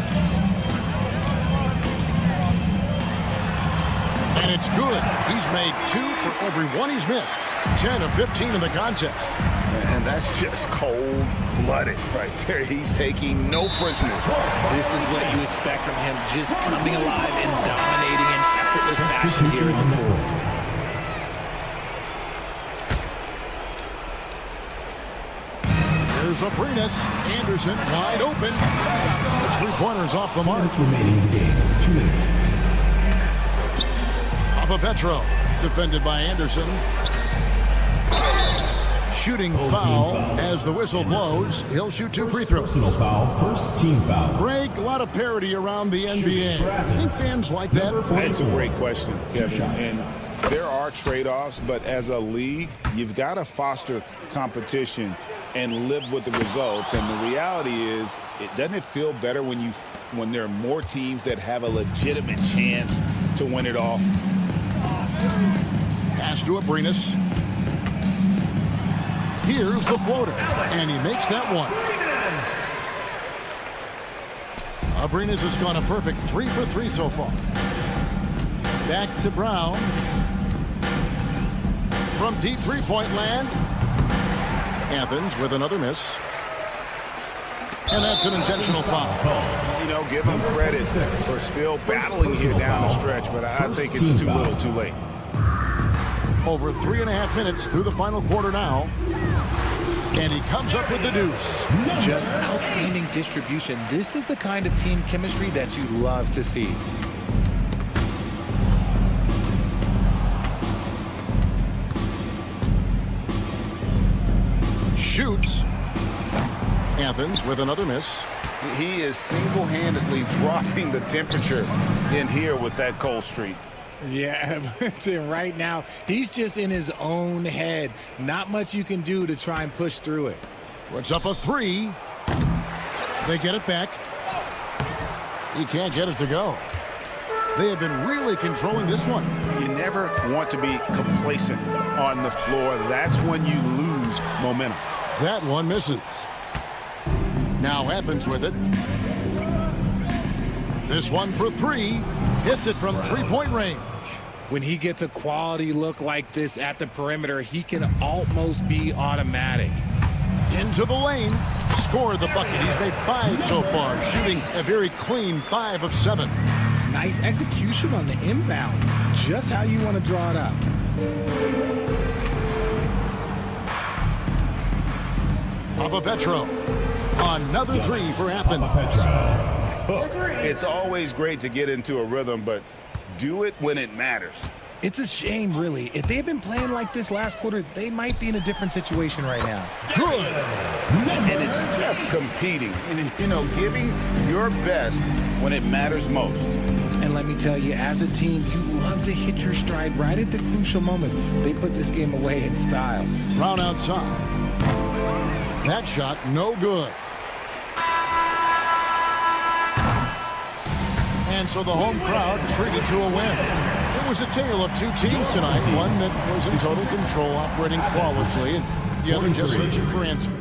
And it's good. He's made 2 for every one he's missed. 10 of 15 in the contest. And that's just cold-blooded right there. He's taking no prisoners. This is what you expect from him, just coming alive and dominating in effortless fashion here in the 4th. Here's Abrinas. Anderson wide open. Those 3-pointers off the mark. Remaining in the game. 2 minutes. Petro defended by Anderson. Shooting foul as the whistle blows. He'll shoot 2 free throws. Personal foul. First team foul. Greg, a lot of parity around the NBA. I think fans like that. That's a great question, Kevin. And there are trade-offs, but as a league, you've got to foster competition and live with the results. And the reality is, doesn't it feel better when there are more teams that have a legitimate chance to win it all? Pass to Abrinas. Here's the floater, and he makes that one. Abrinas has gone a perfect 3 for 3 so far. Back to Brown. From deep 3-point land. Athens with another miss. And that's an intentional foul. You know, give him credit for still battling here down the stretch, but I think it's too little too late. Over 3.5 minutes through the final quarter now. And he comes up with the deuce. Just outstanding distribution. This is the kind of team chemistry that you love to see. Shoots. Athens with another miss. He is single-handedly dropping the temperature in here with that cold streak. Yeah, but right now, he's just in his own head. Not much you can do to try and push through it. Puts up a 3. They get it back. He can't get it to go. They have been really controlling this one. You never want to be complacent on the floor. That's when you lose momentum. That one misses. Now Athens with it. This one for 3. Hits it from 3-point range. When he gets a quality look like this at the perimeter, he can almost be automatic. Into the lane. Scored the bucket. He's made 5 so far. Shooting a very clean 5 of 7. Nice execution on the inbound. Just how you want to draw it up. Petro. Another 3 for Athens. It's always great to get into a rhythm, but do it when it matters. It's a shame, really. If they had been playing like this last quarter, they might be in a different situation right now. Good. And it's just competing. And, you know, giving your best when it matters most. And let me tell you, as a team, you love to hit your stride right at the crucial moments. They put this game away in style. Brown outside. That shot, no good. And so the home crowd treated to a win. It was a tale of 2 teams tonight. One that was in total control, operating flawlessly, and the other just searching for answers.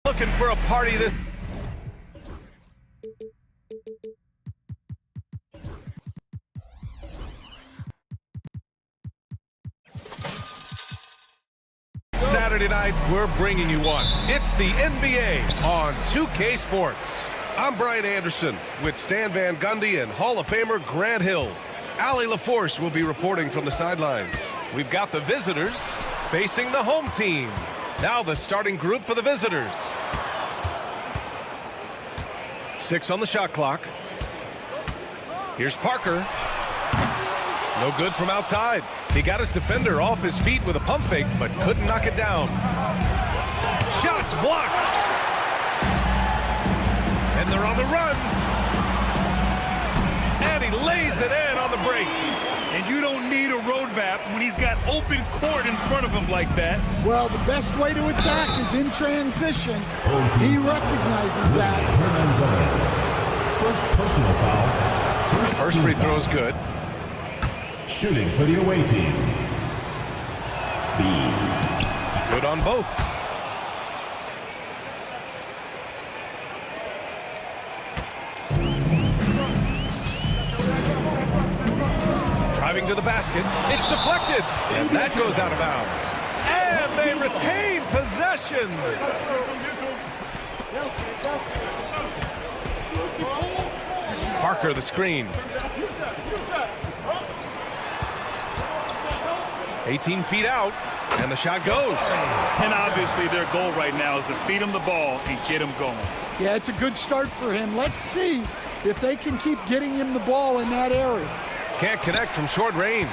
Looking for a party this Saturday night, we're bringing you one. It's the NBA on 2K Sports. I'm Brian Anderson with Stan Van Gundy and Hall of Famer Grant Hill. Allie LaForce will be reporting from the sidelines. We've got the visitors facing the home team. Now the starting group for the visitors. 6 on the shot clock. Here's Parker. No good from outside. He got his defender off his feet with a pump fake, but couldn't knock it down. Shots blocked. And they're on the run. And he lays it in on the break. And you don't need a roadmap when he's got open court in front of him like that. Well, the best way to attack is in transition. He recognizes that. First personal foul. First free throw is good. Shooting for the away team. B. Good on both. Driving to the basket. It's deflected. And that goes out of bounds. And they retain possession. Parker the screen. 18 feet out, and the shot goes. And obviously their goal right now is to feed him the ball and get him going. Yeah, it's a good start for him. Let's see if they can keep getting him the ball in that area. Can't connect from short range.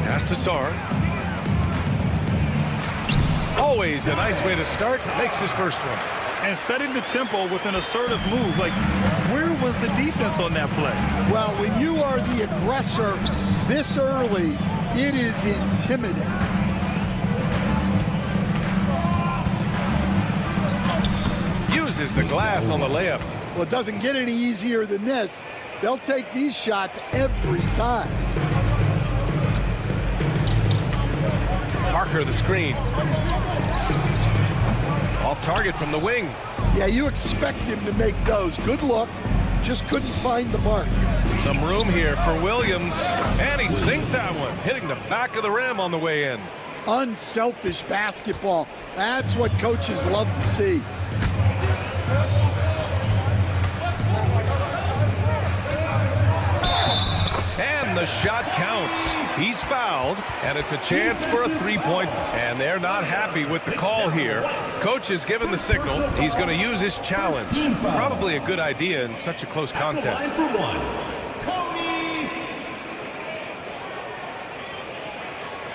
Pass to Skarn. Always a nice way to start. Makes his first one. And setting the tempo with an assertive move. Like, where was the defense on that play? Well, when you are the aggressor this early, it is intimidating. Uses the glass on the layup. Well, it doesn't get any easier than this. They'll take these shots every time. Parker the screen. Off target from the wing. Yeah, you expect him to make those. Good look. Just couldn't find the mark. Some room here for Williams. And he sinks that one, hitting the back of the rim on the way in. Unselfish basketball. That's what coaches love to see. And the shot counts. He's fouled, and it's a chance for a three-point. And they're not happy with the call here. Coach has given the signal. He's going to use his challenge. Probably a good idea in such a close contest.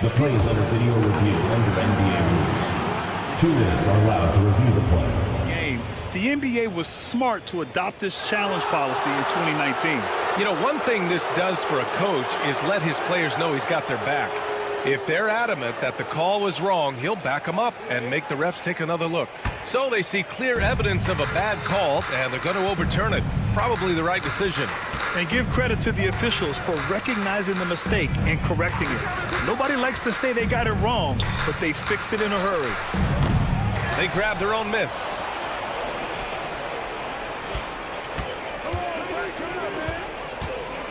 The play is under video review under NBA rules. 2 minutes are allowed to review the play. The NBA was smart to adopt this challenge policy in 2019. You know, one thing this does for a coach is let his players know he's got their back. If they're adamant that the call was wrong, he'll back them up and make the refs take another look. So they see clear evidence of a bad call, and they're going to overturn it. Probably the right decision. And give credit to the officials for recognizing the mistake and correcting it. Nobody likes to say they got it wrong, but they fixed it in a hurry. They grabbed their own miss.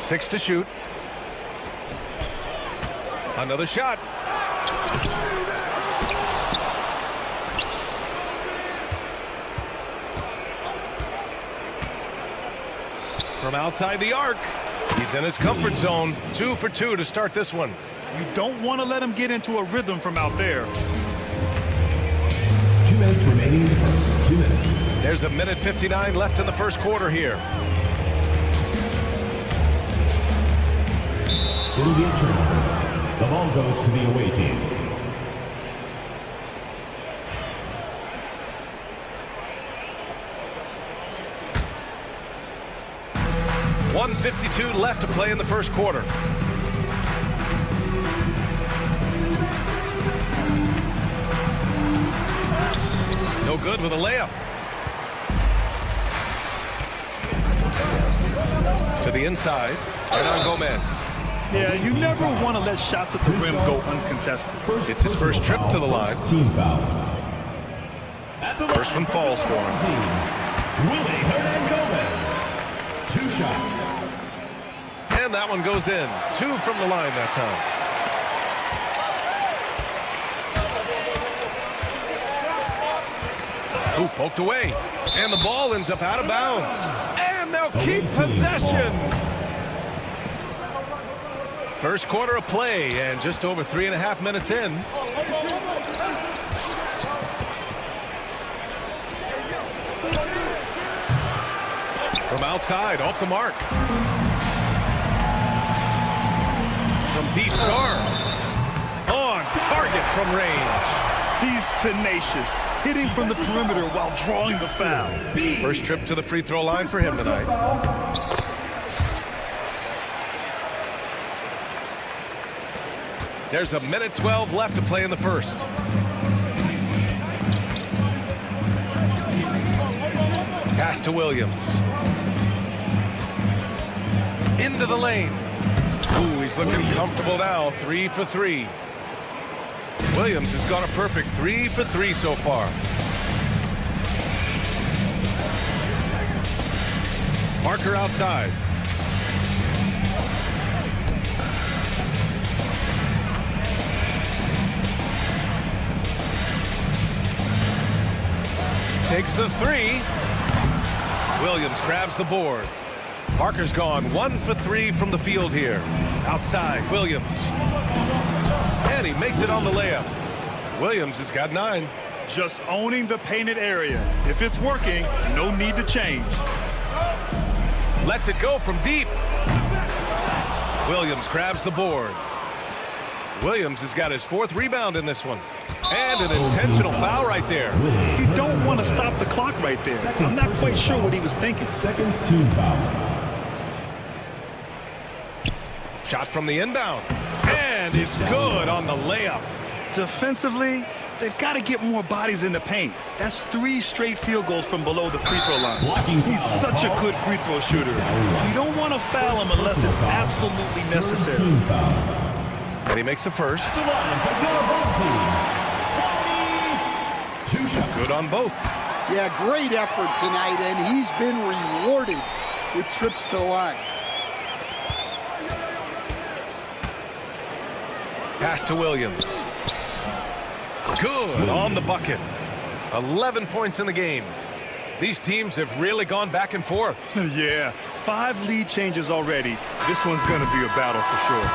Six to shoot. Another shot. From outside the arc. He's in his comfort zone. 2 for 2 to start this one. You don't want to let him get into a rhythm from out there. 2 minutes remaining in the first. 2 minutes. There's a minute 59 left in the first quarter here. It'll be a turnover. The ball goes to the away team. .152 left to play in the first quarter. No good with a layup. To the inside. Hernan Gomez. Yeah, you never want to let shots at the rim go uncontested. It's his first trip to the line. Team foul. First one falls for him. Hernan Gomez. 2 shots. And that one goes in. 2 from the line that time. Ooh, poked away. And the ball ends up out of bounds. And they'll keep possession. First quarter of play and just over 3.5 minutes in. From outside, off the mark. From deep, Skarn. On target from range. He's tenacious, hitting from the perimeter while drawing the foul. First trip to the free throw line for him tonight. There's 1:12 left to play in the first. Pass to Williams. Into the lane. Ooh, he's looking comfortable now. 3 for 3. Williams has got a perfect 3 for 3 so far. Parker outside. Takes the 3. Williams grabs the board. Parker's gone 1 for 3 from the field here. Outside, Williams. And he makes it on the layup. Williams has got 9. Just owning the painted area. If it's working, no need to change. Lets it go from deep. Williams grabs the board. Williams has got his 4th rebound in this one. And an intentional foul right there. You don't want to stop the clock right there. I'm not quite sure what he was thinking. Second team foul. Shot from the inbound. And it's good on the layup. Defensively, they've got to get more bodies in the paint. That's 3 straight field goals from below the free throw line. He's such a good free throw shooter. You don't want to foul him unless it's absolutely necessary. And he makes the first. Good on both. Yeah, great effort tonight, and he's been rewarded with trips to the line. Pass to Williams. Good on the bucket. 11 points in the game. These teams have really gone back and forth. Yeah, 5 lead changes already. This one's going to be a battle for sure.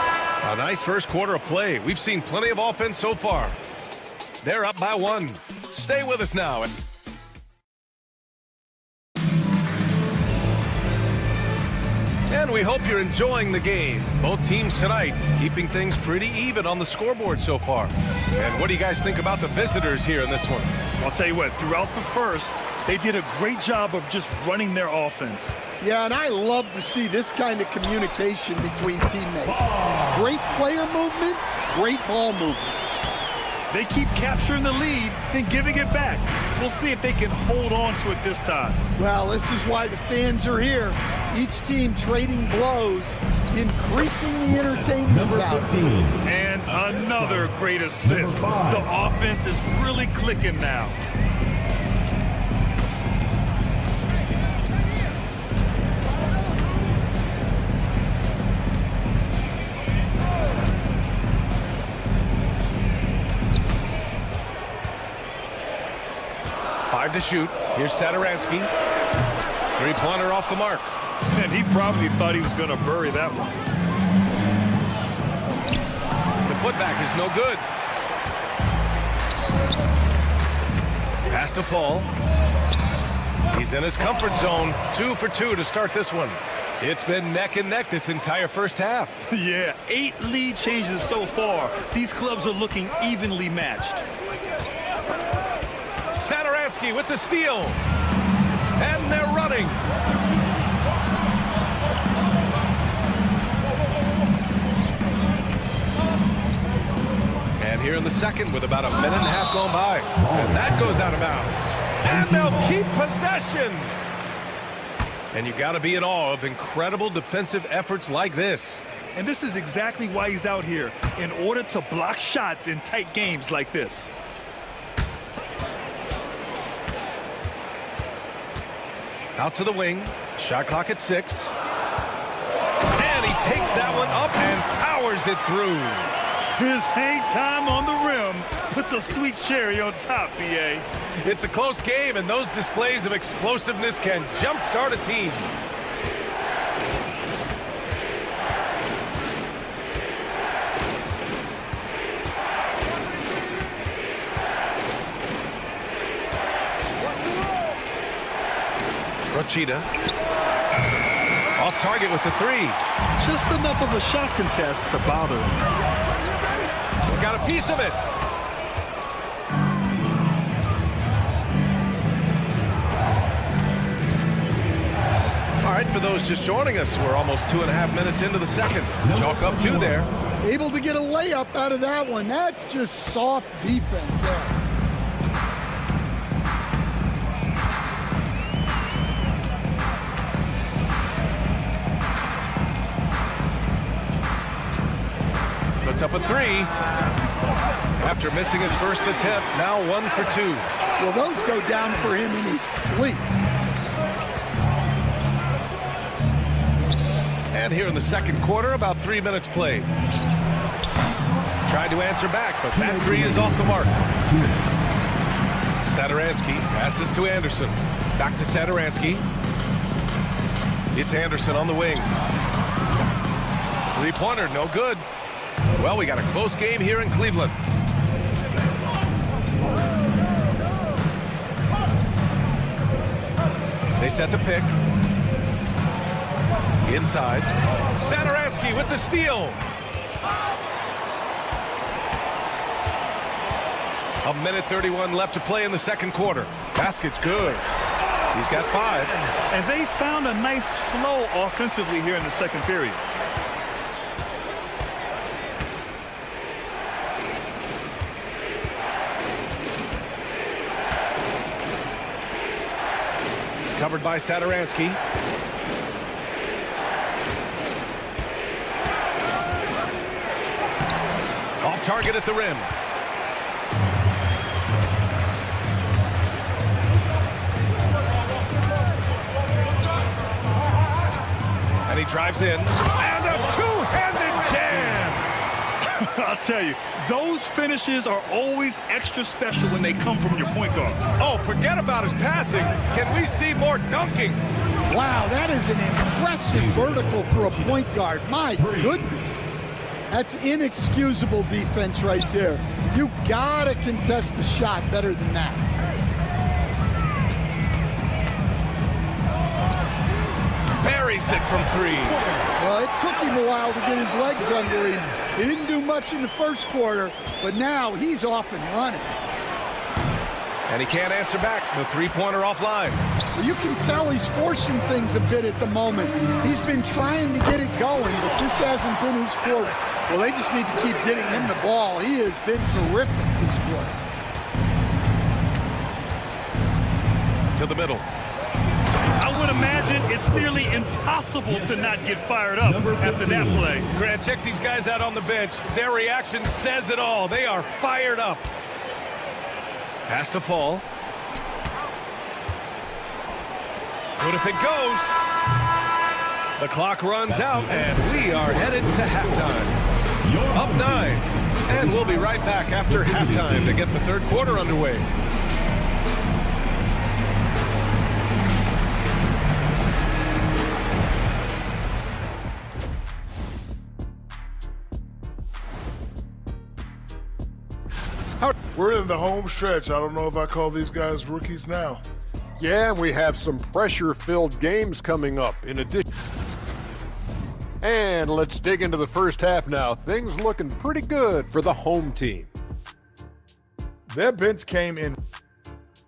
A nice first quarter of play. We've seen plenty of offense so far. They're up by 1. Stay with us now. And we hope you're enjoying the game. Both teams tonight keeping things pretty even on the scoreboard so far. And what do you guys think about the visitors here in this one? I'll tell you what, throughout the first, they did a great job of just running their offense. Yeah, and I love to see this kind of communication between teammates. Great player movement, great ball movement. They keep capturing the lead, then giving it back. We'll see if they can hold on to it this time. Well, this is why the fans are here. Each team trading blows, increasing the entertainment value. And another great assist. The offense is really clicking now. To shoot. Here's Satoransky. 3-pointer off the mark. And he probably thought he was going to bury that one. The putback is no good. Pass to Fall. He's in his comfort zone. 2 for 2 to start this one. It's been neck and neck this entire first half. Yeah, 8 lead changes so far. These clubs are looking evenly matched. Satoransky with the steal. And they're running. And here in the second with about 1.5 minutes gone by. And that goes out of bounds. And they'll keep possession. And you got to be in awe of incredible defensive efforts like this. And this is exactly why he's out here, in order to block shots in tight games like this. Out to the wing. Shot clock at 6. And he takes that one up and powers it through. His hang time on the rim puts a sweet cherry on top, BA. It's a close game, and those displays of explosiveness can jumpstart a team. Rochita. Off target with the three. Just enough of a shot contest to bother him. Got a piece of it. All right, for those just joining us, we're almost 2.5 minutes into the second. Chalk up 2 there. Able to get a layup out of that one. That's just soft defense there. Puts up a 3. After missing his first attempt, now 1 for 2. Well, those go down for him in his sleep. And here in the second quarter, about 3 minutes played. Tried to answer back, but that 3 is off the mark. Satoransky passes to Anderson. Back to Satoransky. It's Anderson on the wing. 3-pointer, no good. Well, we got a close game here in Cleveland. They set the pick. Inside. Satoransky with the steal. A minute 31 left to play in the second quarter. Basket's good. He's got 5. And they found a nice flow offensively here in the second period. Covered by Satoransky. Off target at the rim. And he drives in. And a two-handed jam! I'll tell you, those finishes are always extra special when they come from your point guard. Oh, forget about his passing. Can we see more dunking? Wow, that is an impressive vertical for a point guard. My goodness. That's inexcusable defense right there. You gotta contest the shot better than that. Buries it from 3. Well, it took him a while to get his legs under him. He didn't do much in the first quarter, but now he's off and running. And he can't answer back. The 3-pointer offline. Well, you can tell he's forcing things a bit at the moment. He's been trying to get it going, but this hasn't been his quarter. Well, they just need to keep getting him the ball. He has been terrific this quarter. To the middle. I would imagine it's nearly impossible to not get fired up after that play. Grant, check these guys out on the bench. Their reaction says it all. They are fired up. Pass to Fall. What if it goes? The clock runs out, and we are headed to halftime. Up 9. And we'll be right back after halftime to get the third quarter underway. We're in the home stretch. I don't know if I call these guys rookies now. Yeah, we have some pressure-filled games coming up in addition. And let's dig into the first half now. Things looking pretty good for the home team. Their bench came in.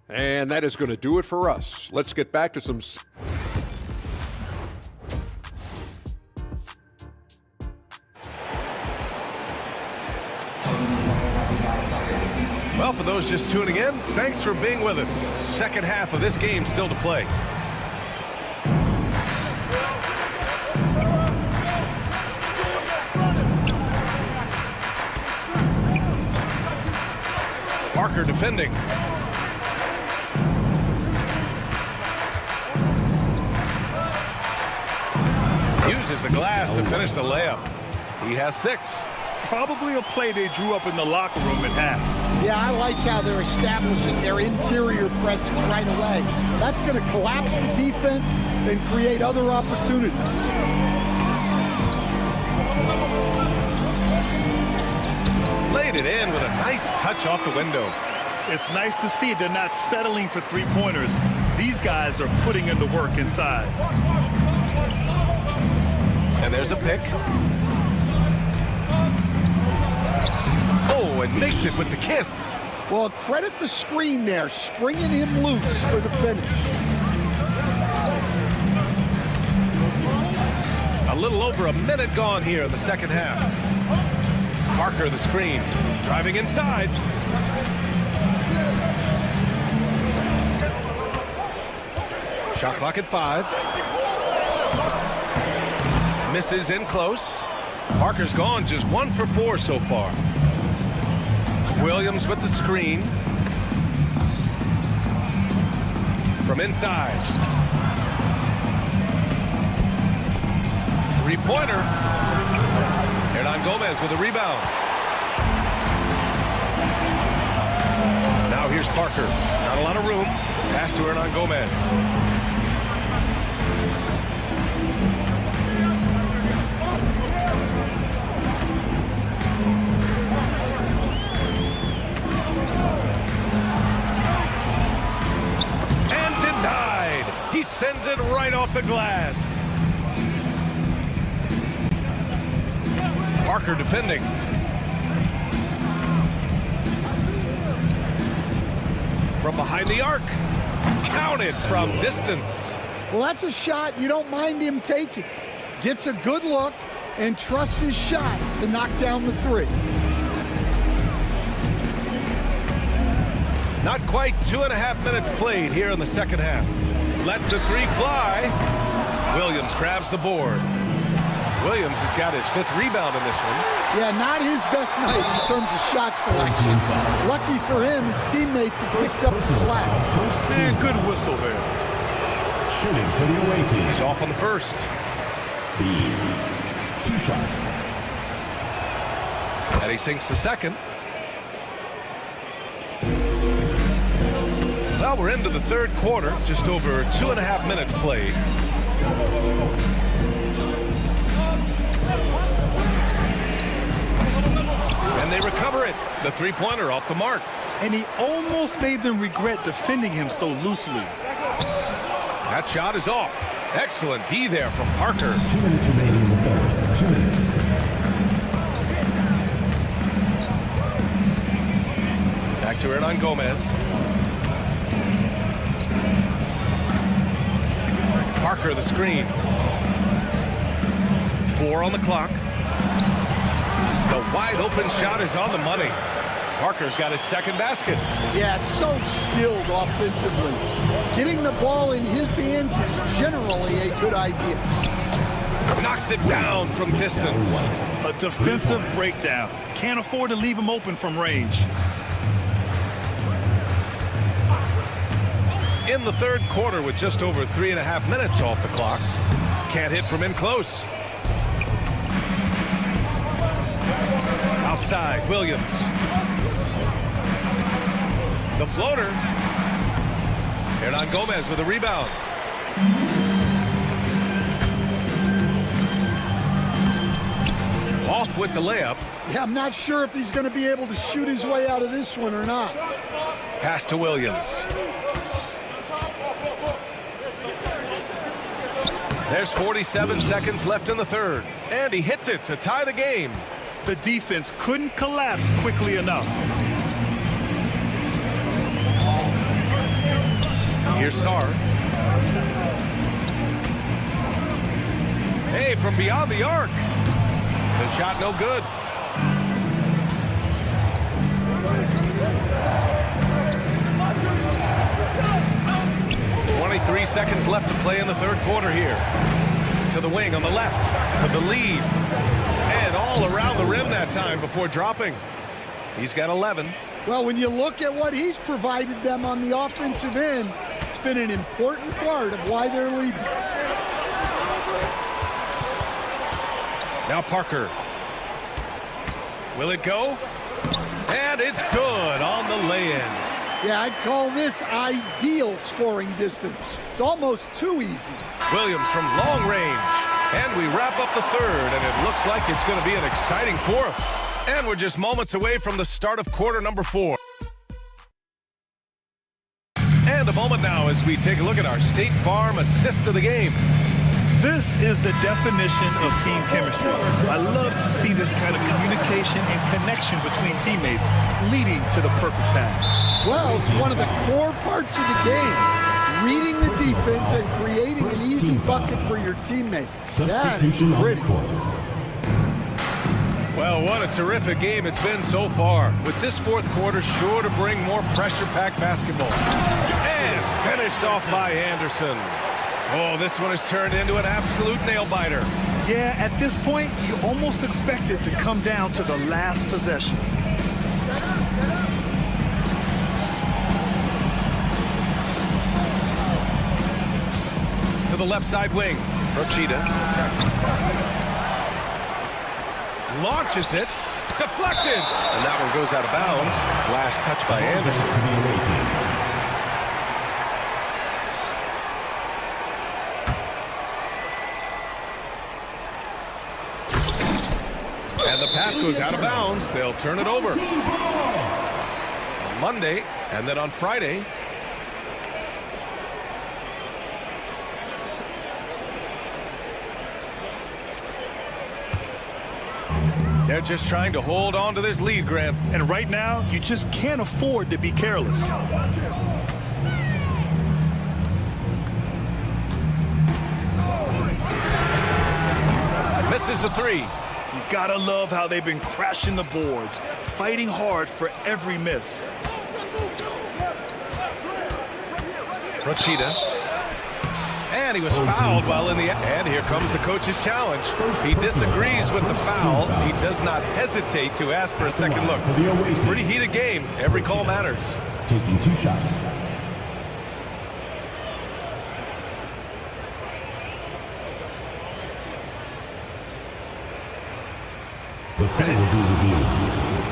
And that is going to do it for us. Let's get back to some... Well, for those just tuning in, thanks for being with us. Second half of this game still to play. Parker defending. Uses the glass to finish the layup. He has 6. Probably a play they drew up in the locker room at half. Yeah, I like how they're establishing their interior presence right away. That's going to collapse the defense and create other opportunities. Laid it in with a nice touch off the window. It's nice to see they're not settling for three-pointers. These guys are putting in the work inside. And there's a pick. Oh, and makes it with the kiss. Well, credit the screen there, springing him loose for the finish. A little over a minute gone here in the second half. Parker the screen, driving inside. Shot clock at 5. Misses in close. Parker's gone just 1 for 4 so far. Williams with the screen. From inside. 3-pointer. Hernan Gomez with a rebound. Now here's Parker. Not a lot of room. Pass to Hernan Gomez. And denied. He sends it right off the glass. Parker defending. From behind the arc. Counted from distance. Well, that's a shot you don't mind him taking. Gets a good look and trusts his shot to knock down the 3. Not quite 2.5 minutes played here in the second half. Lets the 3 fly. Williams grabs the board. Williams has got his 5th rebound in this one. Yeah, not his best night in terms of shot selection. Lucky for him, his teammates have picked up the slack. Man, good whistle there. Shooting for the away team. He's off on the first. 2 shots. And he sinks the second. Well, we're into the third quarter. Just over 2.5 minutes played. And they recover it. The 3-pointer off the mark. And he almost made them regret defending him so loosely. That shot is off. Excellent D there from Parker. 2 minutes remaining in the third. 2 minutes. Back to Hernan Gomez. Parker the screen. 4 on the clock. The wide open shot is on the money. Parker's got his second basket. Yeah, so skilled offensively. Getting the ball in his hands is generally a good idea. Knocks it down from distance. A defensive breakdown. Can't afford to leave him open from range. In the third quarter with just over 3.5 minutes off the clock. Can't hit from in close. Outside, Williams. The floater. Hernan Gomez with a rebound. Off with the layup. Yeah, I'm not sure if he's going to be able to shoot his way out of this one or not. Pass to Williams. There's 47 seconds left in the third. And he hits it to tie the game. The defense couldn't collapse quickly enough. Here's Sar. Hey, from beyond the arc. The shot no good. .23 seconds left to play in the third quarter here. To the wing on the left for the lead. And all around the rim that time before dropping. He's got 11. Well, when you look at what he's provided them on the offensive end, it's been an important part of why they're leading. Now Parker. Will it go? And it's good on the lay-in. Yeah, I'd call this ideal scoring distance. It's almost too easy. Williams from long range. And we wrap up the third, and it looks like it's going to be an exciting fourth. And we're just moments away from the start of quarter number 4. And a moment now as we take a look at our State Farm assist of the game. This is the definition of team chemistry. I love to see this kind of communication and connection between teammates leading to the perfect pass. Well, it's one of the core parts of the game. Reading the defense and creating an easy bucket for your teammate. That is pretty. Well, what a terrific game it's been so far. With this fourth quarter sure to bring more pressure-packed basketball. And finished off by Anderson. Oh, this one has turned into an absolute nail-biter. Yeah, at this point, you almost expect it to come down to the last possession. To the left side wing. Rochita. Launches it. Deflected. And that one goes out of bounds. Last touch by Anderson. And the pass goes out of bounds. They'll turn it over. On Monday, and then on Friday. They're just trying to hold on to this lead, Grant. And right now, you just can't afford to be careless. Misses a three. You gotta love how they've been crashing the boards, fighting hard for every miss. Rochita. And he was fouled while in the... And here comes the coach's challenge. He disagrees with the foul. He does not hesitate to ask for a second look. It's a pretty heated game. Every call matters. Taking 2 shots. The play will be reviewed.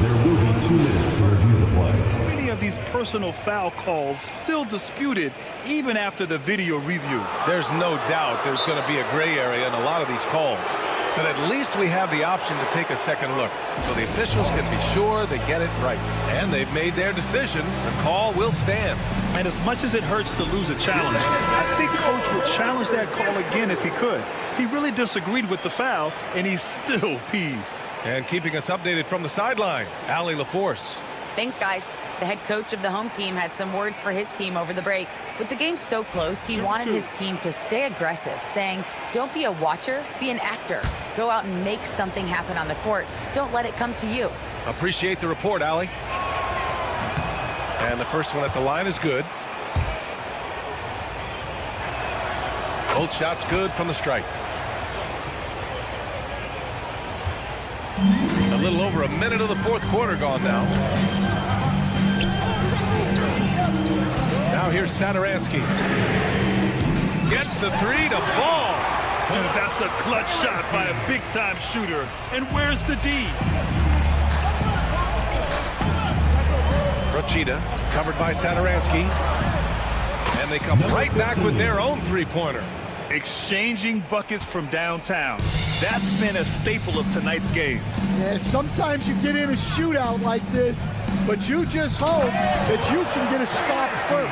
There will be 2 minutes to review the play. Many of these personal foul calls still disputed even after the video review. There's no doubt there's going to be a gray area in a lot of these calls. But at least we have the option to take a second look. So the officials can be sure they get it right. And they've made their decision. The call will stand. And as much as it hurts to lose a challenge, I think Coach would challenge that call again if he could. He really disagreed with the foul, and he's still peeved. And keeping us updated from the sideline, Allie LaForce. Thanks, guys. The head coach of the home team had some words for his team over the break. With the game so close, he wanted his team to stay aggressive, saying, don't be a watcher, be an actor. Go out and make something happen on the court. Don't let it come to you. Appreciate the report, Allie. And the first one at the line is good. Both shots good from the stripe. A little over a minute of the fourth quarter gone now. Now here's Saturansky. Gets the three to fall. And that's a clutch shot by a big-time shooter. And where's the D? Rochita covered by Saturansky. And they come right back with their own three-pointer. Exchanging buckets from downtown. That's been a staple of tonight's game. Yeah, sometimes you get in a shootout like this, but you just hope that you can get a stop first.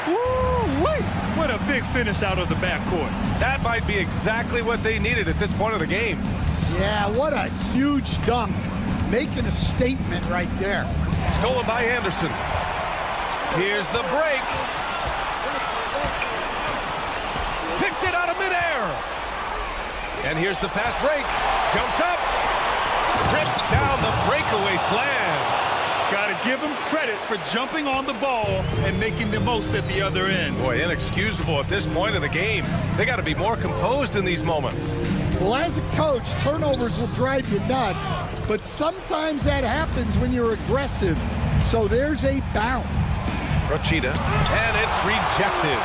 Woo-wee! What a big finish out of the backcourt. That might be exactly what they needed at this point of the game. Yeah, what a huge dunk. Making a statement right there. Stolen by Anderson. Here's the break. Picked it out of midair. And here's the fast break. Jumps up. Rips down the breakaway slam. Got to give him credit for jumping on the ball and making the most at the other end. Boy, inexcusable at this point of the game. They got to be more composed in these moments. Well, as a coach, turnovers will drive you nuts, but sometimes that happens when you're aggressive. So there's a bounce. Rochita, and it's rejected.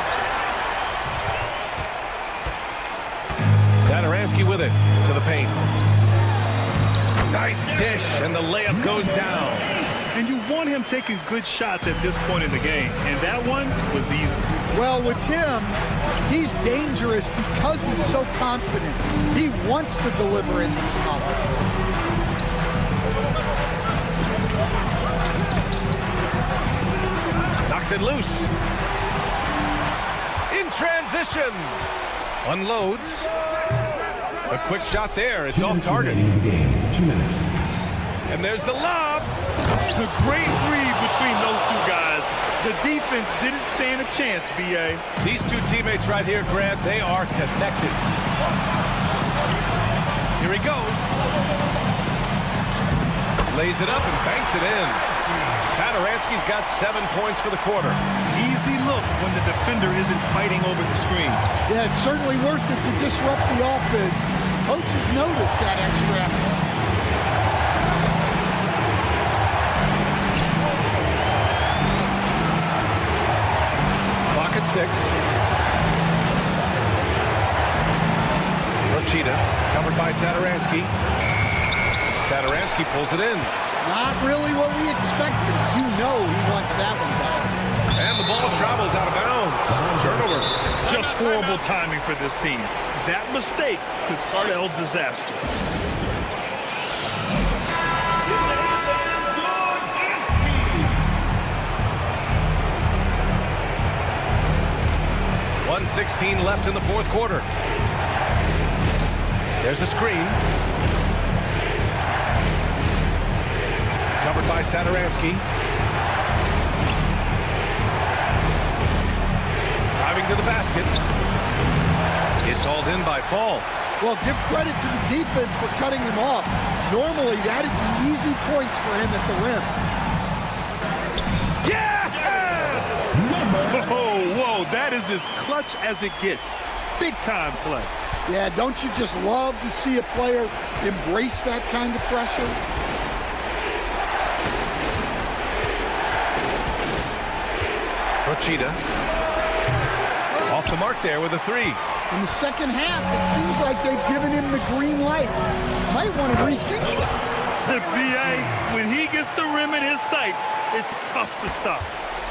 Saturansky with it to the paint. Nice dish, and the layup goes down. And you want him taking good shots at this point in the game, and that one was easy. Well, with him, he's dangerous because he's so confident. He wants to deliver in these moments. Knocks it loose. In transition. Unloads. A quick shot there. It's off target. 2 minutes. And there's the lob. A great read between those two guys. The defense didn't stand a chance, B.A. These two teammates right here, Grant, they are connected. Here he goes. Lays it up and banks it in. Satoransky's got 7 points for the quarter. Easy look when the defender isn't fighting over the screen. Yeah, it's certainly worth it to disrupt the offense. Coaches notice that extra effort. Clock at 6. Rochita covered by Satoransky. Satoransky pulls it in. Not really what we expected. You know he wants that one back. And the ball travels out of bounds. Turnover. Just horrible timing for this team. That mistake could spell disaster. .116 left in the fourth quarter. There's a screen. Covered by Satoransky. Driving to the basket. It's hauled in by Fall. Well, give credit to the defense for cutting him off. Normally, that'd be easy points for him at the rim. Yes! Whoa, that is as clutch as it gets. Big time play. Yeah, don't you just love to see a player embrace that kind of pressure? Rochita. Off the mark there with a 3. In the second half, it seems like they've given him the green light. Might want to rethink that. B.A., when he gets the rim in his sights, it's tough to stop.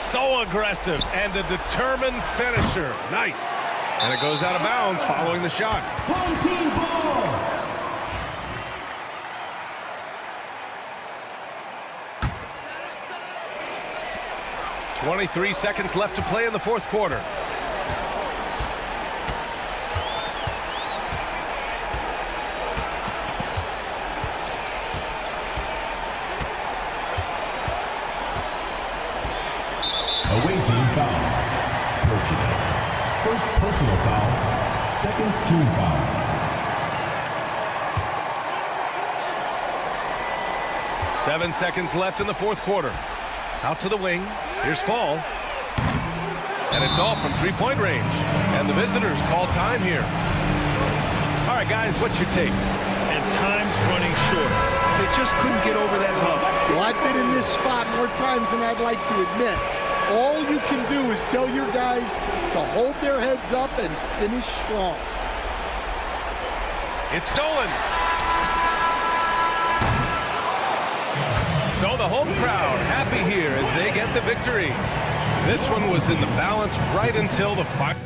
So aggressive and a determined finisher. Nice. And it goes out of bounds following the shot. Home team ball. 23 seconds left to play in the fourth quarter. Away team foul. First personal foul. Second team foul. Seven seconds left in the fourth quarter. Out to the wing. Here's Fall. And it's off from three-point range. And the visitors call time here. All right, guys, what's your take? And time's running short. They just couldn't get over that hump. Well, I've been in this spot more times than I'd like to admit. All you can do is tell your guys to hold their heads up and finish strong. It's stolen. So the home crowd happy here as they get the victory. This one was in the balance right until the final.